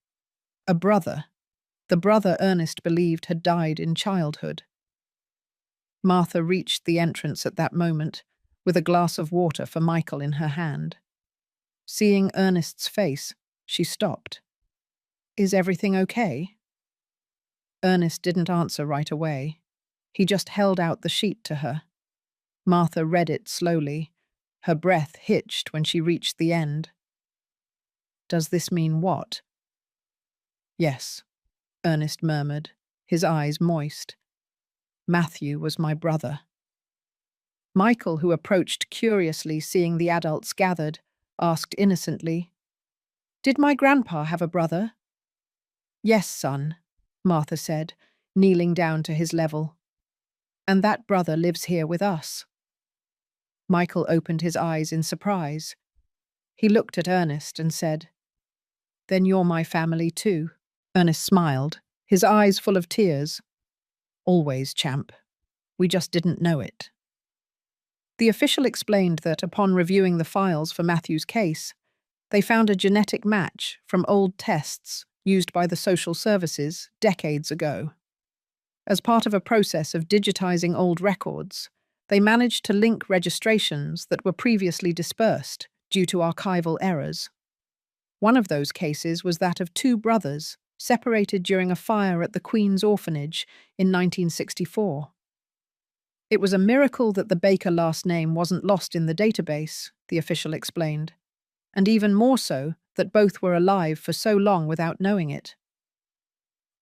A brother, the brother Ernest believed had died in childhood. Martha reached the entrance at that moment, with a glass of water for Michael in her hand. Seeing Ernest's face, she stopped. Is everything okay? Ernest didn't answer right away. He just held out the sheet to her. Martha read it slowly. Her breath hitched when she reached the end. Does this mean what? Yes, Ernest murmured, his eyes moist. Matthew was my brother. Michael, who approached curiously, seeing the adults gathered, asked innocently, Did my grandpa have a brother? Yes, son, Martha said, kneeling down to his level. And that brother lives here with us. Michael opened his eyes in surprise. He looked at Ernest and said, Then you're my family too. Ernest smiled, his eyes full of tears. Always, champ. We just didn't know it. The official explained that upon reviewing the files for Matthew's case, they found a genetic match from old tests used by the social services decades ago. As part of a process of digitizing old records, they managed to link registrations that were previously dispersed due to archival errors. One of those cases was that of two brothers separated during a fire at the Queen's Orphanage in 1964. It was a miracle that the Baker last name wasn't lost in the database, the official explained, and even more so that both were alive for so long without knowing it.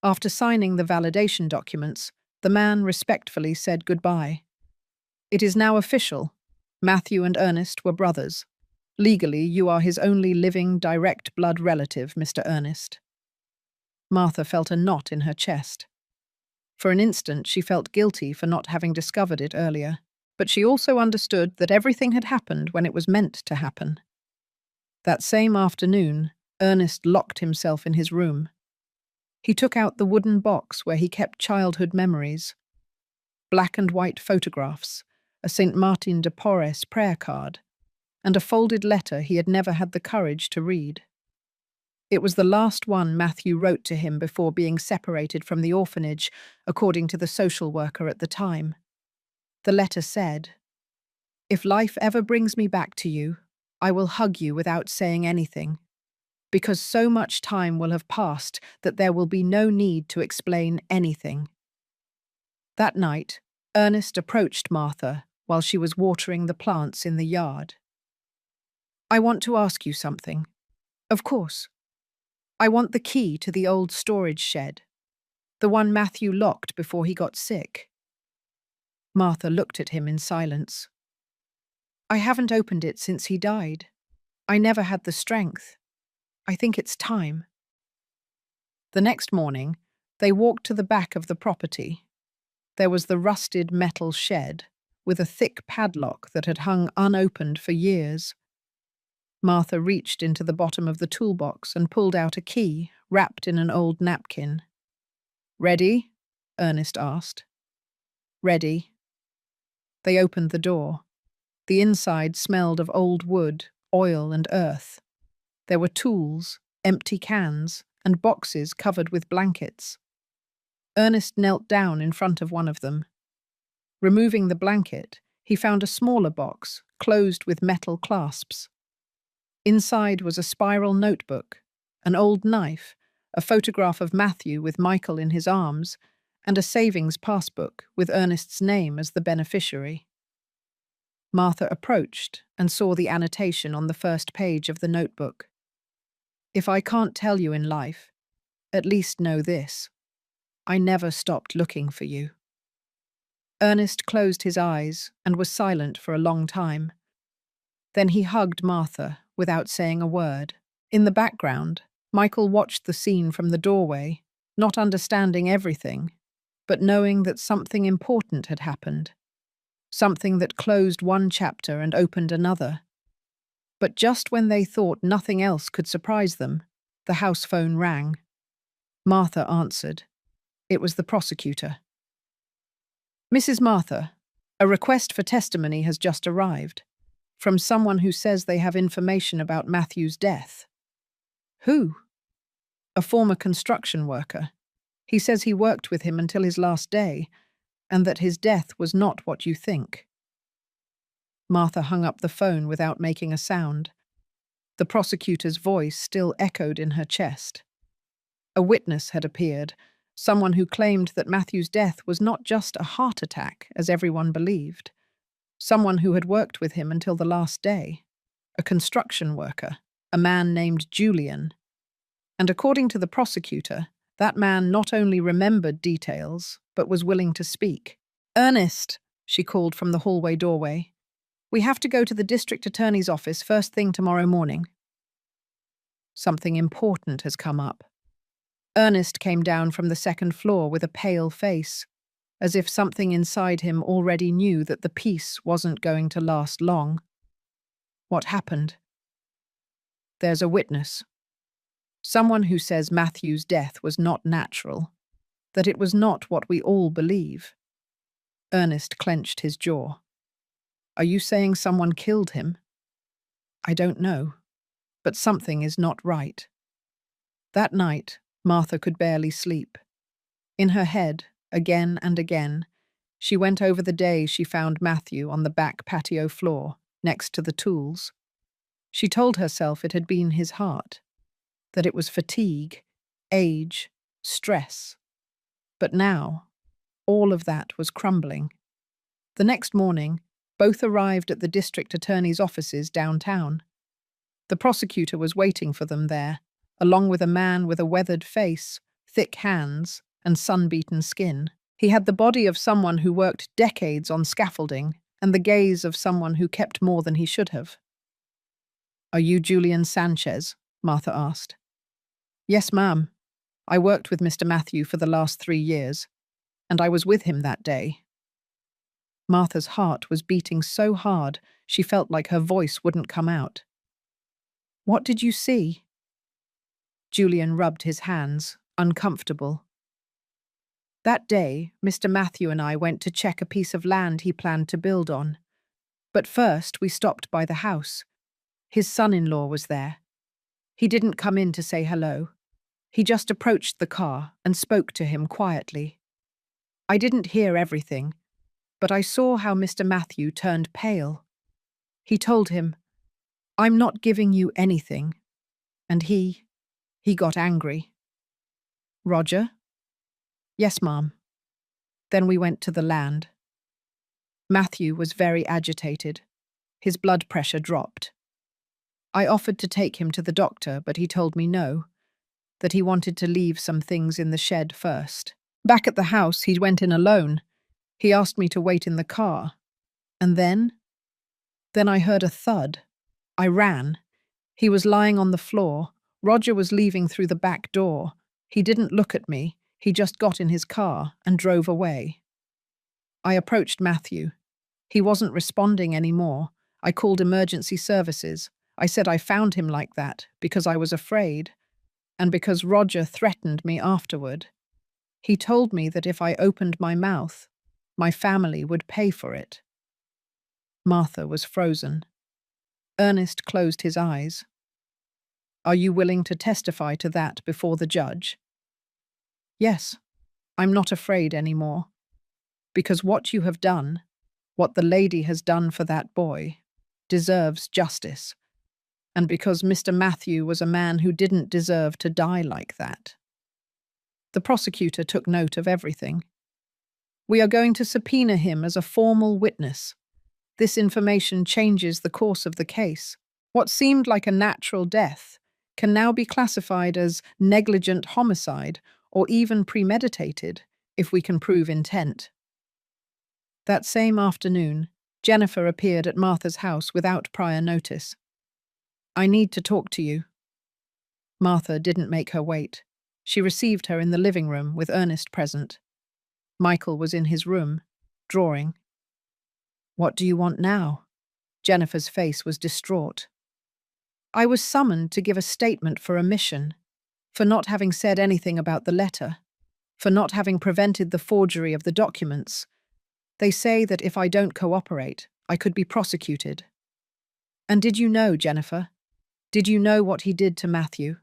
After signing the validation documents, the man respectfully said goodbye. It is now official. Matthew and Ernest were brothers. Legally, you are his only living, direct blood relative, Mr. Ernest. Martha felt a knot in her chest. For an instant, she felt guilty for not having discovered it earlier, but she also understood that everything had happened when it was meant to happen. That same afternoon, Ernest locked himself in his room. He took out the wooden box where he kept childhood memories. Black and white photographs, a St. Martin de Porres prayer card, and a folded letter he had never had the courage to read. It was the last one Matthew wrote to him before being separated from the orphanage, according to the social worker at the time. The letter said, If life ever brings me back to you, I will hug you without saying anything, because so much time will have passed that there will be no need to explain anything. That night, Ernest approached Martha while she was watering the plants in the yard. I want to ask you something. Of course. I want the key to the old storage shed, the one Matthew locked before he got sick. Martha looked at him in silence. I haven't opened it since he died. I never had the strength. I think it's time. The next morning, they walked to the back of the property. There was the rusted metal shed, with a thick padlock that had hung unopened for years. Martha reached into the bottom of the toolbox and pulled out a key wrapped in an old napkin. Ready? Ernest asked. Ready. They opened the door. The inside smelled of old wood, oil, and earth. There were tools, empty cans, and boxes covered with blankets. Ernest knelt down in front of one of them. Removing the blanket, he found a smaller box, closed with metal clasps. Inside was a spiral notebook, an old knife, a photograph of Matthew with Michael in his arms, and a savings passbook with Ernest's name as the beneficiary. Martha approached and saw the annotation on the first page of the notebook. If I can't tell you in life, at least know this. I never stopped looking for you. Ernest closed his eyes and was silent for a long time. Then he hugged Martha without saying a word. In the background, Michael watched the scene from the doorway, not understanding everything, but knowing that something important had happened. Something that closed one chapter and opened another. But just when they thought nothing else could surprise them, the house phone rang. Martha answered. It was the prosecutor. Mrs. Martha, a request for testimony has just arrived, from someone who says they have information about Matthew's death. Who? A former construction worker. He says he worked with him until his last day, and that his death was not what you think. Martha hung up the phone without making a sound. The prosecutor's voice still echoed in her chest. A witness had appeared, someone who claimed that Matthew's death was not just a heart attack, as everyone believed. Someone who had worked with him until the last day. A construction worker, a man named Julian. And according to the prosecutor, that man not only remembered details, but was willing to speak. Ernest, she called from the hallway doorway. We have to go to the district attorney's office first thing tomorrow morning. Something important has come up. Ernest came down from the second floor with a pale face, as if something inside him already knew that the peace wasn't going to last long. What happened? There's a witness. Someone who says Matthew's death was not natural, that it was not what we all believe. Ernest clenched his jaw. Are you saying someone killed him? I don't know, but something is not right. That night, Martha could barely sleep. In her head, again and again, she went over the day she found Matthew on the back patio floor, next to the tools. She told herself it had been his heart, that it was fatigue, age, stress. But now, all of that was crumbling. The next morning, both arrived at the district attorney's offices downtown. The prosecutor was waiting for them there, along with a man with a weathered face, thick hands, and sun-beaten skin. He had the body of someone who worked decades on scaffolding and the gaze of someone who kept more than he should have. Are you Julian Sanchez? Martha asked. Yes, ma'am. I worked with Mr. Matthew for the last 3 years, and I was with him that day. Martha's heart was beating so hard she felt like her voice wouldn't come out. What did you see? Julian rubbed his hands, uncomfortable. That day, Mr. Matthew and I went to check a piece of land he planned to build on. But first we stopped by the house. His son-in-law was there. He didn't come in to say hello. He just approached the car and spoke to him quietly. I didn't hear everything, but I saw how Mr. Matthew turned pale. He told him, I'm not giving you anything. And he got angry. Roger? Yes, Ma'am. Then we went to the land. Matthew was very agitated. His blood pressure dropped. I offered to take him to the doctor, but he told me no, that he wanted to leave some things in the shed first. Back at the house, he went in alone. He asked me to wait in the car. And then I heard a thud. I ran. He was lying on the floor. Roger was leaving through the back door. He didn't look at me. He just got in his car and drove away. I approached Matthew. He wasn't responding anymore. I called emergency services. I said I found him like that because I was afraid, and because Roger threatened me afterward. He told me that if I opened my mouth, my family would pay for it. Martha was frozen. Ernest closed his eyes. Are you willing to testify to that before the judge? Yes, I'm not afraid anymore. Because what you have done, what the lady has done for that boy, deserves justice. And because Mr. Matthew was a man who didn't deserve to die like that. The prosecutor took note of everything. We are going to subpoena him as a formal witness. This information changes the course of the case. What seemed like a natural death can now be classified as negligent homicide or even premeditated if we can prove intent. That same afternoon, Jennifer appeared at Martha's house without prior notice. I need to talk to you. Martha didn't make her wait. She received her in the living room with Ernest present. Michael was in his room, drawing. What do you want now? Jennifer's face was distraught. I was summoned to give a statement for omission, for not having said anything about the letter, for not having prevented the forgery of the documents. They say that if I don't cooperate, I could be prosecuted. And did you know, Jennifer? Did you know what he did to Matthew?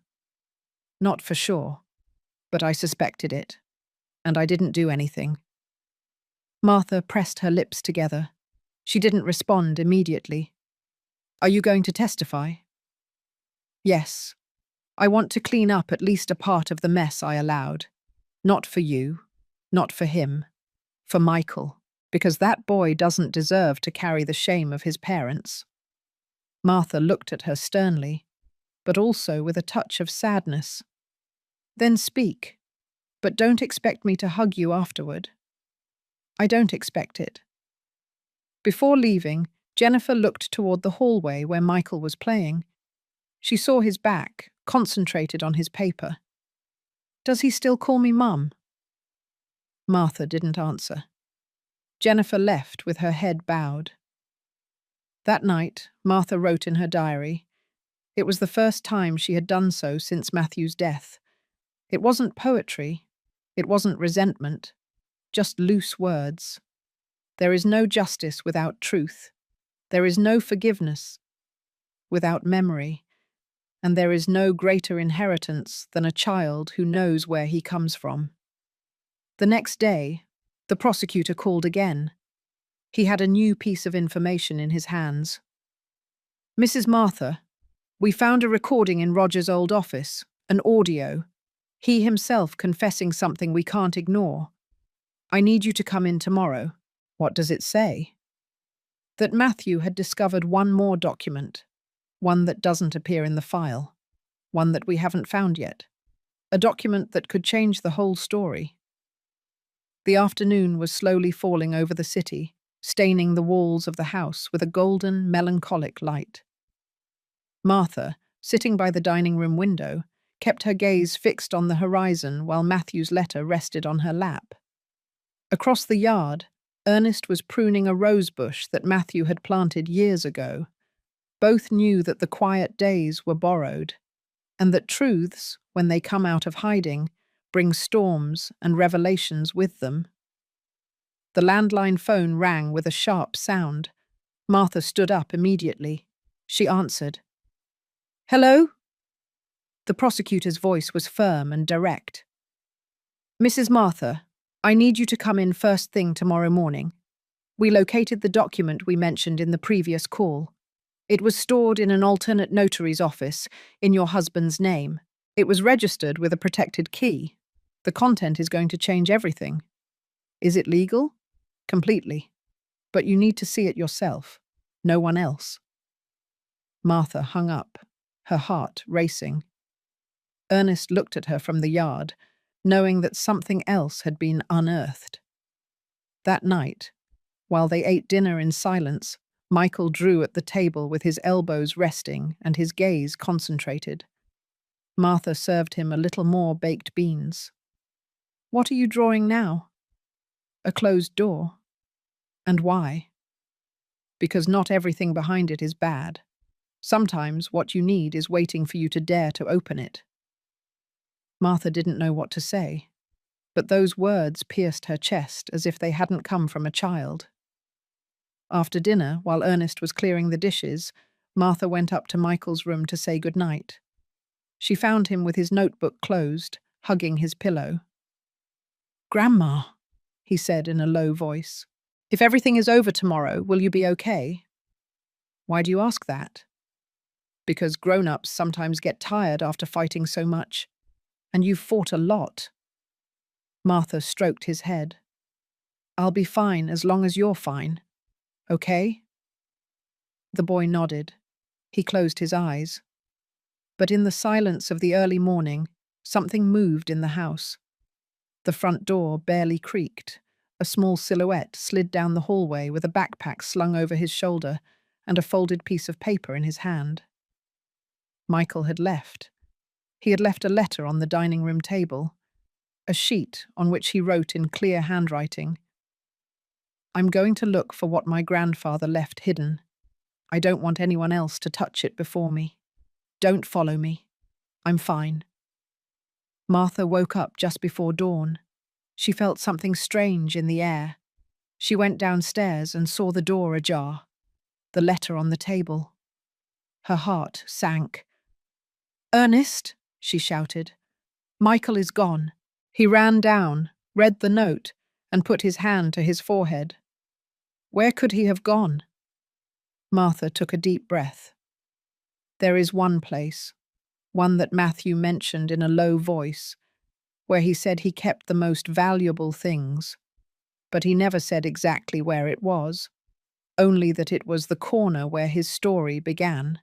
Not for sure, but I suspected it, and I didn't do anything. Martha pressed her lips together. She didn't respond immediately. Are you going to testify? Yes. I want to clean up at least a part of the mess I allowed. Not for you, not for him, for Michael, because that boy doesn't deserve to carry the shame of his parents. Martha looked at her sternly, but also with a touch of sadness. Then speak, but don't expect me to hug you afterward. I don't expect it. Before leaving, Jennifer looked toward the hallway where Michael was playing. She saw his back, concentrated on his paper. Does he still call me Mum? Martha didn't answer. Jennifer left with her head bowed. That night, Martha wrote in her diary. It was the first time she had done so since Matthew's death. It wasn't poetry. It wasn't resentment. Just loose words. There is no justice without truth. There is no forgiveness without memory. And there is no greater inheritance than a child who knows where he comes from. The next day, the prosecutor called again. He had a new piece of information in his hands. Mrs. Martha, we found a recording in Roger's old office, an audio. He himself confessing something we can't ignore. I need you to come in tomorrow. What does it say? That Matthew had discovered one more document, one that doesn't appear in the file, one that we haven't found yet, a document that could change the whole story. The afternoon was slowly falling over the city, staining the walls of the house with a golden, melancholic light. Martha, sitting by the dining room window, kept her gaze fixed on the horizon while Matthew's letter rested on her lap. Across the yard, Ernest was pruning a rose bush that Matthew had planted years ago. Both knew that the quiet days were borrowed, and that truths, when they come out of hiding, bring storms and revelations with them. The landline phone rang with a sharp sound. Martha stood up immediately. She answered. Hello? The prosecutor's voice was firm and direct. Mrs. Martha, I need you to come in first thing tomorrow morning. We located the document we mentioned in the previous call. It was stored in an alternate notary's office in your husband's name. It was registered with a protected key. The content is going to change everything. Is it legal? Completely. But you need to see it yourself. No one else. Martha hung up, her heart racing. Ernest looked at her from the yard, knowing that something else had been unearthed. That night, while they ate dinner in silence, Michael drew at the table with his elbows resting and his gaze concentrated. Martha served him a little more baked beans. What are you drawing now? A closed door. And why? Because not everything behind it is bad. Sometimes what you need is waiting for you to dare to open it. Martha didn't know what to say, but those words pierced her chest as if they hadn't come from a child. After dinner, while Ernest was clearing the dishes, Martha went up to Michael's room to say goodnight. She found him with his notebook closed, hugging his pillow. "Grandma," he said in a low voice, "if everything is over tomorrow, will you be okay?" "Why do you ask that?" "Because grown-ups sometimes get tired after fighting so much. And you've fought a lot." Martha stroked his head. "I'll be fine as long as you're fine. Okay?" The boy nodded. He closed his eyes. But in the silence of the early morning, something moved in the house. The front door barely creaked. A small silhouette slid down the hallway with a backpack slung over his shoulder and a folded piece of paper in his hand. Michael had left. He had left a letter on the dining room table, a sheet on which he wrote in clear handwriting, "I'm going to look for what my grandfather left hidden. I don't want anyone else to touch it before me. Don't follow me. I'm fine." Martha woke up just before dawn. She felt something strange in the air. She went downstairs and saw the door ajar, the letter on the table. Her heart sank. "Ernest," she shouted. "Michael is gone." He ran down, read the note, and put his hand to his forehead. Where could he have gone? Martha took a deep breath. There is one place, one that Matthew mentioned in a low voice, where he said he kept the most valuable things, but he never said exactly where it was, only that it was the corner where his story began.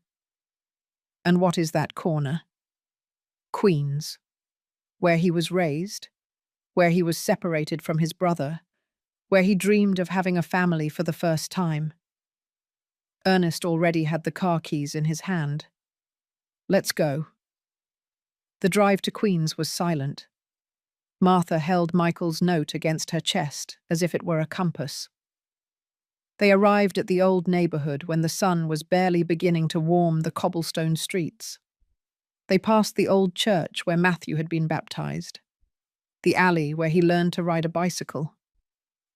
And what is that corner? Queens. Where he was raised, where he was separated from his brother, where he dreamed of having a family for the first time. Ernest already had the car keys in his hand. Let's go. The drive to Queens was silent. Martha held Michael's note against her chest as if it were a compass. They arrived at the old neighborhood when the sun was barely beginning to warm the cobblestone streets. They passed the old church where Matthew had been baptized, the alley where he learned to ride a bicycle,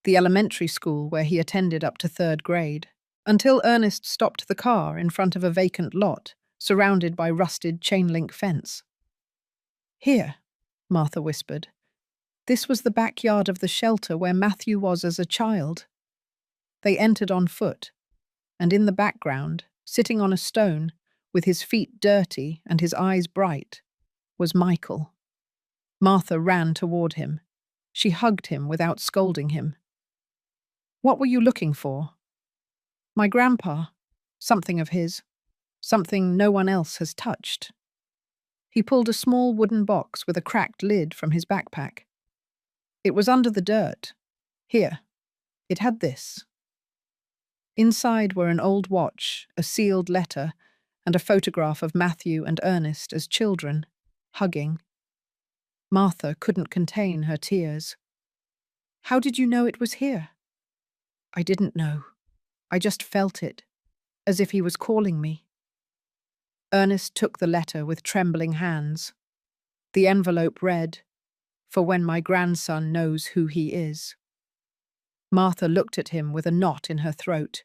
the elementary school where he attended up to 3rd grade, until Ernest stopped the car in front of a vacant lot, surrounded by rusted chain-link fence. "Here," Martha whispered. This was the backyard of the shelter where Matthew was as a child. They entered on foot, and in the background, sitting on a stone, with his feet dirty and his eyes bright, was Michael. Martha ran toward him. She hugged him without scolding him. "What were you looking for?" "My grandpa. Something of his. Something no one else has touched." He pulled a small wooden box with a cracked lid from his backpack. "It was under the dirt. Here. It had this." Inside were an old watch, a sealed letter, and a photograph of Matthew and Ernest as children, hugging. Martha couldn't contain her tears. "How did you know it was here?" "I didn't know. I just felt it, as if he was calling me." Ernest took the letter with trembling hands. The envelope read, "For when my grandson knows who he is." Martha looked at him with a knot in her throat.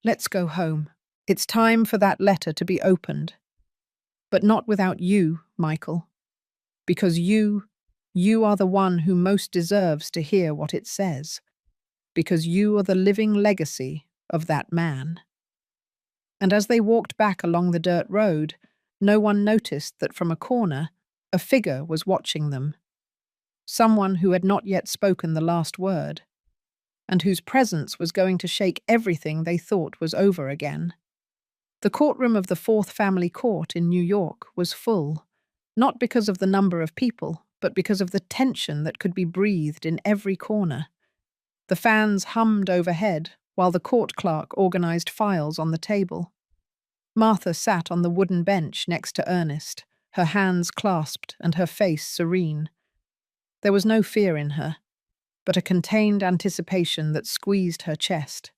"Let's go home. It's time for that letter to be opened. But not without you, Michael. Because you are the one who most deserves to hear what it says. Because you are the living legacy of that man." And as they walked back along the dirt road, no one noticed that from a corner, a figure was watching them. Someone who had not yet spoken the last word, and whose presence was going to shake everything they thought was over again. The courtroom of the Fourth Family Court in New York was full, not because of the number of people, but because of the tension that could be breathed in every corner. The fans hummed overhead while the court clerk organized files on the table. Martha sat on the wooden bench next to Ernest, her hands clasped and her face serene. There was no fear in her, but a contained anticipation that squeezed her chest.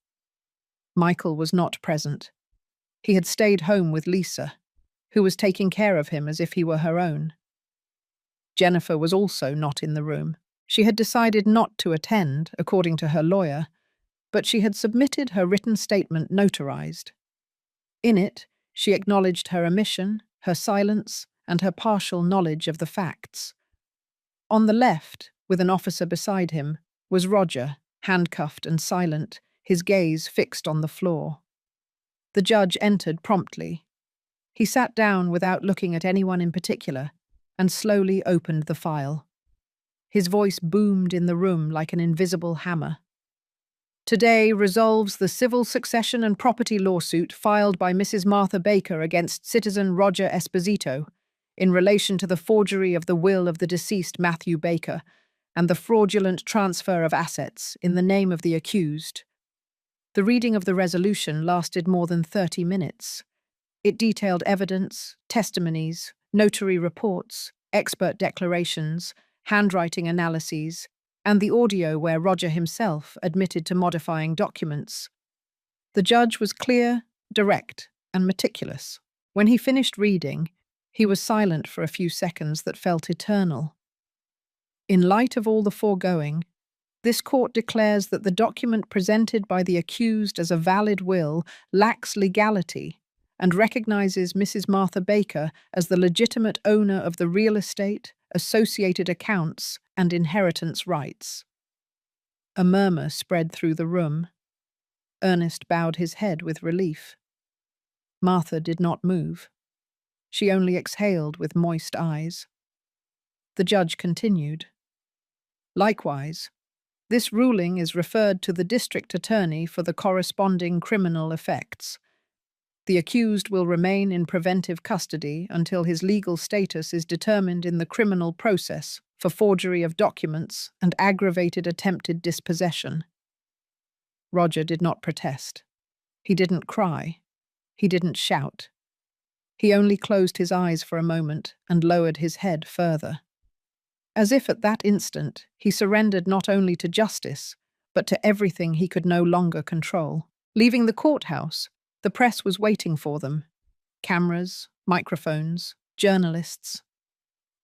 Michael was not present. He had stayed home with Lisa, who was taking care of him as if he were her own. Jennifer was also not in the room. She had decided not to attend, according to her lawyer, but she had submitted her written statement notarized. In it, she acknowledged her omission, her silence, and her partial knowledge of the facts. On the left, with an officer beside him, was Roger, handcuffed and silent, his gaze fixed on the floor. The judge entered promptly. He sat down without looking at anyone in particular and slowly opened the file. His voice boomed in the room like an invisible hammer. Today resolves the civil succession and property lawsuit filed by Mrs. Martha Baker against citizen Roger Esposito in relation to the forgery of the will of the deceased Matthew Baker and the fraudulent transfer of assets in the name of the accused. The reading of the resolution lasted more than 30 minutes. It detailed evidence, testimonies, notary reports, expert declarations, handwriting analyses, and the audio where Roger himself admitted to modifying documents. The judge was clear, direct, and meticulous. When he finished reading, he was silent for a few seconds that felt eternal. In light of all the foregoing, this court declares that the document presented by the accused as a valid will lacks legality and recognizes Mrs. Martha Baker as the legitimate owner of the real estate, associated accounts, and inheritance rights. A murmur spread through the room. Ernest bowed his head with relief. Martha did not move. She only exhaled with moist eyes. The judge continued. Likewise, this ruling is referred to the district attorney for the corresponding criminal effects. The accused will remain in preventive custody until his legal status is determined in the criminal process for forgery of documents and aggravated attempted dispossession. Roger did not protest. He didn't cry. He didn't shout. He only closed his eyes for a moment and lowered his head further. As if at that instant he surrendered not only to justice, but to everything he could no longer control. Leaving the courthouse, the press was waiting for them. Cameras, microphones, journalists.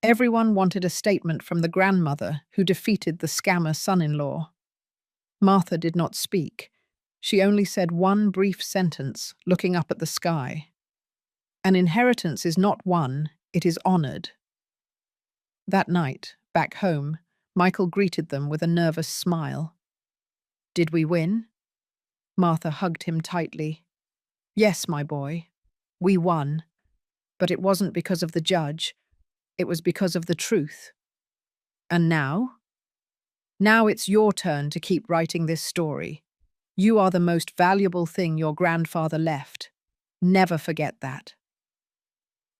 Everyone wanted a statement from the grandmother who defeated the scammer son-in-law. Martha did not speak. She only said one brief sentence, looking up at the sky. An inheritance is not won, it is honored. That night, back home, Michael greeted them with a nervous smile. Did we win? Martha hugged him tightly. Yes, my boy, we won. But it wasn't because of the judge. It was because of the truth. And now? Now it's your turn to keep writing this story. You are the most valuable thing your grandfather left. Never forget that.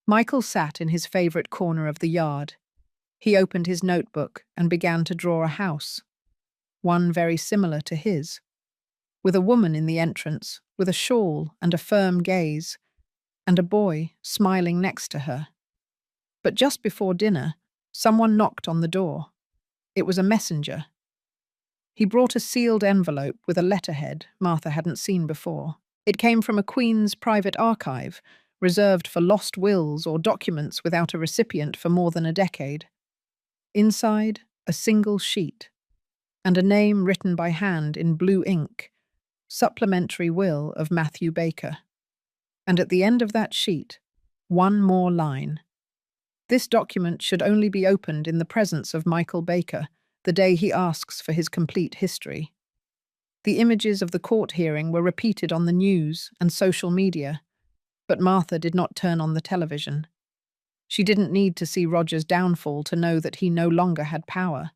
Michael sat in his favorite corner of the yard. He opened his notebook and began to draw a house, one very similar to his, with a woman in the entrance, with a shawl and a firm gaze, and a boy smiling next to her. But just before dinner, someone knocked on the door. It was a messenger. He brought a sealed envelope with a letterhead Martha hadn't seen before. It came from a Queen's private archive, reserved for lost wills or documents without a recipient for more than a decade. Inside, a single sheet, and a name written by hand in blue ink, Supplementary Will of Matthew Baker. And at the end of that sheet, one more line. This document should only be opened in the presence of Michael Baker, the day he asks for his complete history. The images of the court hearing were repeated on the news and social media, But Martha did not turn on the television. She didn't need to see Roger's downfall to know that he no longer had power.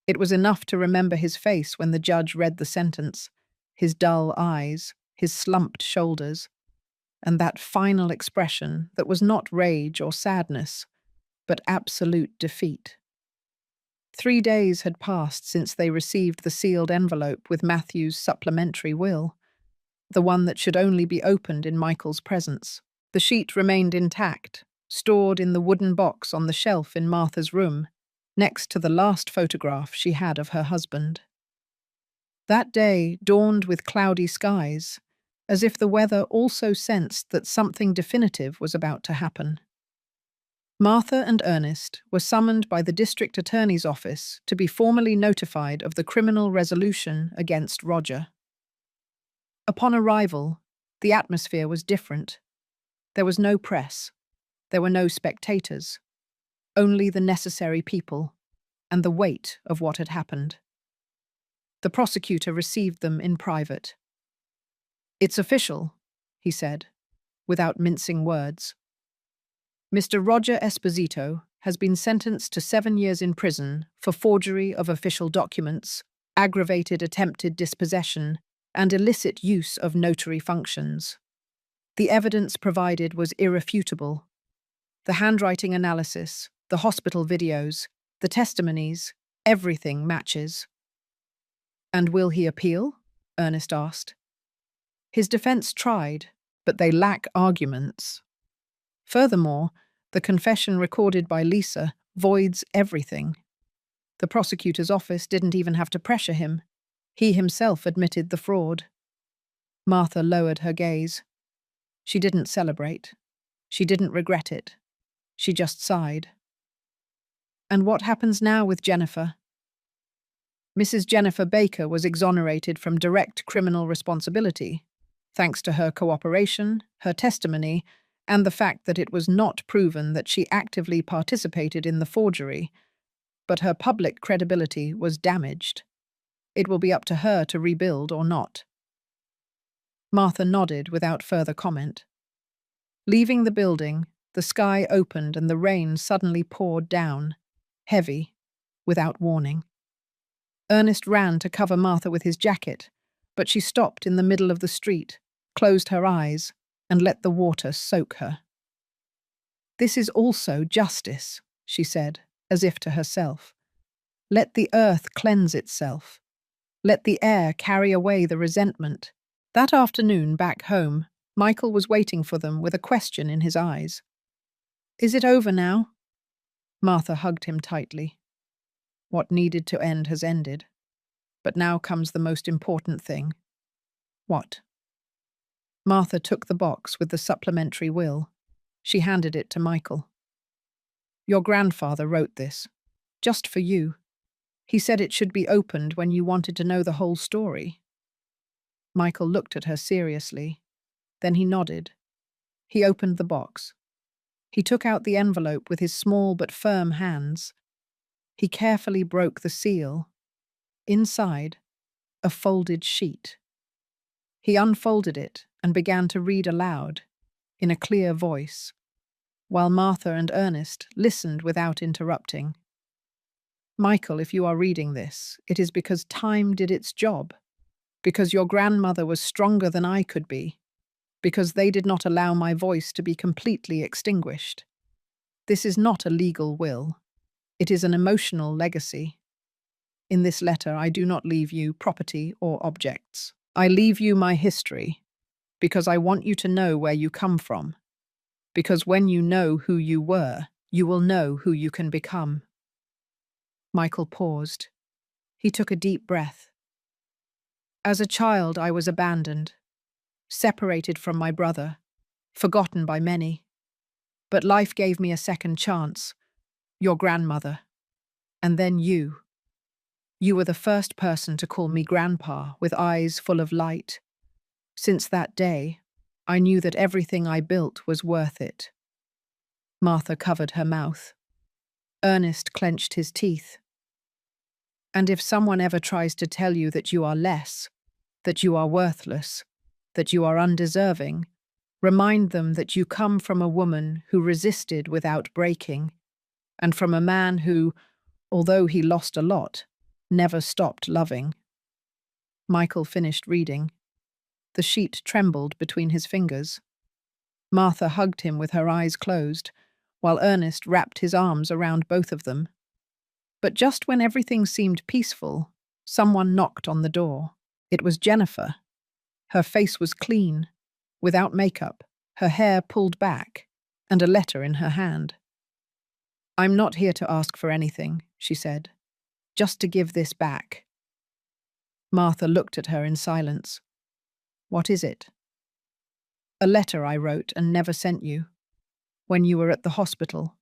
It was enough to remember his face when the judge read the sentence, his dull eyes, his slumped shoulders, and that final expression that was not rage or sadness, but absolute defeat. 3 days had passed since they received the sealed envelope with Matthew's supplementary will, the one that should only be opened in Michael's presence. The sheet remained intact, stored in the wooden box on the shelf in Martha's room, next to the last photograph she had of her husband. That day dawned with cloudy skies, as if the weather also sensed that something definitive was about to happen. Martha and Ernest were summoned by the district attorney's office to be formally notified of the criminal resolution against Roger. Upon arrival, the atmosphere was different. There was no press. There were no spectators. Only the necessary people and the weight of what had happened. The prosecutor received them in private. "It's official," he said, without mincing words. "Mr. Roger Esposito has been sentenced to 7 years in prison for forgery of official documents, aggravated attempted dispossession, and illicit use of notary functions. The evidence provided was irrefutable. The handwriting analysis, the hospital videos, the testimonies, everything matches." "And will he appeal?" Ernest asked. "His defense tried, but they lack arguments. Furthermore, the confession recorded by Lisa voids everything. The prosecutor's office didn't even have to pressure him. He himself admitted the fraud." Martha lowered her gaze. She didn't celebrate. She didn't regret it. She just sighed. "And what happens now with Jennifer?" "Mrs. Jennifer Baker was exonerated from direct criminal responsibility, thanks to her cooperation, her testimony, and the fact that it was not proven that she actively participated in the forgery, but her public credibility was damaged. It will be up to her to rebuild or not." Martha nodded without further comment. Leaving the building, the sky opened and the rain suddenly poured down, heavy, without warning. Ernest ran to cover Martha with his jacket, but she stopped in the middle of the street, closed her eyes, and let the water soak her. "This is also justice," she said, as if to herself. "Let the earth cleanse itself. Let the air carry away the resentment." That afternoon, back home, Michael was waiting for them with a question in his eyes. "Is it over now?" Martha hugged him tightly. "What needed to end has ended. But now comes the most important thing." "What?" Martha took the box with the supplementary will. She handed it to Michael. "Your grandfather wrote this, just for you. He said it should be opened when you wanted to know the whole story." Michael looked at her seriously. Then he nodded. He opened the box. He took out the envelope with his small but firm hands. He carefully broke the seal. Inside, a folded sheet. He unfolded it and began to read aloud, in a clear voice, while Martha and Ernest listened without interrupting. "Michael, if you are reading this, it is because time did its job, because your grandmother was stronger than I could be, because they did not allow my voice to be completely extinguished. This is not a legal will. It is an emotional legacy. In this letter, I do not leave you property or objects. I leave you my history, because I want you to know where you come from, because when you know who you were, you will know who you can become." Michael paused. He took a deep breath. "As a child, I was abandoned, separated from my brother, forgotten by many. But life gave me a second chance, your grandmother, and then you. You were the first person to call me Grandpa with eyes full of light. Since that day, I knew that everything I built was worth it." Martha covered her mouth. Ernest clenched his teeth. "And if someone ever tries to tell you that you are less, that you are worthless, that you are undeserving, Remind them that you come from a woman who resisted without breaking, and from a man who, although he lost a lot, never stopped loving. Michael finished reading. The sheet trembled between his fingers. Martha hugged him with her eyes closed, while Ernest wrapped his arms around both of them. But just when everything seemed peaceful, someone knocked on the door. It was Jennifer. Her face was clean, without makeup, her hair pulled back, and a letter in her hand. "I'm not here to ask for anything," she said. "Just to give this back." Martha looked at her in silence. "What is it?" "A letter I wrote and never sent you. When you were at the hospital,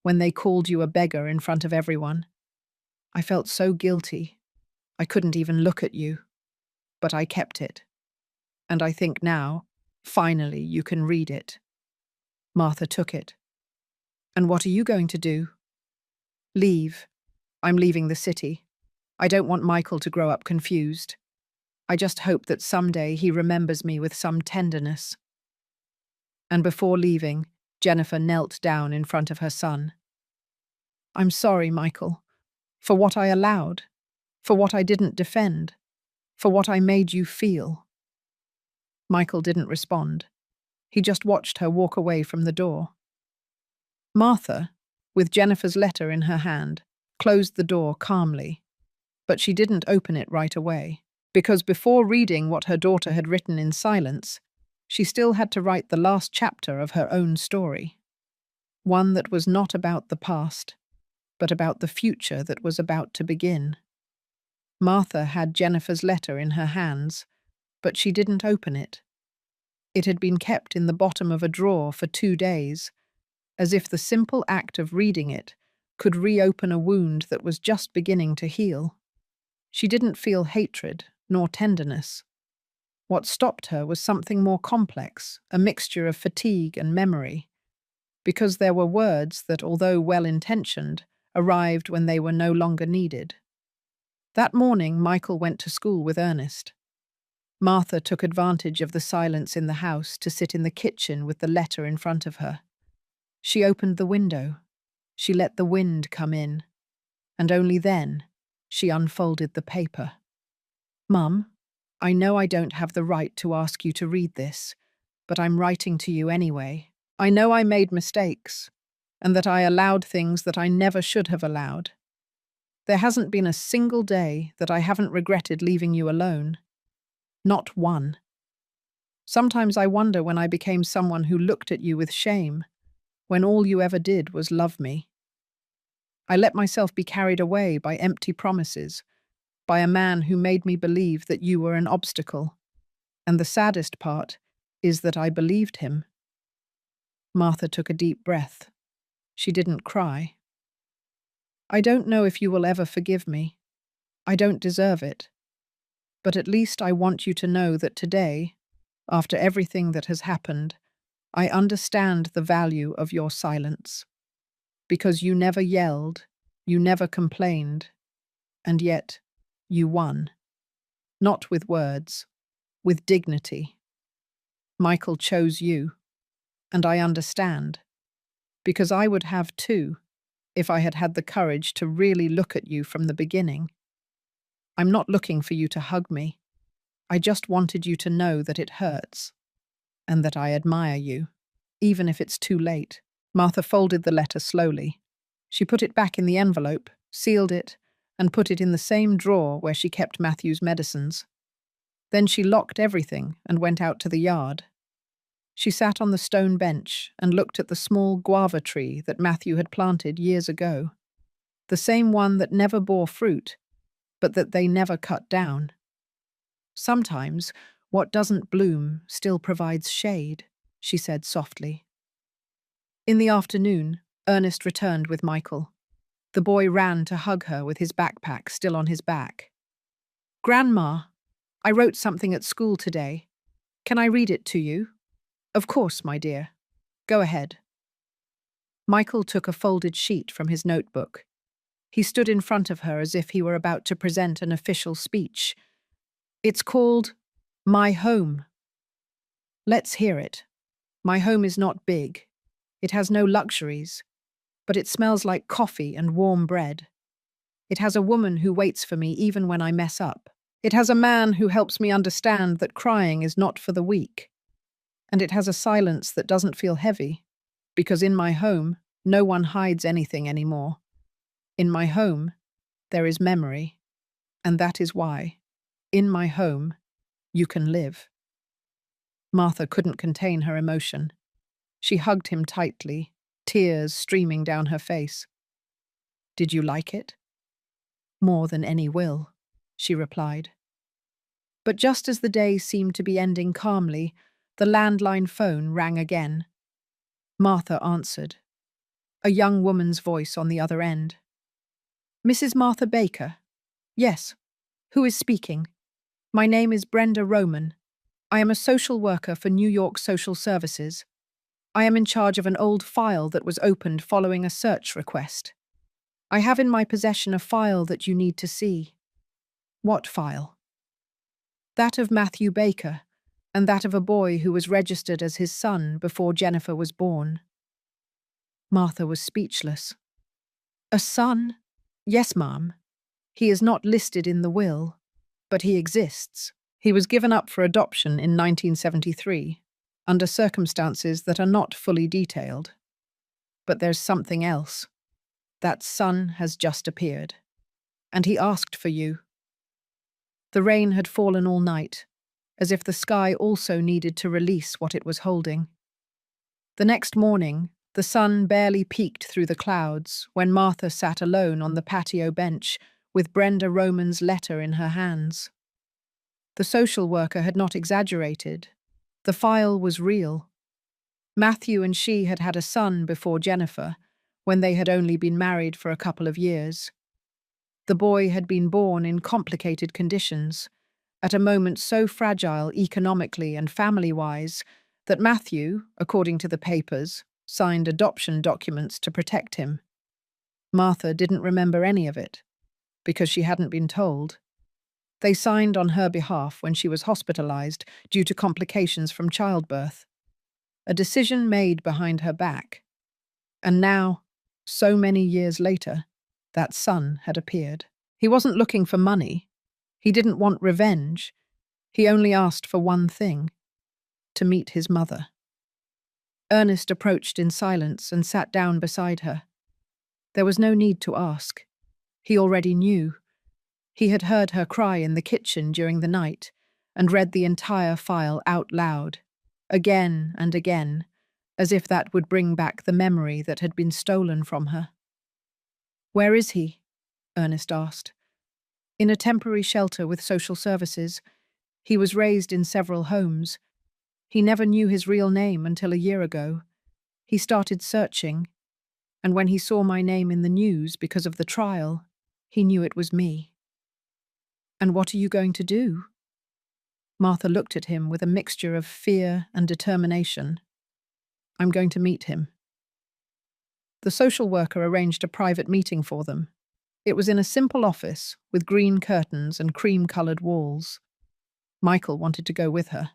when they called you a beggar in front of everyone. I felt so guilty. I couldn't even look at you. But I kept it. And I think now, finally, you can read it." Martha took it. "And what are you going to do?" "Leave. I'm leaving the city. I don't want Michael to grow up confused. I just hope that someday he remembers me with some tenderness." And before leaving, Jennifer knelt down in front of her son. "I'm sorry, Michael, for what I allowed, for what I didn't defend, for what I made you feel." Michael didn't respond. He just watched her walk away from the door. Martha, with Jennifer's letter in her hand, closed the door calmly, but she didn't open it right away, because before reading what her daughter had written in silence, she still had to write the last chapter of her own story. One that was not about the past, but about the future that was about to begin. Martha had Jennifer's letter in her hands, but she didn't open it. It had been kept in the bottom of a drawer for 2 days, as if the simple act of reading it could reopen a wound that was just beginning to heal. She didn't feel hatred nor tenderness. What stopped her was something more complex, a mixture of fatigue and memory, because there were words that, although well-intentioned, arrived when they were no longer needed. That morning, Michael went to school with Ernest. Martha took advantage of the silence in the house to sit in the kitchen with the letter in front of her. She opened the window. She let the wind come in. And only then, she unfolded the paper. "Mum, I know I don't have the right to ask you to read this, but I'm writing to you anyway. I know I made mistakes, and that I allowed things that I never should have allowed. There hasn't been a single day that I haven't regretted leaving you alone. Not one. Sometimes I wonder when I became someone who looked at you with shame, when all you ever did was love me. I let myself be carried away by empty promises, by a man who made me believe that you were an obstacle. And the saddest part is that I believed him." Martha took a deep breath. She didn't cry. "I don't know if you will ever forgive me. I don't deserve it. But at least I want you to know that today, after everything that has happened, I understand the value of your silence. Because you never yelled, you never complained, and yet you won. Not with words, with dignity. Michael chose you, and I understand, because I would have too, if I had had the courage to really look at you from the beginning. I'm not looking for you to hug me. I just wanted you to know that it hurts, and that I admire you, even if it's too late." Martha folded the letter slowly. She put it back in the envelope, sealed it, and put it in the same drawer where she kept Matthew's medicines. Then she locked everything and went out to the yard. She sat on the stone bench and looked at the small guava tree that Matthew had planted years ago. The same one that never bore fruit, but that they never cut down. "Sometimes what doesn't bloom still provides shade," she said softly. In the afternoon, Ernest returned with Michael. The boy ran to hug her with his backpack still on his back. "Grandma, I wrote something at school today. Can I read it to you?" "Of course, my dear. Go ahead." Michael took a folded sheet from his notebook. He stood in front of her as if he were about to present an official speech. "It's called My Home." "Let's hear it." My home is not big. It has no luxuries, but it smells like coffee and warm bread. It has a woman who waits for me even when I mess up. It has a man who helps me understand that crying is not for the weak. And it has a silence that doesn't feel heavy, because in my home, no one hides anything anymore. In my home, there is memory, and that is why, in my home, you can live. Martha couldn't contain her emotion. She hugged him tightly, tears streaming down her face. "Did you like it?" "More than any will," she replied. But just as the day seemed to be ending calmly, the landline phone rang again. Martha answered. A young woman's voice on the other end. "Mrs. Martha Baker?" "Yes. Who is speaking?" "My name is Brenda Roman. I am a social worker for New York Social Services. I am in charge of an old file that was opened following a search request. I have in my possession a file that you need to see." "What file?" "That of Matthew Baker, and that of a boy who was registered as his son before Jennifer was born." Martha was speechless. "A son?" "Yes, ma'am. He is not listed in the will, but he exists. He was given up for adoption in 1973, under circumstances that are not fully detailed. But there's something else. That son has just appeared. And he asked for you." The rain had fallen all night, as if the sky also needed to release what it was holding. The next morning, the sun barely peeked through the clouds when Martha sat alone on the patio bench with Brenda Roman's letter in her hands. The social worker had not exaggerated. The file was real. Matthew and she had had a son before Jennifer, when they had only been married for a couple of years. The boy had been born in complicated conditions, at a moment so fragile economically and family-wise that Matthew, according to the papers, signed adoption documents to protect him. Martha didn't remember any of it, because she hadn't been told. They signed on her behalf when she was hospitalized due to complications from childbirth. A decision made behind her back. And now, so many years later, that son had appeared. He wasn't looking for money. He didn't want revenge. He only asked for one thing: to meet his mother. Ernest approached in silence and sat down beside her. There was no need to ask. He already knew. He had heard her cry in the kitchen during the night and read the entire file out loud, again and again, as if that would bring back the memory that had been stolen from her. "Where is he?" Ernest asked. "In a temporary shelter with social services. He was raised in several homes. He never knew his real name until a year ago. He started searching, and when he saw my name in the news because of the trial, he knew it was me." "And what are you going to do?" Martha looked at him with a mixture of fear and determination. "I'm going to meet him." The social worker arranged a private meeting for them. It was in a simple office with green curtains and cream-colored walls. Michael wanted to go with her.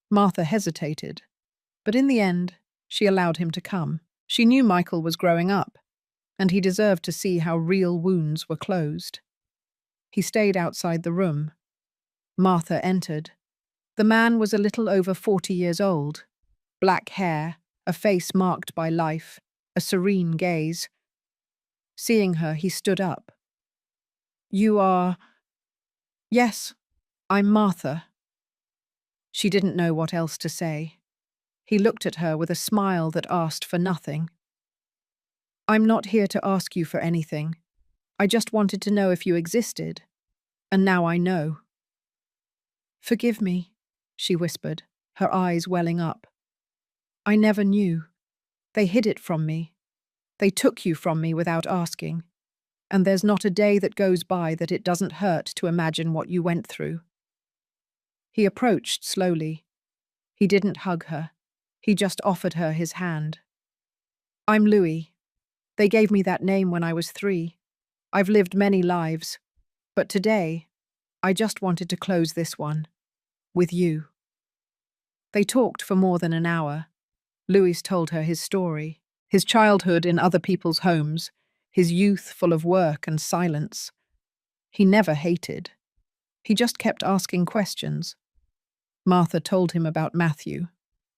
Martha hesitated, but in the end, she allowed him to come. She knew Michael was growing up, and he deserved to see how real wounds were closed. He stayed outside the room. Martha entered. The man was a little over 40 years old. Black hair, a face marked by life, a serene gaze. Seeing her, he stood up. "You are—" "Yes, I'm Martha." She didn't know what else to say. He looked at her with a smile that asked for nothing. "I'm not here to ask you for anything. I just wanted to know if you existed. And now I know." "Forgive me," she whispered, her eyes welling up. "I never knew. They hid it from me. They took you from me without asking. And there's not a day that goes by that it doesn't hurt to imagine what you went through." He approached slowly. He didn't hug her. He just offered her his hand. "I'm Louis. They gave me that name when I was 3. I've lived many lives. But today, I just wanted to close this one. With you." They talked for more than an hour. Louis told her his story, his childhood in other people's homes, his youth full of work and silence. He never hated. He just kept asking questions. Martha told him about Matthew,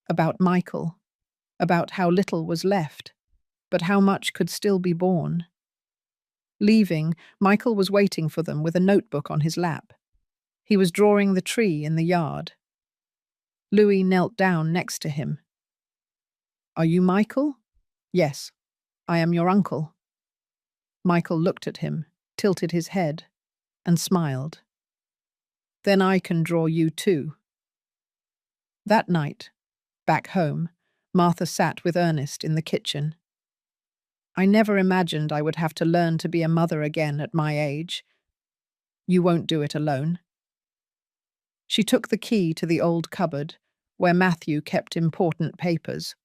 about Michael, about how little was left, but how much could still be born. Leaving, Michael was waiting for them with a notebook on his lap. He was drawing the tree in the yard. Louis knelt down next to him. "Are you Michael?" "Yes, I am your uncle." Michael looked at him, tilted his head, and smiled. "Then I can draw you too." That night, back home, Martha sat with Ernest in the kitchen. "I never imagined I would have to learn to be a mother again at my age." "You won't do it alone." She took the key to the old cupboard, where Matthew kept important papers.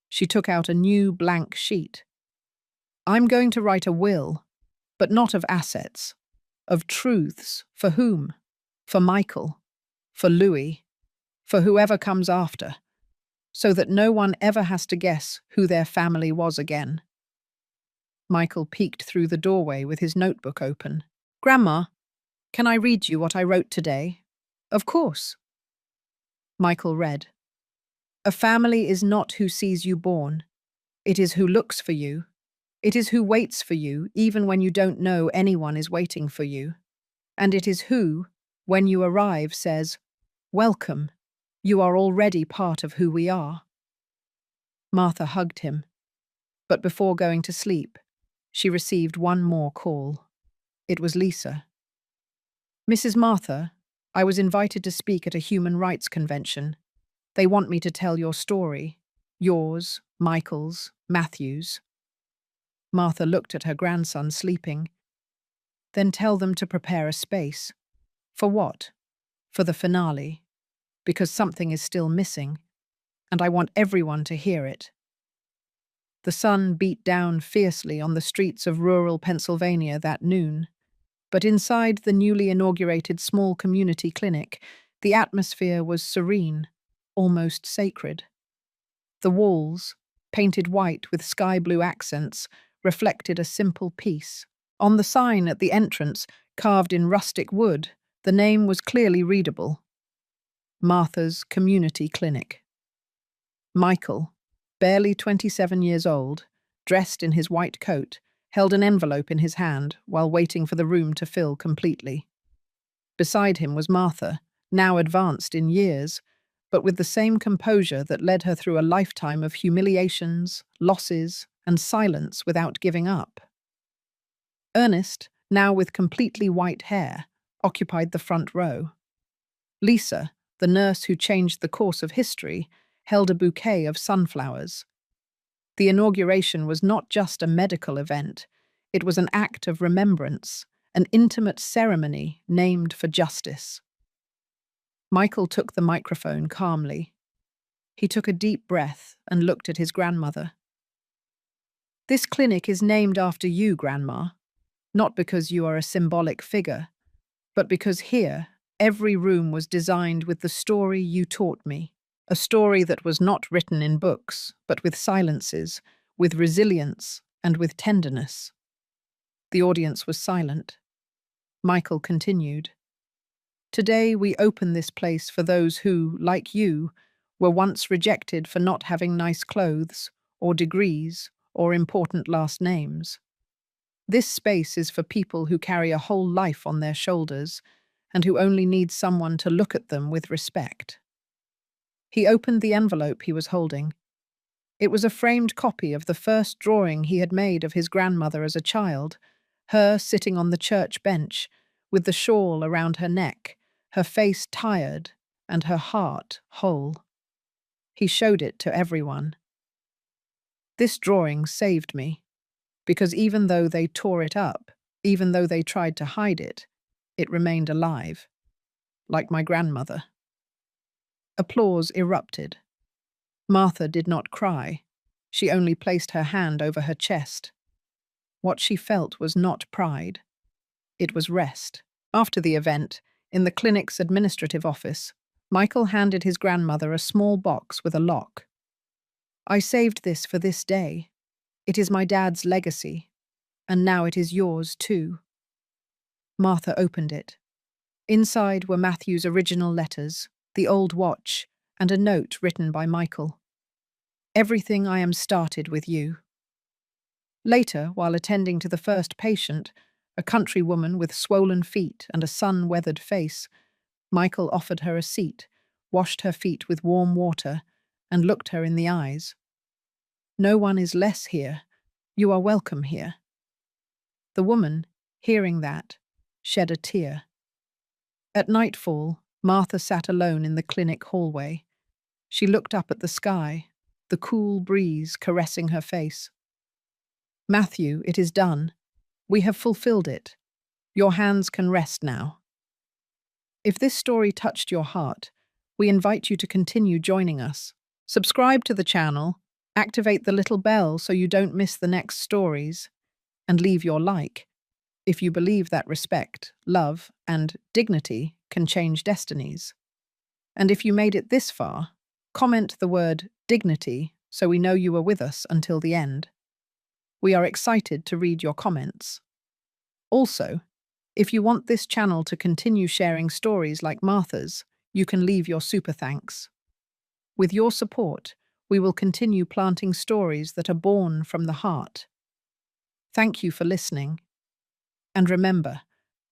She took out a new blank sheet. "I'm going to write a will, but not of assets, of truths. For whom? For Michael, for Louis, for whoever comes after, so that no one ever has to guess who their family was again." Michael peeked through the doorway with his notebook open. "Grandma, can I read you what I wrote today?" "Of course." Michael read. "A family is not who sees you born. It is who looks for you. It is who waits for you, even when you don't know anyone is waiting for you. And it is who, when you arrive, says, 'Welcome, you are already part of who we are.'" Martha hugged him. But before going to sleep, she received one more call. It was Lisa. "Mrs. Martha, I was invited to speak at a human rights convention. They want me to tell your story. Yours, Michael's, Matthew's." Martha looked at her grandson sleeping. "Then tell them to prepare a space." "For what?" "For the finale. Because something is still missing, and I want everyone to hear it." The sun beat down fiercely on the streets of rural Pennsylvania that noon, but inside the newly inaugurated small community clinic, the atmosphere was serene, almost sacred. The walls, painted white with sky-blue accents, reflected a simple peace. On the sign at the entrance, carved in rustic wood, the name was clearly readable: Martha's Community Clinic. Michael, barely 27 years old, dressed in his white coat, held an envelope in his hand while waiting for the room to fill completely. Beside him was Martha, now advanced in years, but with the same composure that led her through a lifetime of humiliations, losses, and silence without giving up. Ernest, now with completely white hair, occupied the front row. Lisa, the nurse who changed the course of history, held a bouquet of sunflowers. The inauguration was not just a medical event, it was an act of remembrance, an intimate ceremony named for justice. Michael took the microphone calmly. He took a deep breath and looked at his grandmother. "This clinic is named after you, Grandma, not because you are a symbolic figure, but because here, every room was designed with the story you taught me. A story that was not written in books, but with silences, with resilience, and with tenderness." The audience was silent. Michael continued. "Today we open this place for those who, like you, were once rejected for not having nice clothes, or degrees, or important last names. This space is for people who carry a whole life on their shoulders, and who only need someone to look at them with respect." He opened the envelope he was holding. It was a framed copy of the first drawing he had made of his grandmother as a child, her sitting on the church bench, with the shawl around her neck, her face tired and her heart whole. He showed it to everyone. "This drawing saved me, because even though they tore it up, even though they tried to hide it, it remained alive, like my grandmother." Applause erupted. Martha did not cry. She only placed her hand over her chest. What she felt was not pride. It was rest. After the event, in the clinic's administrative office, Michael handed his grandmother a small box with a lock. I saved this for this day. It is my dad's legacy, and now it is yours too. Martha opened it. Inside were Matthew's original letters, the old watch, and a note written by Michael. Everything I am started with you. Later, while attending to the first patient, a country woman with swollen feet and a sun-weathered face, Michael offered her a seat, washed her feet with warm water, and looked her in the eyes. No one is less here. You are welcome here. The woman, hearing that, shed a tear. At nightfall, Martha sat alone in the clinic hallway. She looked up at the sky, the cool breeze caressing her face. Matthew, it is done. We have fulfilled it. Your hands can rest now. If this story touched your heart, we invite you to continue joining us. Subscribe to the channel, activate the little bell so you don't miss the next stories, and leave your like if you believe that respect, love, and dignity can change destinies. And if you made it this far, comment the word dignity so we know you were with us until the end. We are excited to read your comments. Also, if you want this channel to continue sharing stories like Martha's, you can leave your super thanks. With your support, we will continue planting stories that are born from the heart. Thank you for listening. And remember,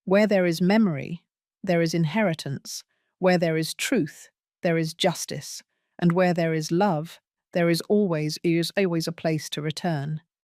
where there is memory, there is inheritance. Where there is truth, there is justice. And where there is love, there is always a place to return.